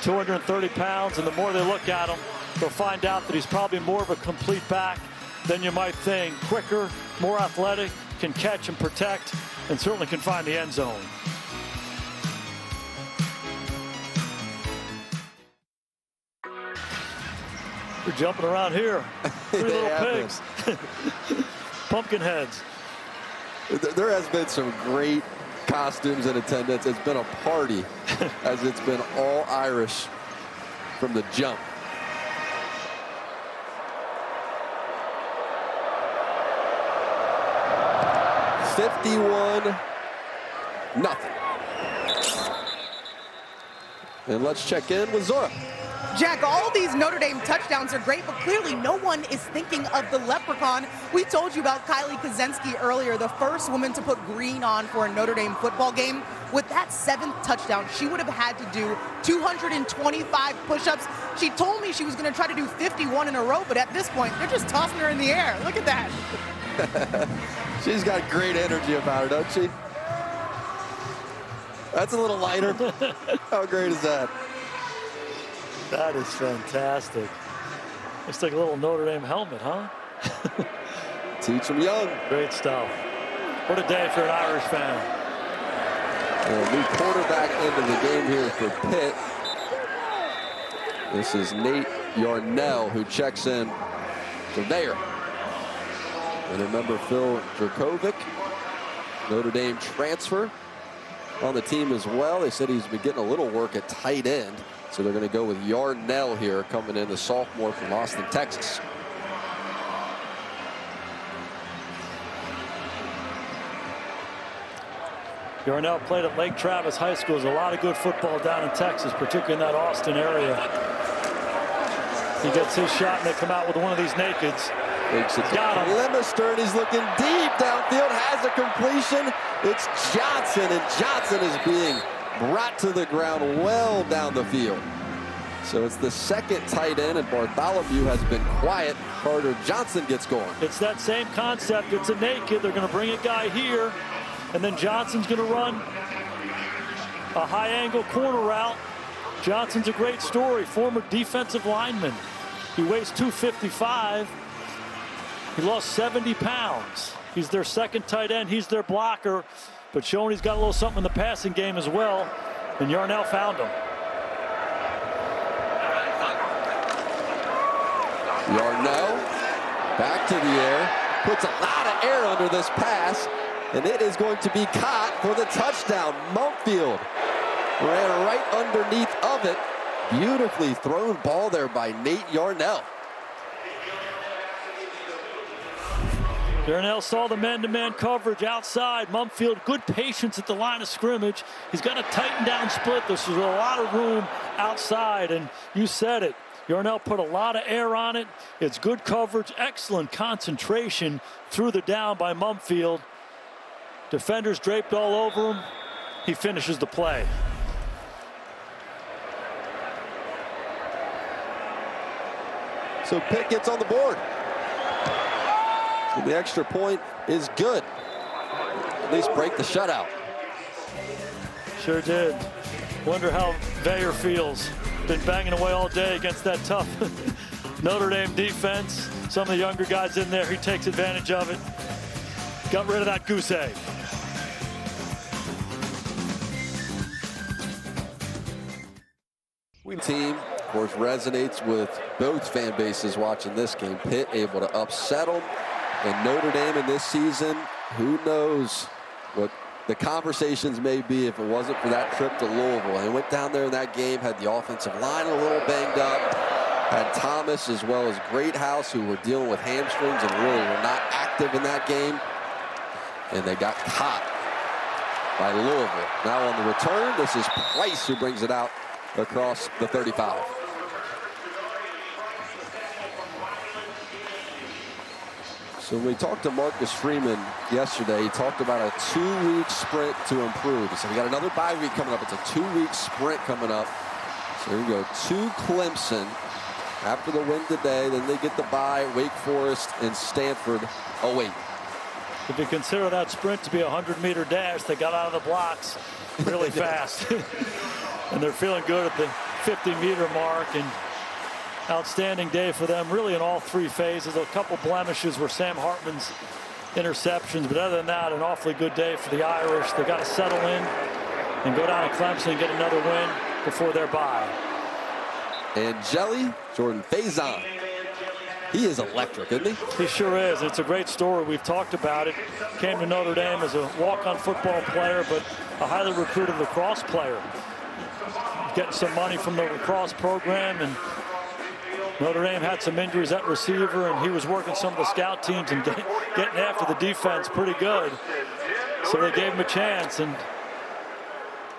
230 pounds, and the more they look at him, they'll find out that he's probably more of a complete back than you might think. Quicker, more athletic, can catch and protect, and certainly can find the end zone. They're jumping around here. 3 little pigs. Pumpkin heads. There has been some great costumes in attendance. It's been a party as it's been all Irish from the jump. $51-0. And let's check in with Zora. Jack, all these Notre Dame touchdowns are great, but clearly no one is thinking of the leprechaun. We told you about Kylie Kazensky earlier, the first woman to put green on for a Notre Dame football game. With that 7th touchdown, she would have had to do 225 push-ups. She told me she was going to try to do 51 in a row, but at this point, they're just tossing her in the air. Look at that. She's got great energy about her, don't she? That's a little lighter. How great is that? That is fantastic. It's like a little Notre Dame helmet, huh? Teach them young. Great stuff. What a day for an Irish fan. A new quarterback into the game here for Pitt. This is Nate Yarnell, who checks in for Vayer. And remember Phil Dracovic, Notre Dame transfer, on the team as well. They said he's been getting a little work at tight end. So they're going to go with Yarnell here, coming in, the sophomore from Austin, Texas. Yarnell played at Lake Travis High School. There's a lot of good football down in Texas, particularly in that Austin area. He gets his shot, and they come out with one of these nakeds. Makes it got him. Lemister, and he's looking deep downfield, has a completion. It's Johnson, and Johnson is being brought to the ground well down the field. So it's the second tight end, and Bartholomew has been quiet. Carter Johnson gets going. It's that same concept. It's a naked. They're going to bring a guy here, and then Johnson's going to run a high-angle corner route. Johnson's a great story, former defensive lineman. He weighs 255. He lost 70 pounds. He's their second tight end. He's their blocker, but showing he's got a little something in the passing game as well, and Yarnell found him. Yarnell back to the air, puts a lot of air under this pass, and it is going to be caught for the touchdown. Mumpfield ran right underneath of it. Beautifully thrown ball there by Nate Yarnell. Yarnell saw the man-to-man coverage outside. Mumpfield, good patience at the line of scrimmage. He's got a tighten down split. There's a lot of room outside, and you said it. Yarnell put a lot of air on it. It's good coverage, excellent concentration through the down by Mumpfield. Defenders draped all over him. He finishes the play. So Pitt gets on the board. And the extra point is good. At least break the shutout. Sure did. Wonder how Vayer feels. Been banging away all day against that tough Notre Dame defense. Some of the younger guys in there, he takes advantage of it. Got rid of that goose egg. Team, of course, resonates with both fan bases watching this game. Pitt able to upset them. And Notre Dame in this season, who knows what the conversations may be if it wasn't for that trip to Louisville. They went down there in that game, had the offensive line a little banged up, had Thomas as well as Greathouse, who were dealing with hamstrings and really were not active in that game. And they got caught by Louisville. Now on the return, this is Price who brings it out across the 35. So when we talked to Marcus Freeman yesterday, he talked about a 2-week sprint to improve. So we got another bye week coming up. It's a 2-week sprint coming up. So here we go, to Clemson after the win today. Then they get the bye, Wake Forest and Stanford away. If you consider that sprint to be a 100-meter dash, they got out of the blocks really fast. And they're feeling good at the 50-meter mark. And outstanding day for them, really in all three phases. A couple blemishes were Sam Hartman's interceptions, but other than that, an awfully good day for the Irish. They got to settle in and go down to Clemson and get another win before their bye. And Jelly, Jordan Faison He is electric, isn't he? He sure is. It's a great story. We've talked about it. Came to Notre Dame as a walk-on football player, but a highly recruited lacrosse player. Getting some money from the lacrosse program, and Notre Dame had some injuries at receiver, and he was working some of the scout teams and getting after the defense pretty good. So they gave him a chance, and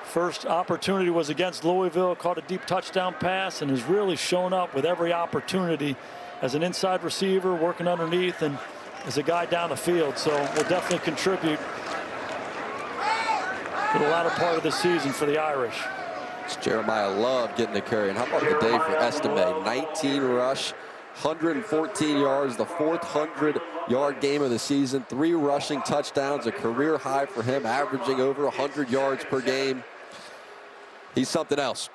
first opportunity was against Louisville, caught a deep touchdown pass, and has really shown up with every opportunity as an inside receiver, working underneath, and as a guy down the field. So will definitely contribute to the latter part of the season for the Irish. It's Jeremiah Love getting the carry. And how about the day for Estime? 19 rush, 114 yards, the fourth 100-yard game of the season. 3 rushing touchdowns, a career high for him, averaging over 100 yards per game. He's something else.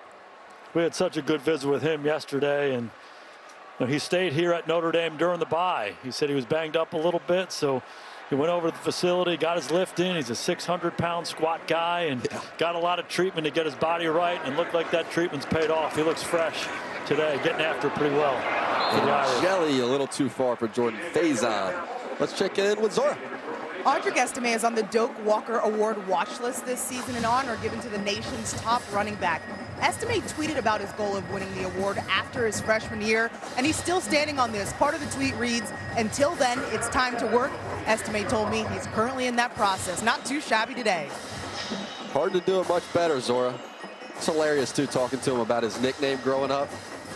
We had such a good visit with him yesterday, and he stayed here at Notre Dame during the bye. He said he was banged up a little bit, so he went over to the facility, got his lift in. He's a 600-pound squat guy, and got a lot of treatment to get his body right, and looked like that treatment's paid off. He looks fresh today, getting after it pretty well. And Jelly a little too far for Jordan Faison. Let's check in with Zora. Audric Estime is on the Doak Walker Award watch list this season, an honor given to the nation's top running back. Estime tweeted about his goal of winning the award after his freshman year, and he's still standing on this. Part of the tweet reads, "Until then, it's time to work." Estime told me he's currently in that process. Not too shabby today. Hard to do it much better, Zora. It's hilarious, too, talking to him about his nickname growing up.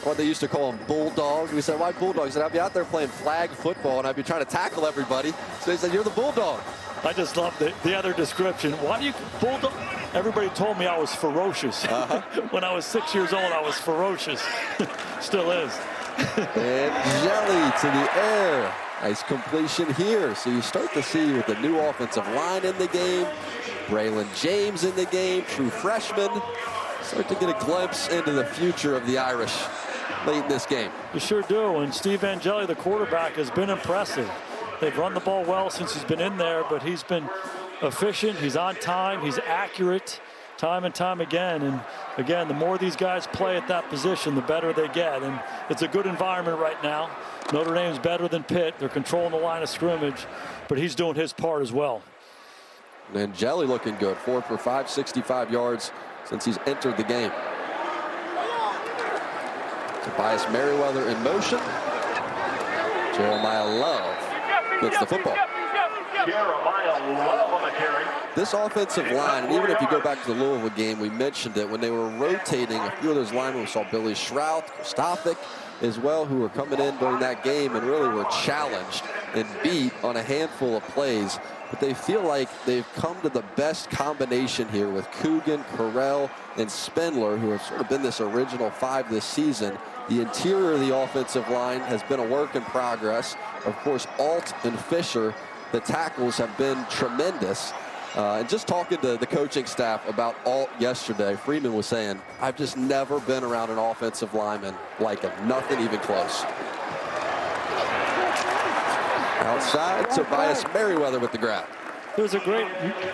What they used to call him, Bulldog. We said, why Bulldog? He said, I'd be out there playing flag football, and I'd be trying to tackle everybody. So he said, you're the Bulldog. I just love the other description. Why do you, Bulldog? Everybody told me I was ferocious. When I was 6 years old, I was ferocious. Still is. And Jelly to the air. Nice completion here. So you start to see with the new offensive line in the game, Braylon James in the game, true freshman. Start to get a glimpse into the future of the Irish late in this game. You sure do. And Steve Angeli, the quarterback, has been impressive. They've run the ball well since he's been in there, but he's been efficient. He's on time. He's accurate time and time again. And again, the more these guys play at that position, the better they get. And it's a good environment right now. Notre Dame's better than Pitt. They're controlling the line of scrimmage, but he's doing his part as well. And Jelly looking good. 4 for 5, 65 yards since he's entered the game. Tobias Merriweather in motion. Jeremiah Love gets the football. Jeremiah Love on the carry. This offensive line, and even if you go back to the Louisville game, we mentioned it, when they were rotating, a few of those linemen, we saw Billy Shrout, Kristofik as well, who were coming in during that game and really were challenged and beat on a handful of plays. But they feel like they've come to the best combination here with Coogan, Carell, and Spindler, who have sort of been this original 5 this season. The interior of the offensive line has been a work in progress. Of course, Alt and Fisher, the tackles have been tremendous. And just talking to the coaching staff about Alt yesterday, Freeman was saying, I've just never been around an offensive lineman like him. Nothing even close. Outside, Tobias Merriweather with the grab. There's a great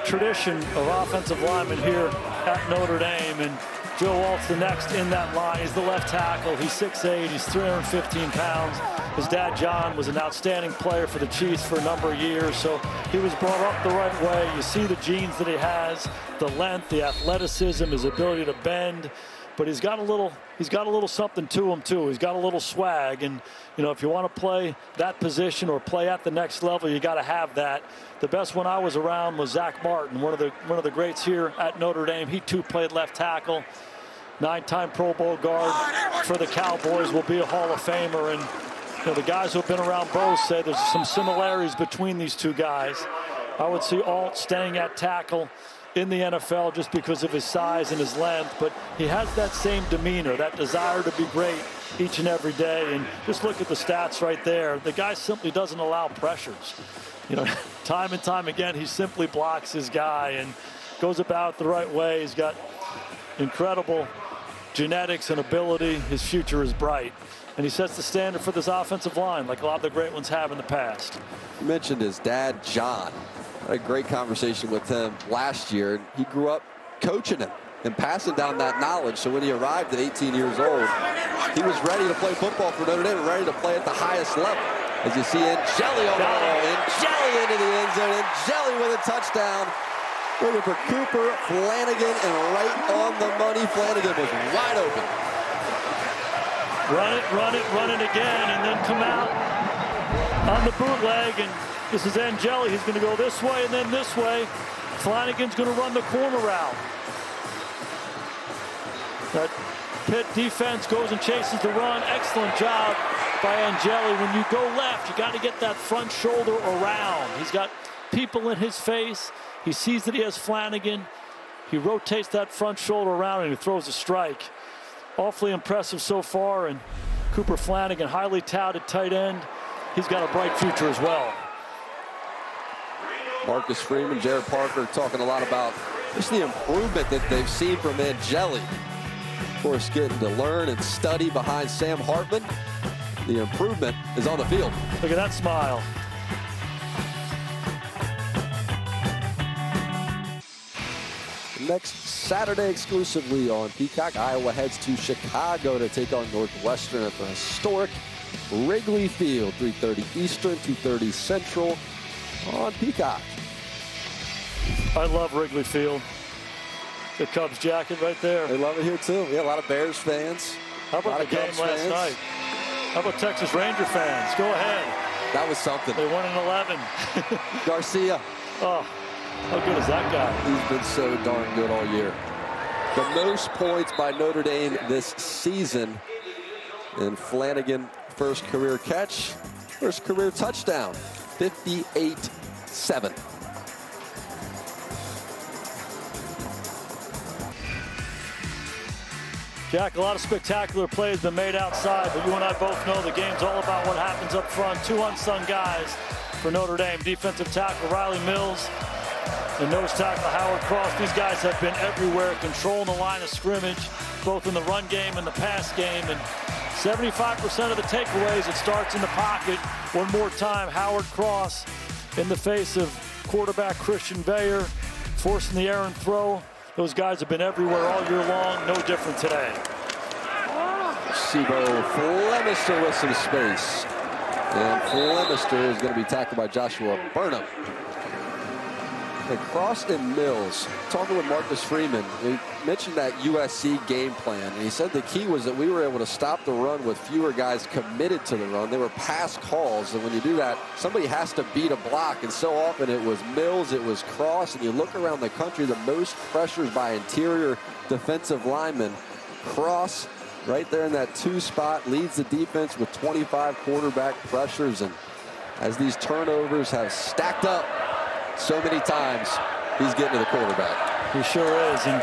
tradition of offensive linemen here at Notre Dame, and Joe Alt's the next in that line. He's the left tackle. He's 6'8", he's 315 pounds. His dad, John, was an outstanding player for the Chiefs for a number of years, so he was brought up the right way. You see the genes that he has, the length, the athleticism, his ability to bend, but he's got a little something to him too. He's got a little swag, and you know, if you want to play that position or play at the next level, you got to have that. The best one I was around was Zach Martin, one of the greats here at Notre Dame. He too played left tackle, 9-time Pro Bowl guard for the Cowboys, will be a Hall of Famer. And you know, the guys who have been around both say there's some similarities between these two guys. I would see Alt staying at tackle in the NFL just because of his size and his length, but he has that same demeanor, that desire to be great each and every day. And just look at the stats right there. The guy simply doesn't allow pressures. You know, time and time again, he simply blocks his guy and goes about the right way. He's got incredible genetics and ability. His future is bright. And he sets the standard for this offensive line like a lot of the great ones have in the past. You mentioned his dad, John. I had a great conversation with him last year. He grew up coaching him and passing down that knowledge. So when he arrived at 18 years old, he was ready to play football for Notre Dame, ready to play at the highest level. As you see Angeli on the ball, Angeli into the end zone, Angeli with a touchdown. Looking for Cooper Flanagan, and right on the money, Flanagan was wide open. Run it again, and then come out on the bootleg, and this is Angeli. He's going to go this way and then this way. Flanagan's going to run the corner route. That Pitt defense goes and chases the run. Excellent job by Angeli. When you go left, you got to get that front shoulder around. He's got people in his face. He sees that he has Flanagan. He rotates that front shoulder around and he throws a strike. Awfully impressive so far. And Cooper Flanagan, highly touted tight end. He's got a bright future as well. Marcus Freeman, Jared Parker talking a lot about just the improvement that they've seen from Angeli. Of course, getting to learn and study behind Sam Hartman. The improvement is on the field. Look at that smile. Next Saturday, exclusively on Peacock, Iowa heads to Chicago to take on Northwestern at the historic Wrigley Field. 3:30 Eastern, 2:30 Central on Peacock. I love Wrigley Field. The Cubs jacket right there. They love it here too. Yeah, a lot of Bears fans. How about the game last night? How about Texas Ranger fans? Go ahead. That was something. They won in 11. Garcia. Oh, how good is that guy? He's been so darn good all year. The most points by Notre Dame this season. And Flanagan, first career catch, first career touchdown. 58-7. Jack, a lot of spectacular plays been made outside, but you and I both know the game's all about what happens up front. Two unsung guys for Notre Dame. Defensive tackle Riley Mills and nose tackle Howard Cross. These guys have been everywhere, controlling the line of scrimmage, both in the run game and the pass game. And 75% of the takeaways, it starts in the pocket. One more time, Howard Cross in the face of quarterback Christian Bayer, forcing the errant throw. Those guys have been everywhere all year long. No different today. Sibo Flemister with some space. And Flemister is going to be tackled by Joshua Burnham. And Cross and Mills, talking with Marcus Freeman, he mentioned that USC game plan. And he said the key was that we were able to stop the run with fewer guys committed to the run. They were pass calls. And when you do that, somebody has to beat a block. And so often it was Mills, it was Cross. And you look around the country, the most pressures by interior defensive linemen. Cross right there in that 2 spot leads the defense with 25 quarterback pressures. And as these turnovers have stacked up so many times, he's getting to the quarterback. He sure is. And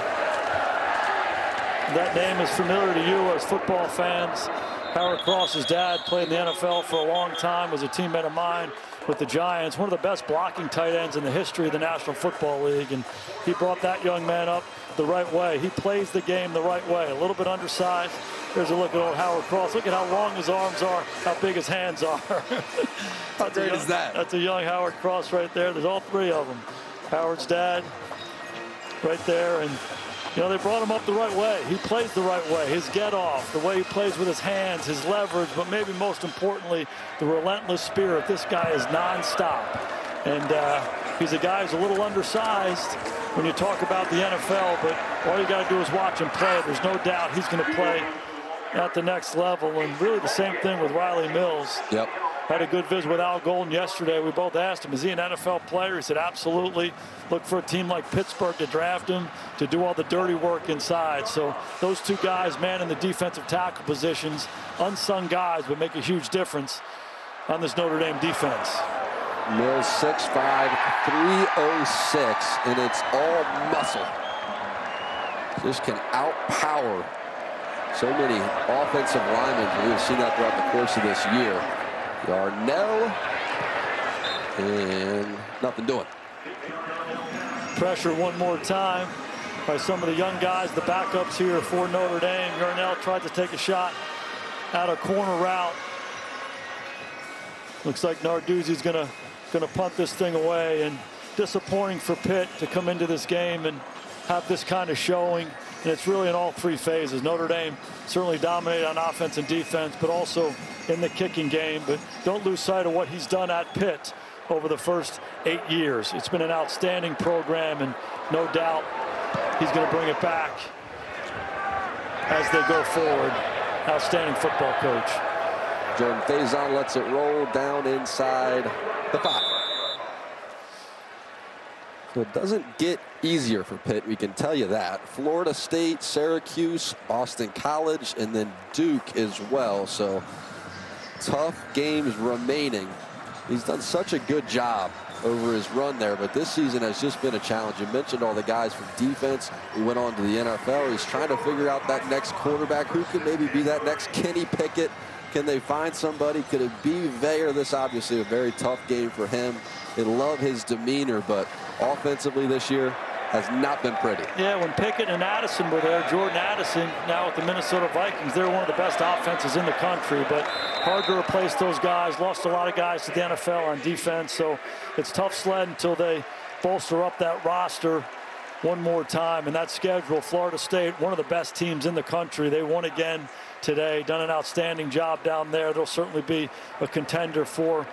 that name is familiar to you as football fans. Howard Cross's dad played in the NFL for a long time, was a teammate of mine with the Giants, one of the best blocking tight ends in the history of the National Football League. And he brought that young man up the right way. He plays the game the right way. A little bit undersized. There's a look at old Howard Cross. Look at how long his arms are, how big his hands are. How great is that? That's a young Howard Cross right there. There's all three of them. Howard's dad right there. And, you know, they brought him up the right way. He plays the right way. His get off, the way he plays with his hands, his leverage, but maybe most importantly, the relentless spirit. This guy is nonstop. And he's a guy who's a little undersized when you talk about the NFL, but all you got to do is watch him play. There's no doubt he's going to play at the next level. And really the same thing with Riley Mills. Yep. Had a good visit with Al Golden yesterday. We both asked him, is he an NFL player? He said, absolutely. Look for a team like Pittsburgh to draft him, to do all the dirty work inside. So those two guys, man, in the defensive tackle positions, unsung guys, but make a huge difference on this Notre Dame defense. Mills 6'5", 306, and it's all muscle. Just can outpower so many offensive linemen. We've seen that throughout the course of this year. Yarnell, and nothing doing. Pressure one more time by some of the young guys, the backups here for Notre Dame. Yarnell tried to take a shot out of corner route. Looks like Narduzzi's gonna punt this thing away, and disappointing for Pitt to come into this game and have this kind of showing. and it's really in all three phases. Notre Dame certainly dominated on offense and defense, but also in the kicking game. But don't lose sight of what he's done at Pitt over the first 8 years. It's been an outstanding program, and no doubt he's going to bring it back as they go forward. Outstanding football coach. Jordan Faison lets it roll down inside the 5. So it doesn't get easier for Pitt, we can tell you that. Florida State, Syracuse, Boston College, and then Duke as well. So tough games remaining. He's done such a good job over his run there, but this season has just been a challenge. You mentioned all the guys from defense who went on to the NFL. He's trying to figure out that next quarterback. Who could maybe be that next Kenny Pickett? Can they find somebody? Could it be Veyer? This obviously a very tough game for him. They love his demeanor, but offensively this year has not been pretty. Yeah, when Pickett and Addison were there, Jordan Addison, now with the Minnesota Vikings, they're one of the best offenses in the country, but hard to replace those guys. Lost a lot of guys to the NFL on defense, so it's tough sled until they bolster up that roster one more time. And that schedule, Florida State, one of the best teams in the country. They won again today, done an outstanding job down there. They'll certainly be a contender for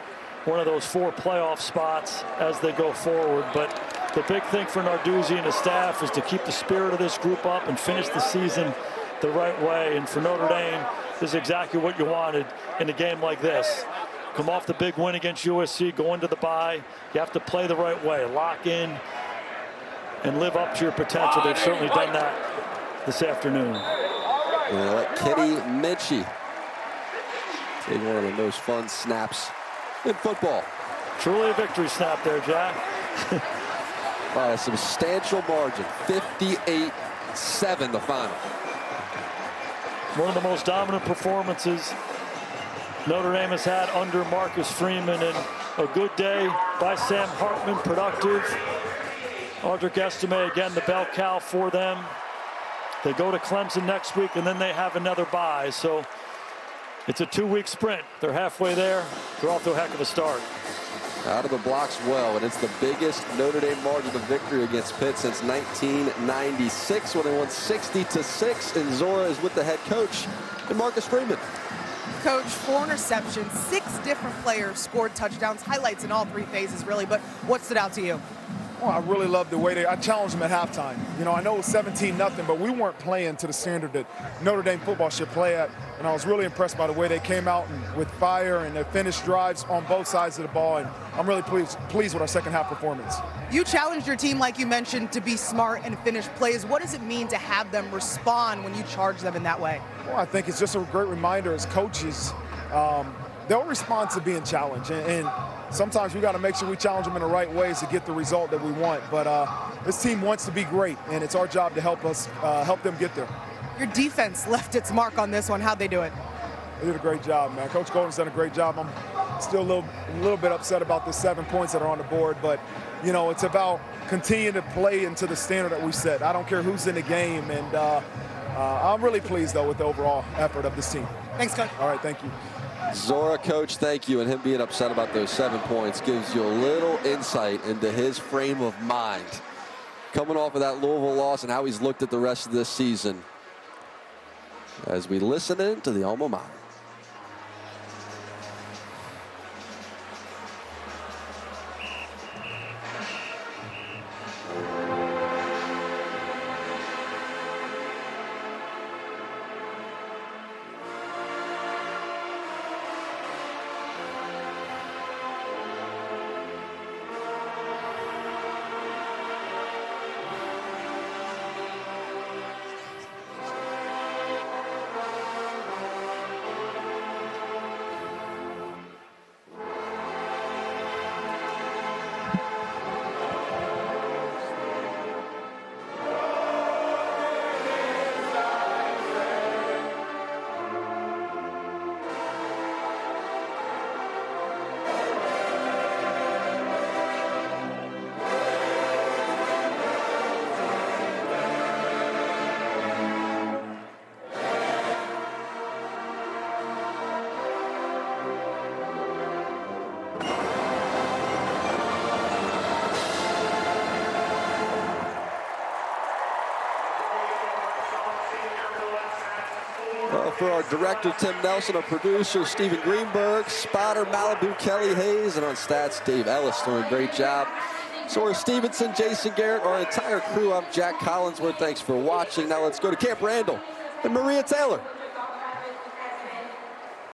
one of those 4 playoff spots as they go forward. But the big thing for Narduzzi and his staff is to keep the spirit of this group up and finish the season the right way. And for Notre Dame, this is exactly what you wanted in a game like this. Come off the big win against USC, go into the bye. You have to play the right way, lock in, and live up to your potential. They've certainly done that this afternoon. And they let Kenny Minchie take one of the most fun snaps in football. Truly a victory snap there, Jack. By a substantial margin, 58-7 the final. One of the most dominant performances Notre Dame has had under Marcus Freeman, and a good day by Sam Hartman, productive. Audric Estime, again, the bell cow for them. They go to Clemson next week, and then they have another bye. So it's a 2-week sprint. They're halfway there. They're off to a heck of a start. Out of the blocks well, and it's the biggest Notre Dame margin of victory against Pitt since 1996 when they won 60-6, and Zora is with the head coach and Marcus Freeman. Coach, 4 interceptions, 6 different players scored touchdowns, highlights in all 3 phases, really, but what stood out to you? Well, I really love the way I challenged them at halftime. You know, I know it was 17-0, but we weren't playing to the standard that Notre Dame football should play at. And I was really impressed by the way they came out and with fire, and they finished drives on both sides of the ball. And I'm really pleased with our second half performance. You challenged your team, like you mentioned, to be smart and finish plays. What does it mean to have them respond when you charge them in that way? Well, I think it's just a great reminder as coaches. They'll respond to being challenged, and sometimes we got to make sure we challenge them in the right ways to get the result that we want. But this team wants to be great, and it's our job to help them get there. Your defense left its mark on this one. How'd they do it? They did a great job, man. Coach Golden's done a great job. I'm still a little bit upset about the 7 points that are on the board, but you know, it's about continuing to play into the standard that we set. I don't care who's in the game, and I'm really pleased though with the overall effort of this team. Thanks, Coach. All right, thank you. Zora, coach, thank you. And him being upset about those 7 points gives you a little insight into his frame of mind. Coming off of that Louisville loss and how he's looked at the rest of this season as we listen in to the alma mater. for our director, Tim Nelson, our producer, Stephen Greenberg, spotter, Malibu, Kelly Hayes, and on stats, Dave Ellis doing a great job. So we're Stevenson, Jason Garrett, our entire crew. I'm Jack Collinsworth. Thanks for watching. Now let's go to Camp Randall and Maria Taylor.